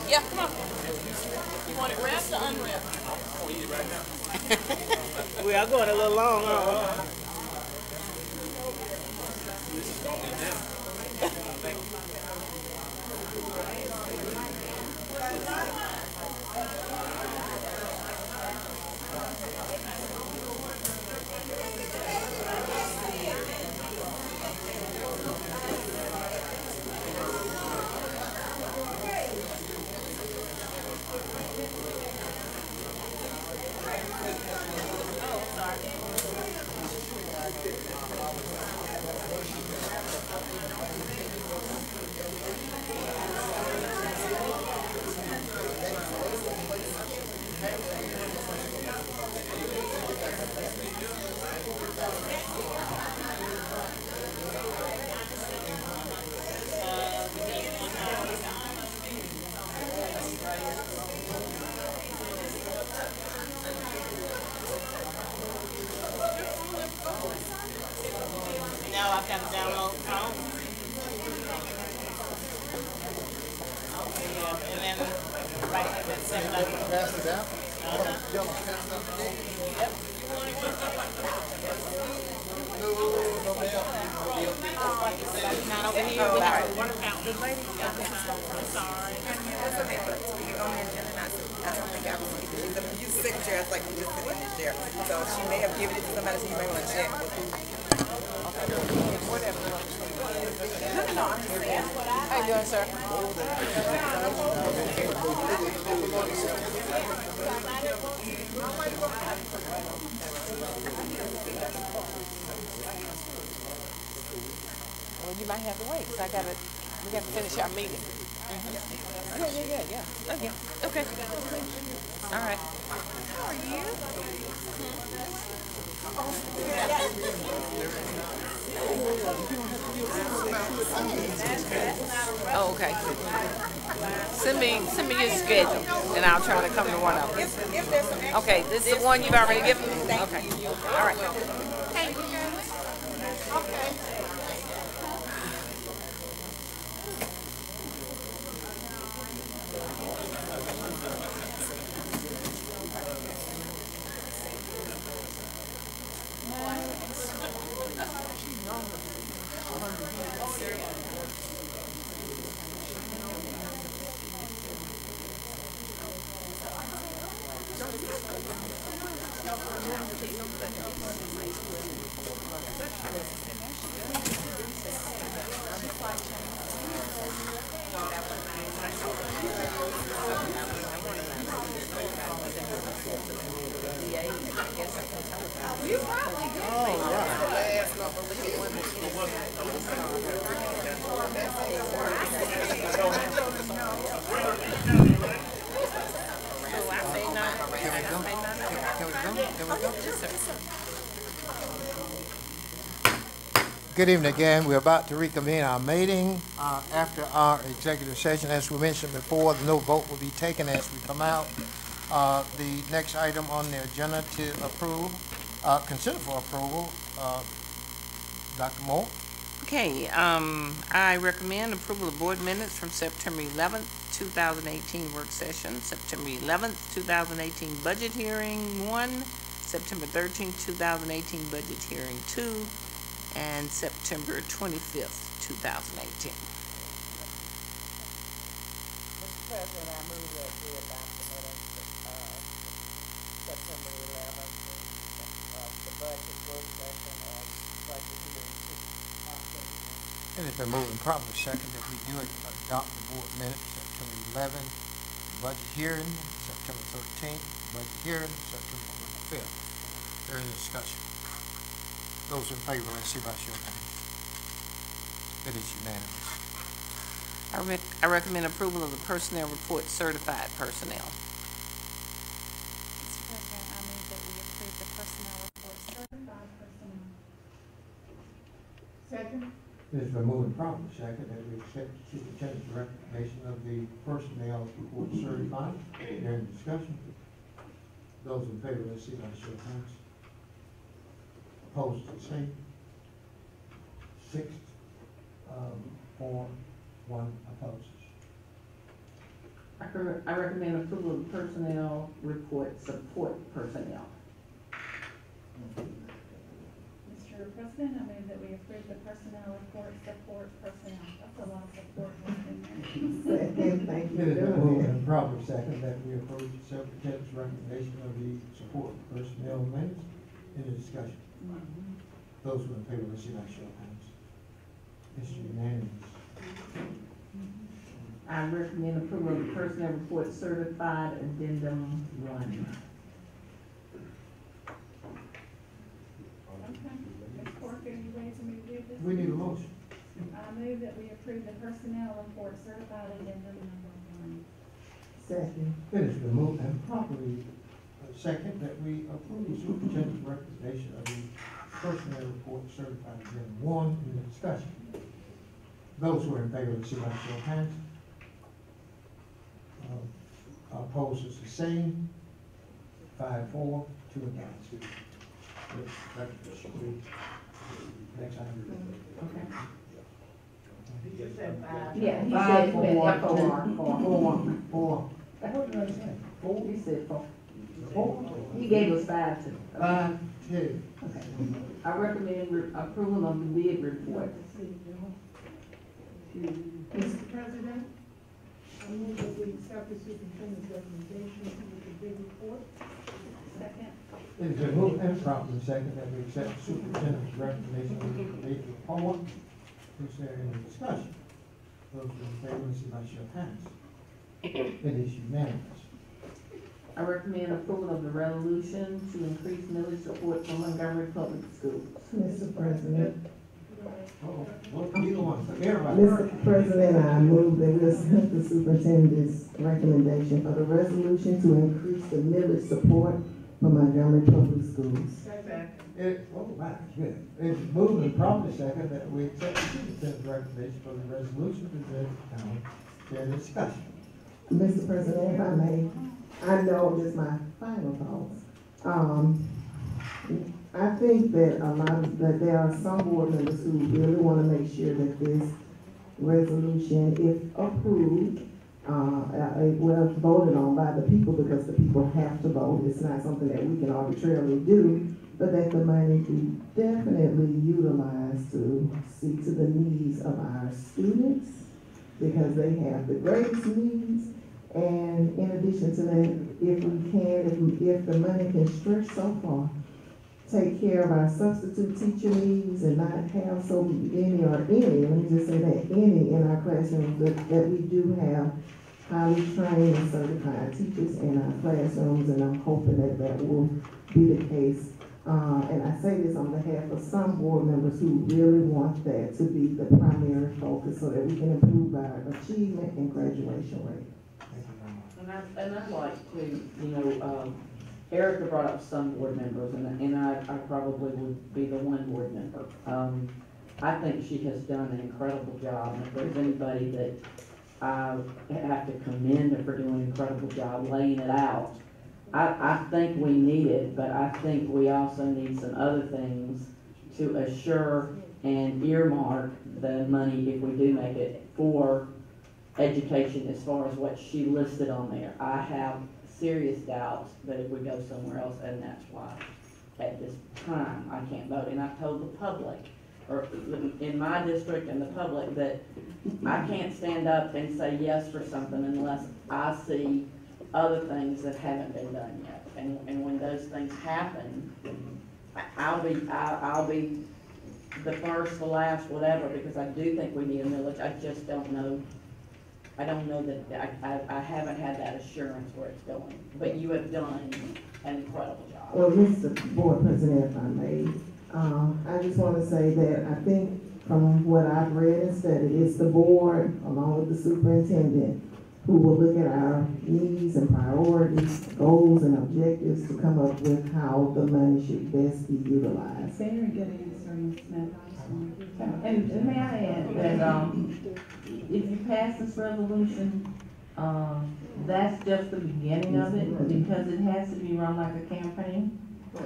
Yeah, come on. You want it wrapped or unwrapped? I'll eat it right now. We are going a little long, aren't we? Now I've got to download Chrome. Yeah, and then right at that same level. Pass it out? Yep. Not over here. We have a water fountain. The lady got behind. I'm sorry. That's okay, but we go in and I don't think I was you sit in chair, it's like we just sit in this chair. So she may have given it to somebody, so you may want to check. Whatever. No, I'm just saying. How you doing, sir? Well, you might have to wait, because we got to finish our meeting. Yeah. Okay. All right. How are you? Oh, okay. Send me your schedule, and I'll try to come to one of them. Okay, this is the one you've already given me? Okay. All right. Thank you. Okay. Good evening again. We're about to reconvene our meeting after our executive session. As we mentioned before, no vote will be taken as we come out. The next item on the agenda to approve, consider for approval, Dr. Moore. Okay, I recommend approval of board minutes from September 11th, 2018 work session, September 11th, 2018 budget hearing 1, September 13th, 2018 budget hearing 2, and September 25th, 2018. Mr. President, I move that we adopt the minutes September 11th, the budget work session and budget hearing 2. And it's been moved and properly second that we do adopt the board minutes September 11th, budget hearing, September 13th, budget hearing, September 25th. There is discussion. Those in favor, let's see by show of hands. It is unanimous. I recommend approval of the personnel report, certified personnel. Mr. President, I move that we approve the personnel report, certified personnel. Second. It has been moved and properly second that we accept the superintendent's recommendation of the personnel report certified. There any discussion? Those in favor, let's see by show of hands. Opposed, the same. 6, 4, 1 opposes. I recommend approval of the personnel report, support personnel. Mr. President, I move that we approve the personnel report, support personnel. That's a lot of support in there. Second, thank you. It has been moved and properly second that we approve the superintendent's recommendation of the support personnel minutes. Any discussion? Those who are in favor, let's see by show of hands. It's unanimous. I recommend approval of the personnel report, certified addendum 1. Okay. Ms. Parker, are you ready for me to do this? We need a motion. I move that we approve the personnel report, certified addendum number 1. Second. It has been moved and properly second that we approve the superintendent's recommendation of the personnel report certified addendum 1 in the discussion. Those who are in favor, let's see by show of hands. Opposed is the same. 5, 4, 2 against. Next item. Okay. You said 5. Yeah, he 5, said 4, 4. What did I say? 4? You said 4. 4? He gave us 5 too. 5, 2. Okay. I recommend approval of the bid report. Mr. President, I move that we accept the superintendent's recommendation with the bid report. Second. It has been moved and properly second that we accept the superintendent's recommendation with the bid report. Is there any discussion? Those in favor, let's see by show of hands. It is unanimous. I recommend approval of the resolution to increase millage support for Montgomery Public Schools. Mr. President. Either one, everybody. Mr. President, I move that we accept the superintendent's recommendation for the resolution to increase the millage support for Montgomery Public Schools. Good. It's moved and properly second that we accept the superintendent's recommendation for the resolution presented to the county. There any discussion? Mr. President, if I may, I know this is my final thoughts. I think that that there are some board members who really want to make sure that this resolution, if approved, well voted on by the people, because the people have to vote. It's not something that we can arbitrarily do, but that the money be definitely utilized to see see to the needs of our students, because they have the greatest needs. And in addition to that, if we can, if the money can stretch so far, take care of our substitute teacher needs and not have so many, let me just say that, any in our classrooms, that we do have highly trained and certified teachers in our classrooms, and I'm hoping that that will be the case. And I say this on behalf of some board members who really want that to be the primary focus so that we can improve our achievement and graduation rate. And I'd like to, Erica brought up some board members, and I probably would be the one board member. I think she has done an incredible job, and if there's anybody that I have to commend her for doing an incredible job laying it out, I think we need it, but I think we also need some other things to assure and earmark the money, if we do make it, for education as far as what she listed on there. I have serious doubts that if we go somewhere else, and that's why at this time I can't vote. And I've told the public, or in my district and the public, that I can't stand up and say yes for something unless I see other things that haven't been done yet. And when those things happen, I'll be the first, the last, whatever, because I do think we need a millage. I just don't know. I don't know that I haven't had that assurance where it's going. But you have done an incredible job. Well, Mr. Board President, if I may, I just want to say that I think from what I've read and studied, it's the board, along with the superintendent, who will look at our needs and priorities, goals and objectives to come up with how the money should best be utilized. Very good answer, Ms. Smith. And may I add that if you pass this resolution, that's just the beginning of it, because it has to be run like a campaign.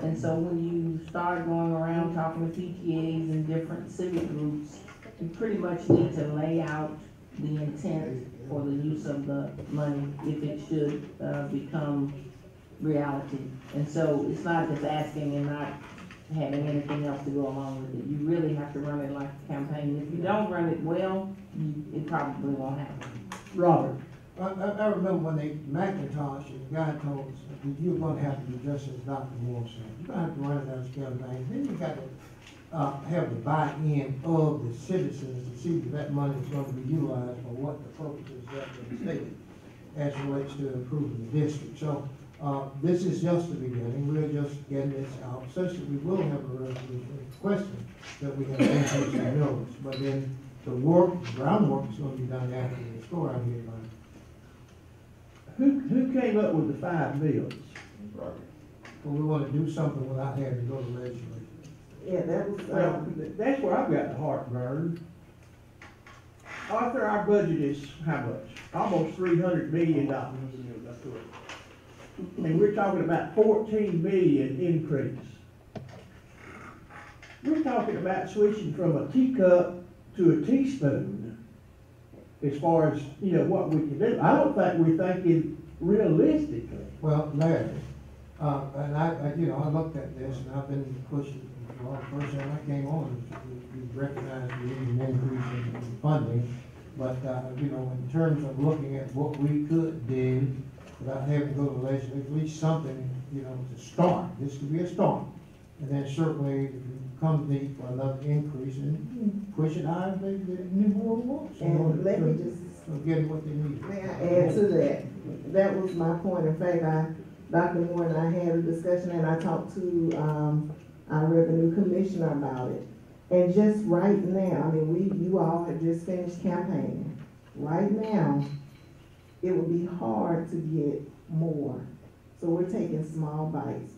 And so when you start going around talking to PTAs and different civic groups, you pretty much need to lay out the intent for the use of the money if it should become reality. And so it's not just asking and not having anything else to go along with it. You really have to run it like a campaign. If you don't run it well, it probably won't happen. Robert. I remember when McIntosh, the guy told us that you're going to have to do just as Dr. Moore said. You're going to have to run it as a campaign. Then you got to have the buy-in of the citizens to see that that money is going to be utilized for what the purposes that were stated as relates to improving the district. So this is just the beginning. We're just getting this out, such that we will have a resolution question that we have increased in millage. But then the groundwork is going to be done after the score out here. Who came up with the 5 mills? Well, we want to do something without having to go to legislature. Yeah, that was. Well, that's where I've got the heartburn. Arthur, our budget is how much? Almost $300 million. And we're talking about 14 million increase. We're talking about switching from a teacup to a teaspoon as far as, what we can do. I don't think we're thinking realistically. Well, Larry, and I looked at this and I've been pushing. Well, the first time I came on, we recognized we need an increase in funding, but in terms of looking at what we could do without having to go to the legislature, at least something, to start. This could be a start, and then certainly if you come deep for another increase and push it higher, the new board wants. And let me just get what they need. May I add to that? That was my point. In fact, Dr. Moore and I had a discussion, and I talked to our revenue commissioner about it. And just right now, you all have just finished campaigning. Right now, it would be hard to get more. So we're taking small bites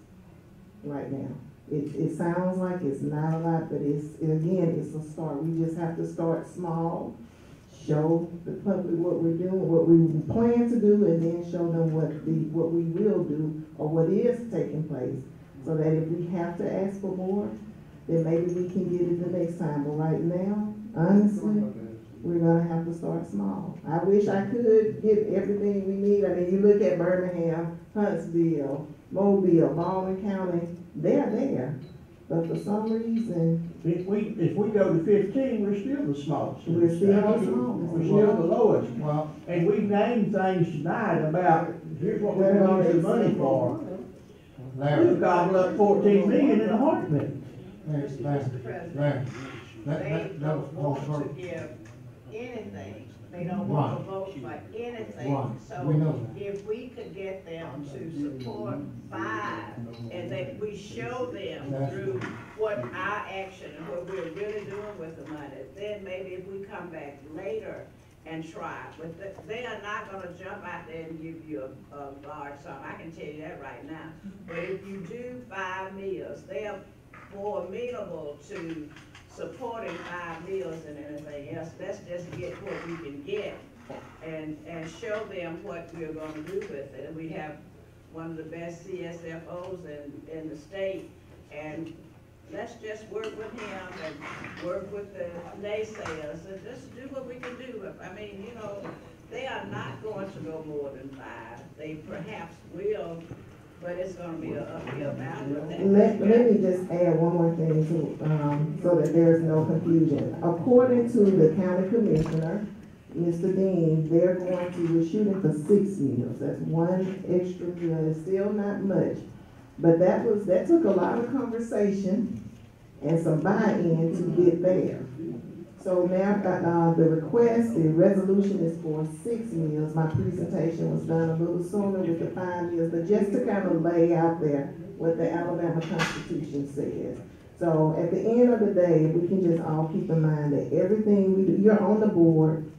right now. It sounds like it's not a lot, but it's a start. We just have to start small, show the public what we're doing, what we plan to do, and then show them what we will do or what is taking place. So that if we have to ask for more, then maybe we can get it the next time. But right now, honestly, we're gonna have to start small. I wish I could get everything we need. You look at Birmingham, Huntsville, Mobile, Baldwin County, they're there. But for some reason, If we go to 15, we're still the smallest. we're still the smallest. We're still the lowest. Well, And we named things tonight about, here's what we're gonna use the money for. Larry, We've gobbled up 14 million in a heartbeat. Larry, They don't want to give anything, they don't want to vote for anything. Right. So We know that. if we could get them to support 5, and that we show them That's through what our action and what we're really doing with the money, then maybe if we come back later and try, but they are not gonna jump out there and give you a large sum, I can tell you that right now. But if you do 5 meals, they are more amenable to supporting 5 meals than anything else. Let's just get what we can get and show them what we're gonna do with it. And we have one of the best CSFOs in the state, and let's just work with him and work with the naysayers and just do what we can do. I mean, you know, they are not going to go more than 5. They perhaps will, but it's gonna be a uphill battle. let me just add one more thing to, so that there's no confusion. According to the county commissioner, Mr. Dean, we're shooting for 6 meals. That's 1 extra meal. It's still not much. But that took a lot of conversation and some buy-in to get there. So now, the request, the resolution is for 6 meals. My presentation was done a little sooner with the 5 meals, but just to kind of lay out there what the Alabama Constitution says. So at the end of the day, we can just all keep in mind that everything we do, you're on the board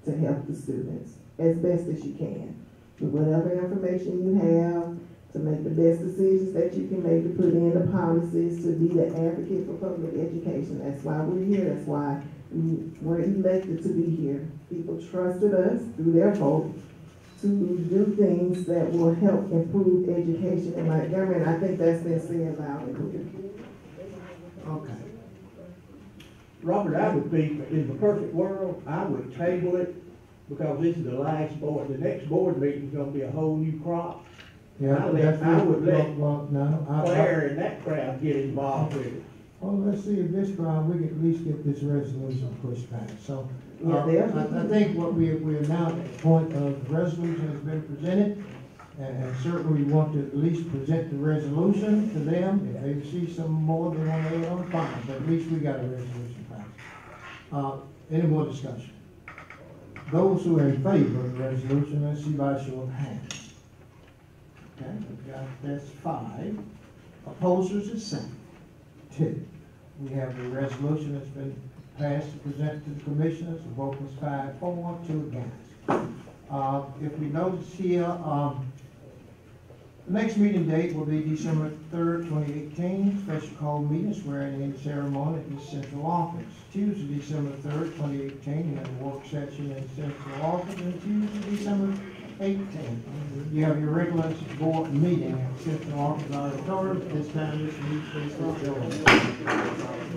to help the students as best as you can. With whatever information you have, to make the best decisions that you can make, to put in the policies, to be the advocate for public education. That's why we're here. That's why we were elected to be here. People trusted us through their vote to do things that will help improve education in Montgomery, and I think that's been said loud and clear. Okay. Robert, I would be, in the perfect world, I would table it because this is the last board. The next board meeting is gonna be a whole new crop. yeah, I would let no, Claire and that crowd get involved with it. well, let's see if this round, we can at least get this resolution pushed back. So, I think what we're now at the point of the resolution has been presented, and certainly we want to at least present the resolution to them. If they see some more they want to add on, fine, but at least we got a resolution passed. Any more discussion? Those who are in favor of the resolution, let's see by show of hands. Okay, that's 5. Opposers is 7. 2. We have the resolution that's been passed to present to the commissioners. The vote was 5-4, 2 against. If we notice here, the next meeting date will be December 3rd, 2018, special call meeting, swearing in ceremony at the central office. Tuesday, December 3rd, 2018, you have a work session in central office, and Tuesday, December 18th. You have your regular board meeting at central office auditorium. At this time, this meeting is adjourned.